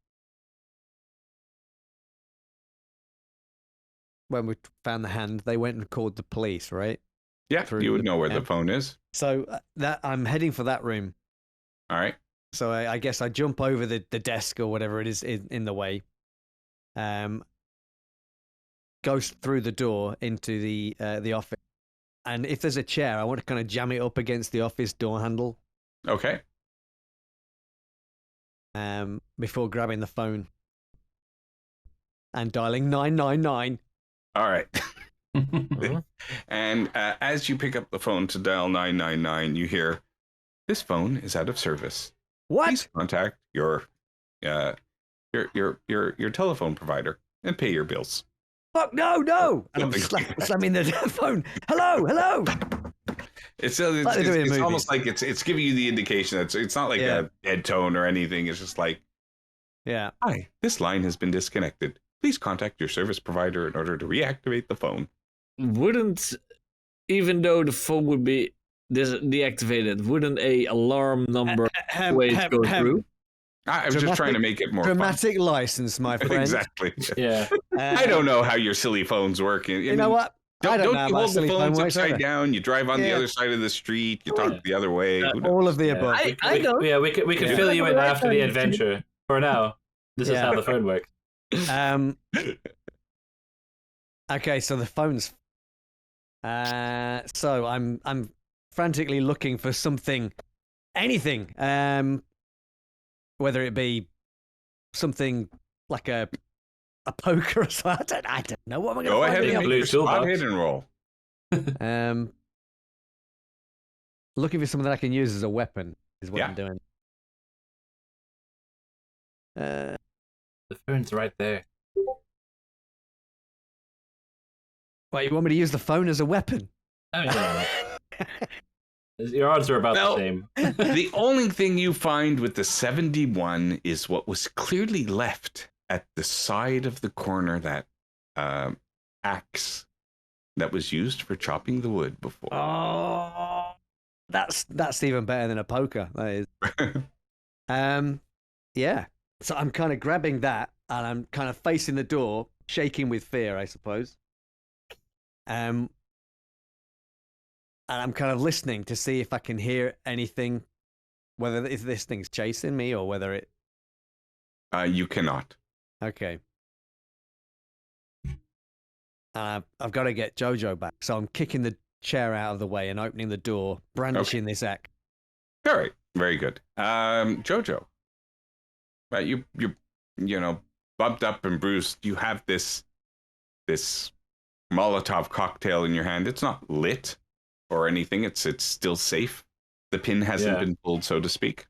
When we found the hand, they went and called the police, right? Yeah, you would know where the phone is. So that I'm heading for that room. All right. So I guess I jump over the desk or whatever it is in the way. Goes through the door into the office. And if there's a chair, I want to kind of jam it up against the office door handle. Okay. Before grabbing the phone and dialing 999. All right. And as you pick up the phone to dial 999, you hear, "This phone is out of service. What? Please contact your your telephone provider and pay your bills. Fuck no! And I'm slamming the phone. Hello. It's movies. almost like it's giving you the indication that it's not like a head tone or anything. It's just like, yeah. Hi, this line has been disconnected. Please contact your service provider in order to reactivate the phone. Wouldn't, even though the phone would be deactivated, wouldn't a alarm number always go through? I was just trying to make it more dramatic fun. license, my friend. Exactly. Yeah. I don't know how your silly phones work. You know what? Don't know you hold the phones upside either. down? You drive on the other side of the street. You talk the other way. All of the above. I know. Yeah, we could fill you in after the adventure. For now, this is how the phone works. Okay, so the phone's. So I'm frantically looking for something, anything. Whether it be something like a poker or something. I don't know what am I going to Go find. ahead and make your spot hidden roll. Looking for something that I can use as a weapon is what I'm doing. The phone's right there. Wait, you want me to use the phone as a weapon? I mean, your odds are about the same. The only thing you find with the 71 is what was clearly left at the side of the corner, that axe that was used for chopping the wood before. Oh, that's even better than a poker. That is. Yeah. So I'm kind of grabbing that, and I'm kind of facing the door, shaking with fear, I suppose. And I'm kind of listening to see if I can hear anything, whether if this thing's chasing me or whether it. You cannot. Okay. I've got to get Jojo back, so I'm kicking the chair out of the way and opening the door, brandishing this axe. All right, very good. Jojo, right? You know, bumped up and bruised. You have this Molotov cocktail in your hand. It's not lit or anything. It's still safe. The pin hasn't been pulled, so to speak.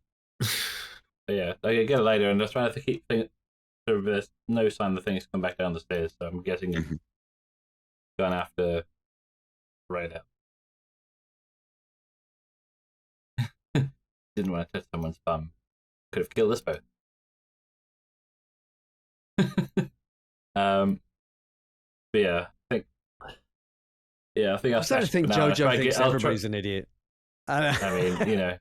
Yeah, I get it later, and just trying to keep things. There's no sign the things come back down the stairs, so I'm guessing it's gone after right out. Didn't want to touch someone's bum. Could have killed us both. But yeah, I think I'll started to think Jojo thinks everybody's an idiot. I mean, you know,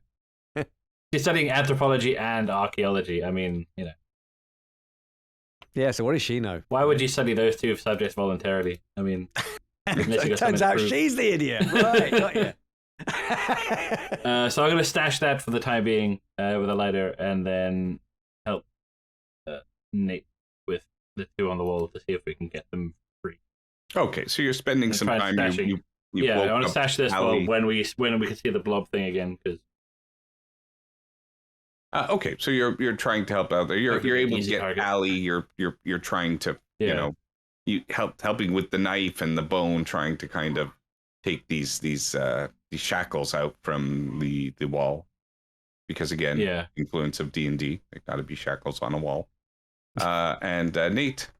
she's studying anthropology and archaeology. I mean, you know. Yeah, so what does she know? Why would you study those two subjects voluntarily? I mean, it turns out she's the idiot. Right, got you. So I'm going to stash that for the time being with a lighter, and then help Nate with the two on the wall to see if we can get them free. Okay, so you're spending some time. You I want to stash this when we can see the blob thing again, because. Okay, so you're trying to help out there. You're able to get target. Allie. You're trying to helping with the knife and the bone, trying to kind of take these shackles out from the wall, because again, influence of D&D. There got to be shackles on a wall. And Nate.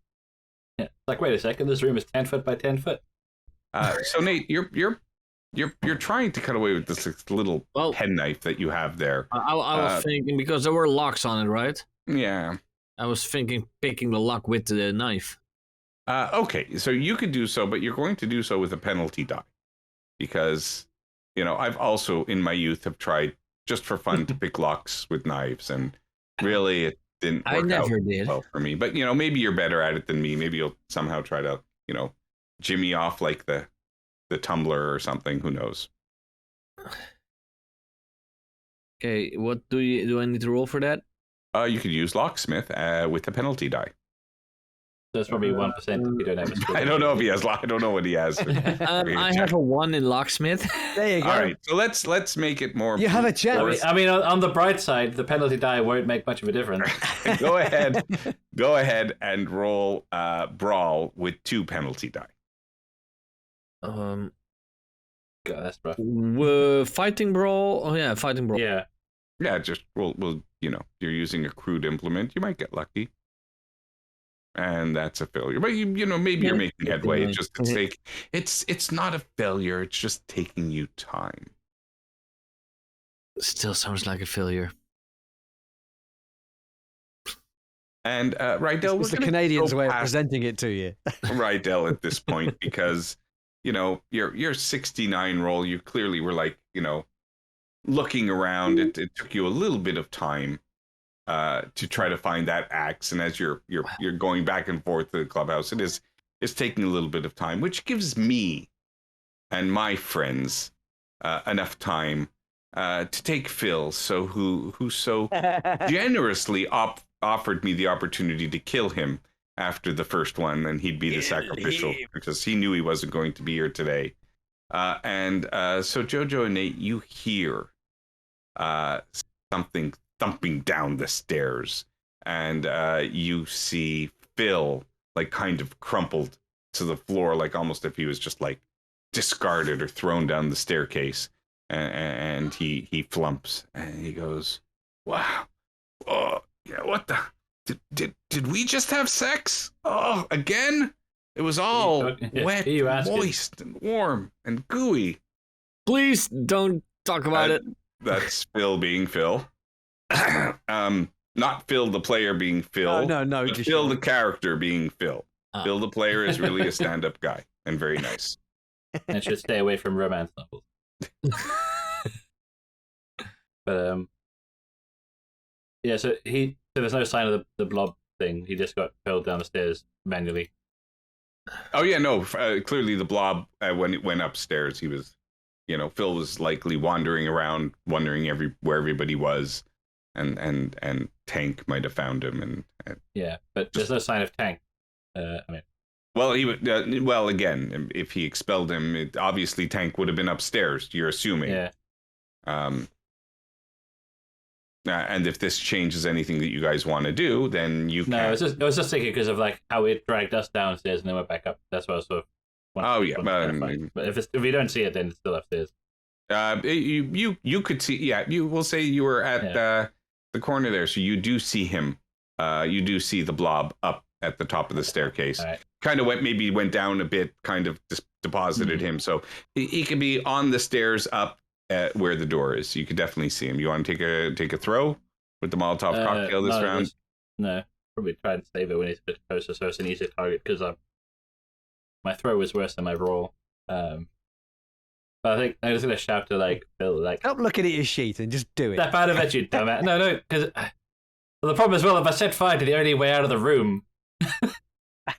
Yeah, like, wait a second. This room is 10 foot by 10 foot. So Nate, you're trying to cut away with this little penknife that you have there. I was thinking, because there were locks on it, right? Yeah. I was thinking picking the lock with the knife. Okay, so you could do so, but you're going to do so with a penalty die, because I've also in my youth have tried just for fun to pick locks with knives, and really it didn't work out well for me. But maybe you're better at it than me. Maybe you'll somehow try to jimmy off like the tumbler or something. Who knows? Okay, what do I need to roll for that? You could use locksmith with a penalty die. That's probably 1% if you don't have a skill. I don't know if he has. I don't know what he has. I have a 1 in locksmith. There you go. All right, so let's make it more. You have a chance. I mean, on the bright side, the penalty die won't make much of a difference. Go ahead and roll brawl with 2 penalty die. God, that's rough. Fighting brawl. Oh yeah, fighting brawl. Yeah. Yeah, just roll. Well, you're using a crude implement. You might get lucky. and that's a failure. But you know, maybe you're making headway. It's just it's not a failure. It's just taking you time. Still sounds like a failure. And Rydell, it's the Canadians' way of presenting it to you. Rydell at this point, because you know your 69 roll, you clearly were like, you know, looking around. It took you a little bit of time to try to find that axe, and as you're going back and forth to the clubhouse, it's taking a little bit of time, which gives me and my friends enough time to take Phil, who so generously offered me the opportunity to kill him after the first one, and he'd be the sacrificial because he knew he wasn't going to be here today. So Jojo and Nate, you hear something thumping down the stairs, and you see Phil like kind of crumpled to the floor, like almost if he was just like discarded or thrown down the staircase. And he flumps and he goes, "Wow, oh yeah, what the did we just have sex? Oh, again? It was all wet, moist, and warm and gooey." Please don't talk about it. That's Phil being Phil. Not Phil the player being Phil. No, but Phil the character being Phil. Phil the player is really a stand-up guy and very nice. And should stay away from romance novels. But yeah, so there's no sign of the blob thing. He just got hurled down the stairs manually. Oh yeah, no. Clearly, the blob when it went upstairs, he was, you know, Phil was likely wandering around, wondering where everybody was, and Tank might have found him. And yeah, but there's no sign of Tank. I mean, well, he would. Well, again, if he expelled him, obviously Tank would have been upstairs. You're assuming. Yeah. And if this changes anything that you guys want to do, then you can. No, I was just thinking because of like how it dragged us downstairs and then went back up. That's what I was sort of. Oh yeah, but if we don't see it, then it's still upstairs. You could see. Yeah, you will say you were at the corner there, so you do see him. You do see the blob up at the top of the staircase. Right. Kind of went down a bit, kind of deposited him, so he could be on the stairs up at where the door is. You could definitely see him. You want to take a throw with the Molotov cocktail this round? No, probably try and save it when he's a bit closer, so it's an easier target because my throw was worse than my roll. But I think I'm just gonna shout to like Phil, like, stop looking at your sheet and just do it. Step out of it, you dumbass! No, because the problem as well, if I set fire to the only way out of the room,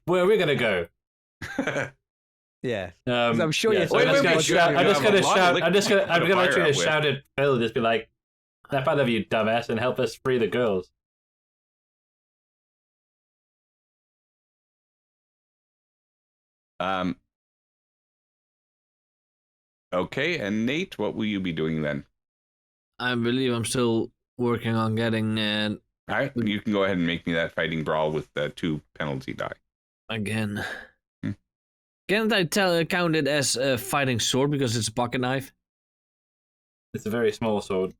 where are we gonna go? Yeah, I'm sure you're. So I'm just gonna literally shout at Phil, just be like, "Snap out of you, dumbass, and help us free the girls." Okay, and Nate, what will you be doing then? I believe I'm still working on getting. All right, you can go ahead and make me that fighting brawl with 2 penalty die. Again. Can't I count it as a fighting sword because it's a pocket knife? It's a very small sword.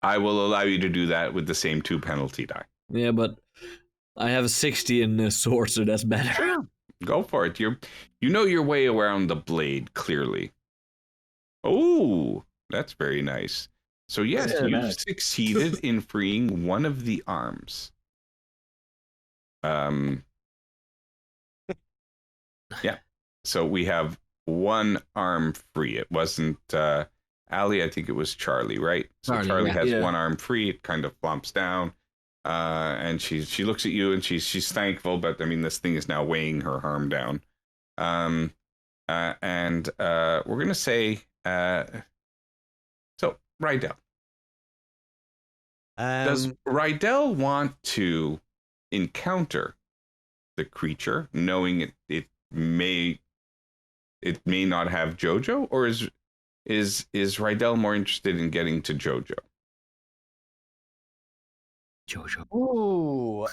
I will allow you to do that with the same 2 penalty die. Yeah, but I have a 60 in the sword, so that's better. Sure. Go for it. You know your way around the blade clearly. Oh, that's very nice. So yes, you've succeeded in freeing one of the arms. Yeah. So we have one arm free. It wasn't Ali, I think it was Charlie, right? So Charlie has one arm free. It kind of flumps down. And she looks at you and she's thankful, but I mean this thing is now weighing her arm down. And we're gonna say so Rydell. Does Rydell want to encounter the creature, knowing it may not have Jojo, or is Rydell more interested in getting to Jojo? Ooh,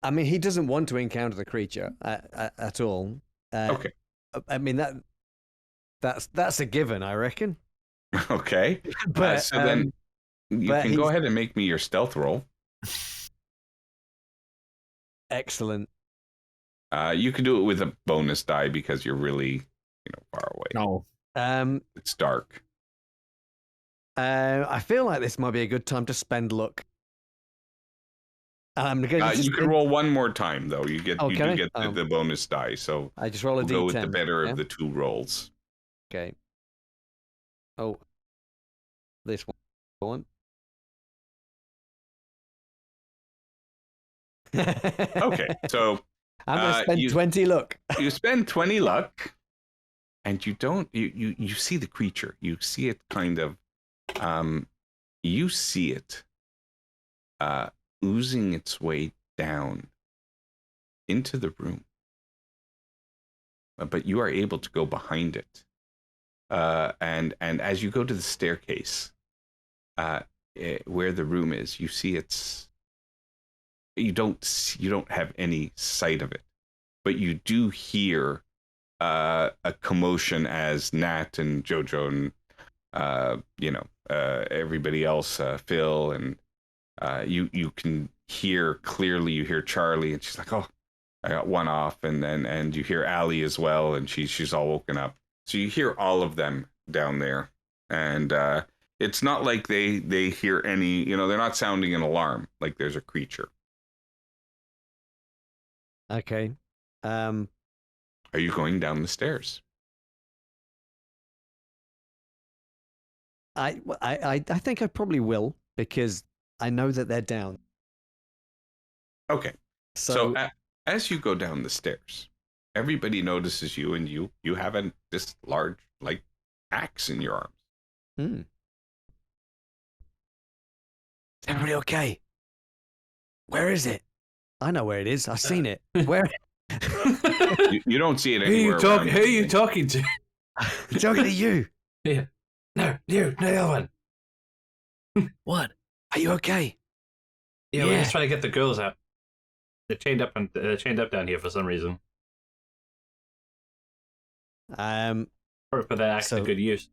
I mean, he doesn't want to encounter the creature at all. Okay. I mean that's a given, I reckon. Okay. But so then you can go ahead and make me your stealth roll. Excellent. You can do it with a bonus die because you're really, far away. No. It's dark. I feel like this might be a good time to spend luck. I'm going You can roll one more time though. You do get I? the bonus die. So I just roll a we'll d10. go with the better yeah? of the two rolls. Okay. Oh, this one. Okay, so I'm going to spend 20 luck. you spend 20 luck, and you don't. You see the creature. You see it kind of. You see it. Oozing its way down into the room, but you are able to go behind it. And as you go to the staircase, where the room is, you see it's. You don't have any sight of it, but you do hear a commotion as Nat and Jojo and everybody else, Phil, and you can hear clearly. You hear Charlie, and she's like, "Oh, I got one off," and you hear Allie as well, and she's all woken up. So you hear all of them down there, and it's not like they hear any. They're not sounding an alarm like there's a creature. Okay. Are you going down the stairs? I think I probably will because I know that they're down. Okay. So as you go down the stairs, everybody notices you, and you have this large axe in your arms. Is everybody okay? Where is it? I know where it is. I've seen it. Where? You don't see it anywhere. Who are you talking to? I'm talking to you. Yeah. No, you, no, the other one. What? Are you okay? Yeah, we're just trying to get the girls out. They're chained up down here for some reason. Um. Or put that axe to good use.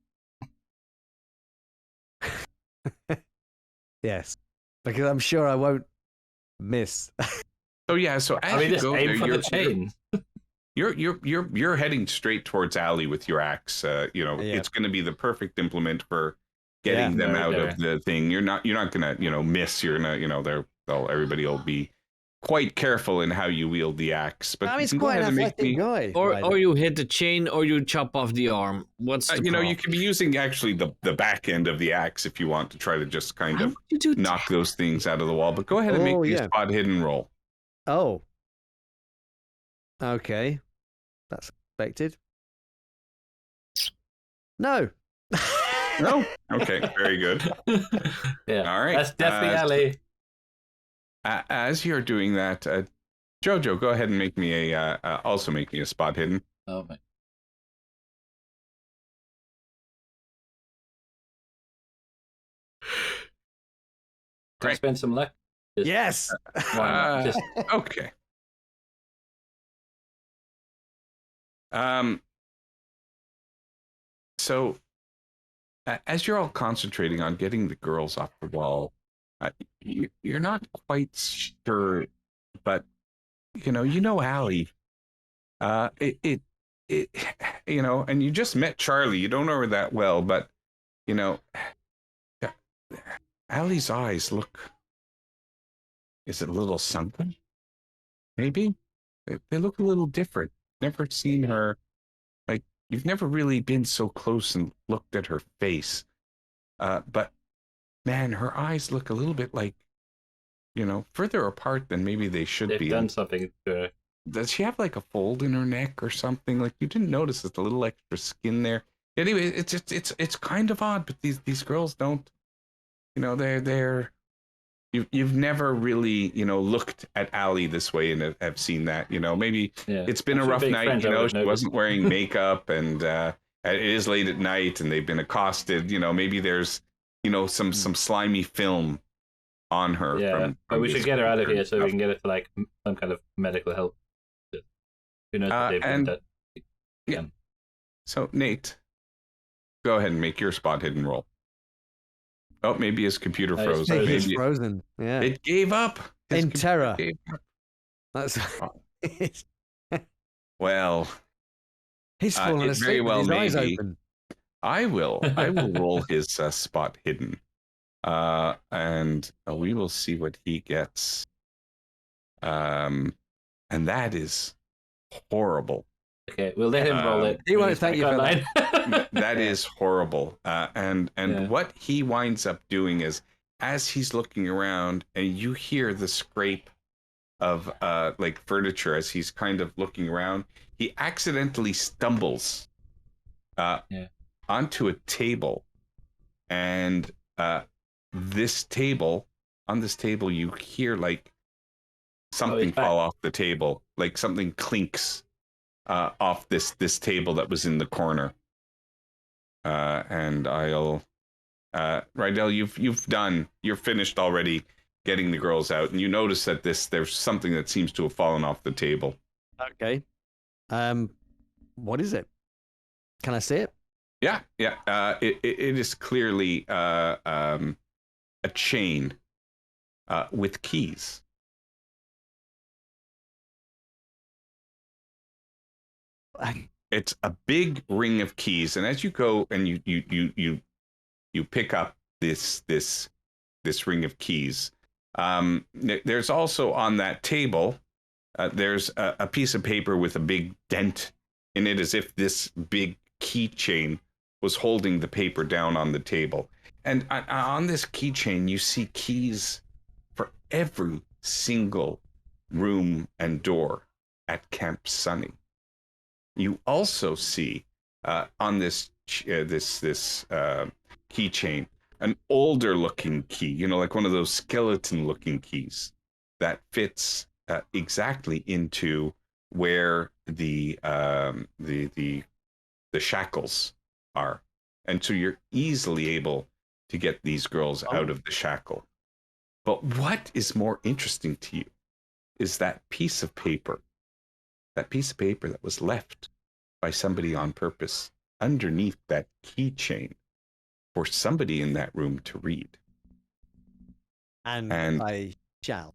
Yes, because I'm sure I won't miss. So yeah, so as you just go aim there, for the chain. You're heading straight towards Allie with your axe. It's going to be the perfect implement for getting them out of the thing. You're not gonna miss. You're gonna everybody will be quite careful in how you wield the axe. But he's quite an athletic guy. Or you hit the chain, or you chop off the arm. What's the problem? you can be using actually the back end of the axe if you want to try to just kind of knock those things out of the wall. But go ahead and make me a spot hidden roll. Oh. Okay. That's expected. No. No? Okay, very good. Yeah. All right. That's definitely Allie. As you're doing that, Jojo, go ahead and make me also make me a spot hidden. Oh my. Can I spend some luck? Yes. Why not? Okay. So, as you're all concentrating on getting the girls off the wall, you're not quite sure, but Allie. And you just met Charlie. You don't know her that well, but Allie's eyes look. Is it a little sunken? Maybe they look a little different. Never seen her. You've never really been so close and looked at her face. But man, her eyes look a little bit like, further apart than maybe they should be. They've done something to her. Does she have a fold in her neck or something? You didn't notice there's a little extra skin there. Anyway, it's kind of odd, but these girls don't, they're you've never really, looked at Allie this way and have seen that, maybe it's been a rough night, she wasn't wearing makeup and it is late at night and they've been accosted, maybe there's, some slimy film on her. Yeah, but we should get her out of here so we can get her to some kind of medical help. Who knows what they've done that. Yeah. So Nate, go ahead and make your spot hidden roll. Oh, maybe his computer froze. It's frozen. Yeah. It gave up. In terror. That's Well, he's fallen it very asleep with well his may eyes be. open. I will roll his spot hidden, and we will see what he gets. And that is horrible. Okay, we'll let him roll it. He won't thank you for that. That is horrible. And what he winds up doing is, as he's looking around, and you hear the scrape of like furniture as he's kind of looking around, he accidentally stumbles onto a table, and on this table you hear like something fall off the table, like something clinks off this table that was in the corner. And I'll Rydell, you're finished already getting the girls out, and you notice that there's something that seems to have fallen off the table. Okay. What is it? Can I see it? Yeah. It is clearly a chain with keys. It's a big ring of keys, and as you go and you pick up this ring of keys, there's also on that table there's a piece of paper with a big dent in it, as if this big keychain was holding the paper down on the table. And on this keychain, you see keys for every single room and door at Camp Sunny. You also see on this keychain an older looking key, like one of those skeleton looking keys that fits exactly into where the shackles are, and so you're easily able to get these girls out of the shackle. But what is more interesting to you is that piece of paper that was left by somebody on purpose underneath that keychain for somebody in that room to read. And I shall.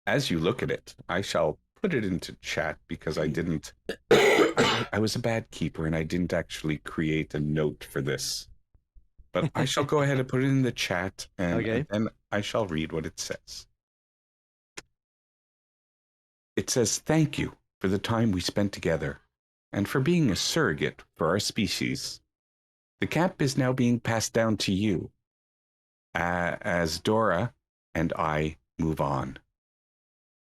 As you look at it, I shall put it into chat because I didn't. I was a bad keeper and I didn't actually create a note for this. But I shall go ahead and put it in the chat, and then I shall read what it says. It says, "Thank you for the time we spent together and for being a surrogate for our species. The camp is now being passed down to you as Dora and I move on.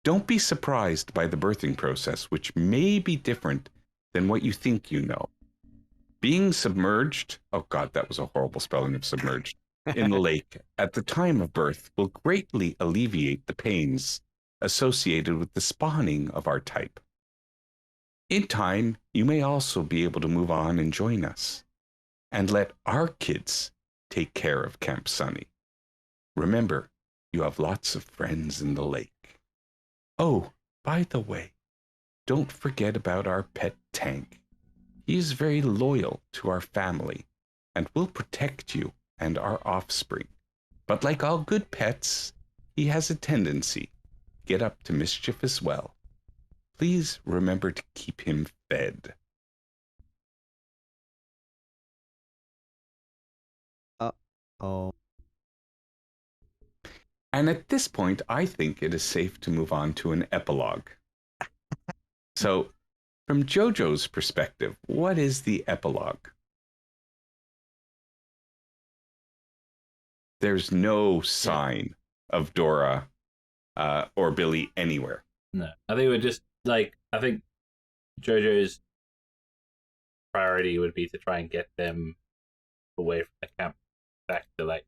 Don't be surprised by the birthing process, which may be different than what you think you know. Being submerged," oh God, that was a horrible spelling of submerged, "in the lake at the time of birth will greatly alleviate the pains associated with the spawning of our type. In time, you may also be able to move on and join us, and let our kids take care of Camp Sunny. Remember, you have lots of friends in the lake. Oh, by the way, don't forget about our pet Tank. He is very loyal to our family and will protect you and our offspring. But like all good pets, he has a tendency to get up to mischief as well. Please remember to keep him fed." Oh. And at this point, I think it is safe to move on to an epilogue. So, from JoJo's perspective, what is the epilogue? There's no sign of Dora or Billy anywhere. No, I think we're just like, I think JoJo's priority would be to try and get them away from the camp back to, like,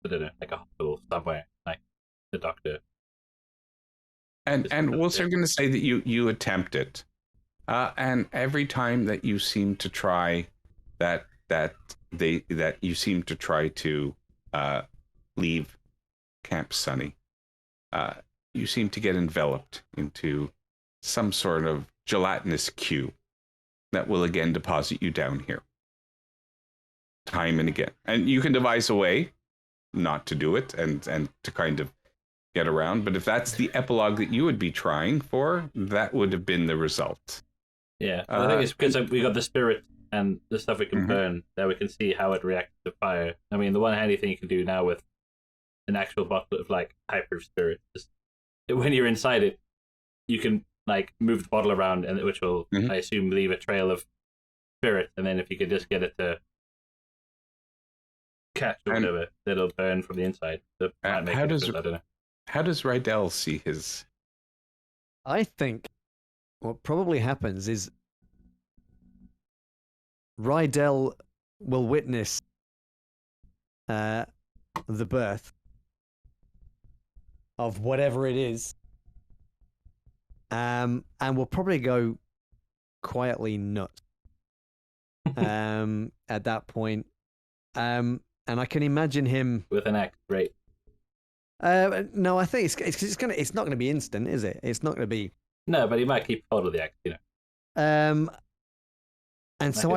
I don't know, like a hospital somewhere, like the doctor. And we're going to say that you attempt it, and every time that you seem to try that you seem to try to leave Camp Sunny, you seem to get enveloped into some sort of gelatinous cube that will again deposit you down here, time and again. And you can devise a way not to do it, and to kind of get around. But if that's the epilogue that you would be trying for, that would have been the result. Yeah, I think it's because we got the spirit and the stuff we can burn that we can see how it reacts to fire. I mean, the one handy thing you can do now with an actual bottle of like high-proof spirit is when you're inside it, you can like move the bottle around, and which will, I assume, leave a trail of spirit. And then if you could just get it to catch or whatever, it'll burn from the inside. That might make how it does I don't know. How does Rydell see his? I think what probably happens is Rydell will witness the birth of whatever it is, and will probably go quietly nuts at that point. And I can imagine him With an axe, right? no, I think it's not gonna be instant, is it? It's not gonna be. No, but he might keep hold of the axe, you know. And so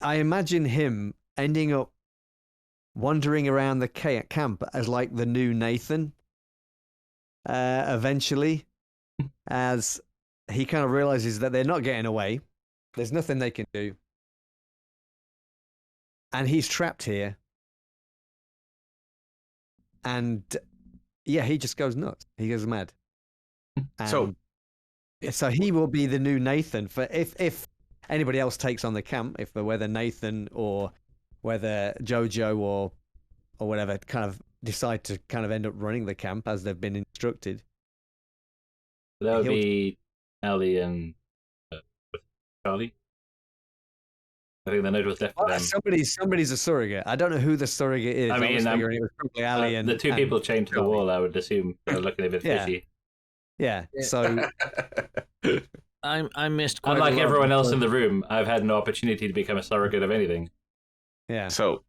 I imagine him ending up wandering around the camp as like the new Nathan. Eventually, as he kind of realizes that they're not getting away, there's nothing they can do, and he's trapped here. And yeah, he just goes nuts. He goes mad. And so he will be the new Nathan for if anybody else takes on the camp, whether Nathan or whether Jojo or whatever kind of decide to kind of end up running the camp as they've been instructed. That would be Ellie and Charlie. I think the note was left for them. Somebody's a surrogate. I don't know who the surrogate is. I mean, was figuring it was probably Ali and the two people chained to the wall. I would assume are looking a bit fishy. Yeah. So I missed. Quite Unlike everyone else in the room, I've had no opportunity to become a surrogate of anything. Yeah. So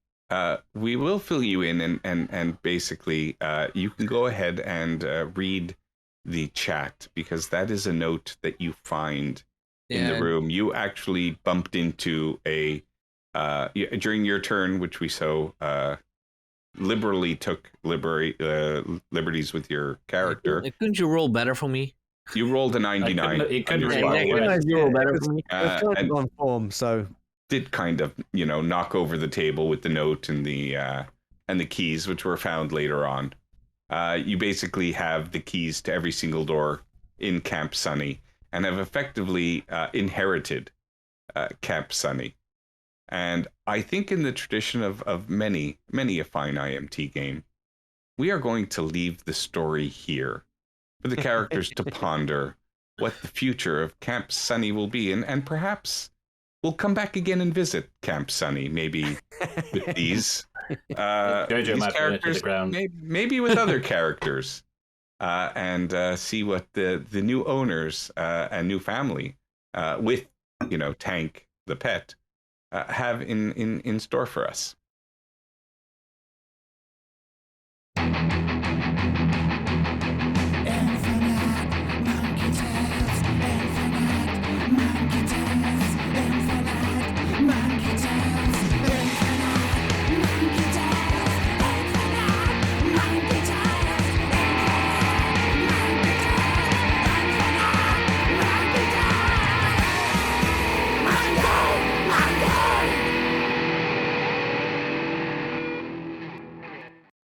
we will fill you in, and basically you can go ahead and read the chat, because that is a note that you find in the room. You actually bumped into a during your turn, which we so liberally took liberties with your character. Couldn't you roll better for me? You rolled a 99. You roll better for me. It's kind of on form, so did kind of knock over the table with the note and the keys, which were found later on. You basically have the keys to every single door in Camp Sunny, and have effectively inherited Camp Sunny. And I think in the tradition of many a fine IMT game, we are going to leave the story here for the characters to ponder what the future of Camp Sunny will be, and perhaps we'll come back again and visit Camp Sunny, maybe with these characters, maybe with other characters. And see what the new owners and new family with Tank the pet have in store for us.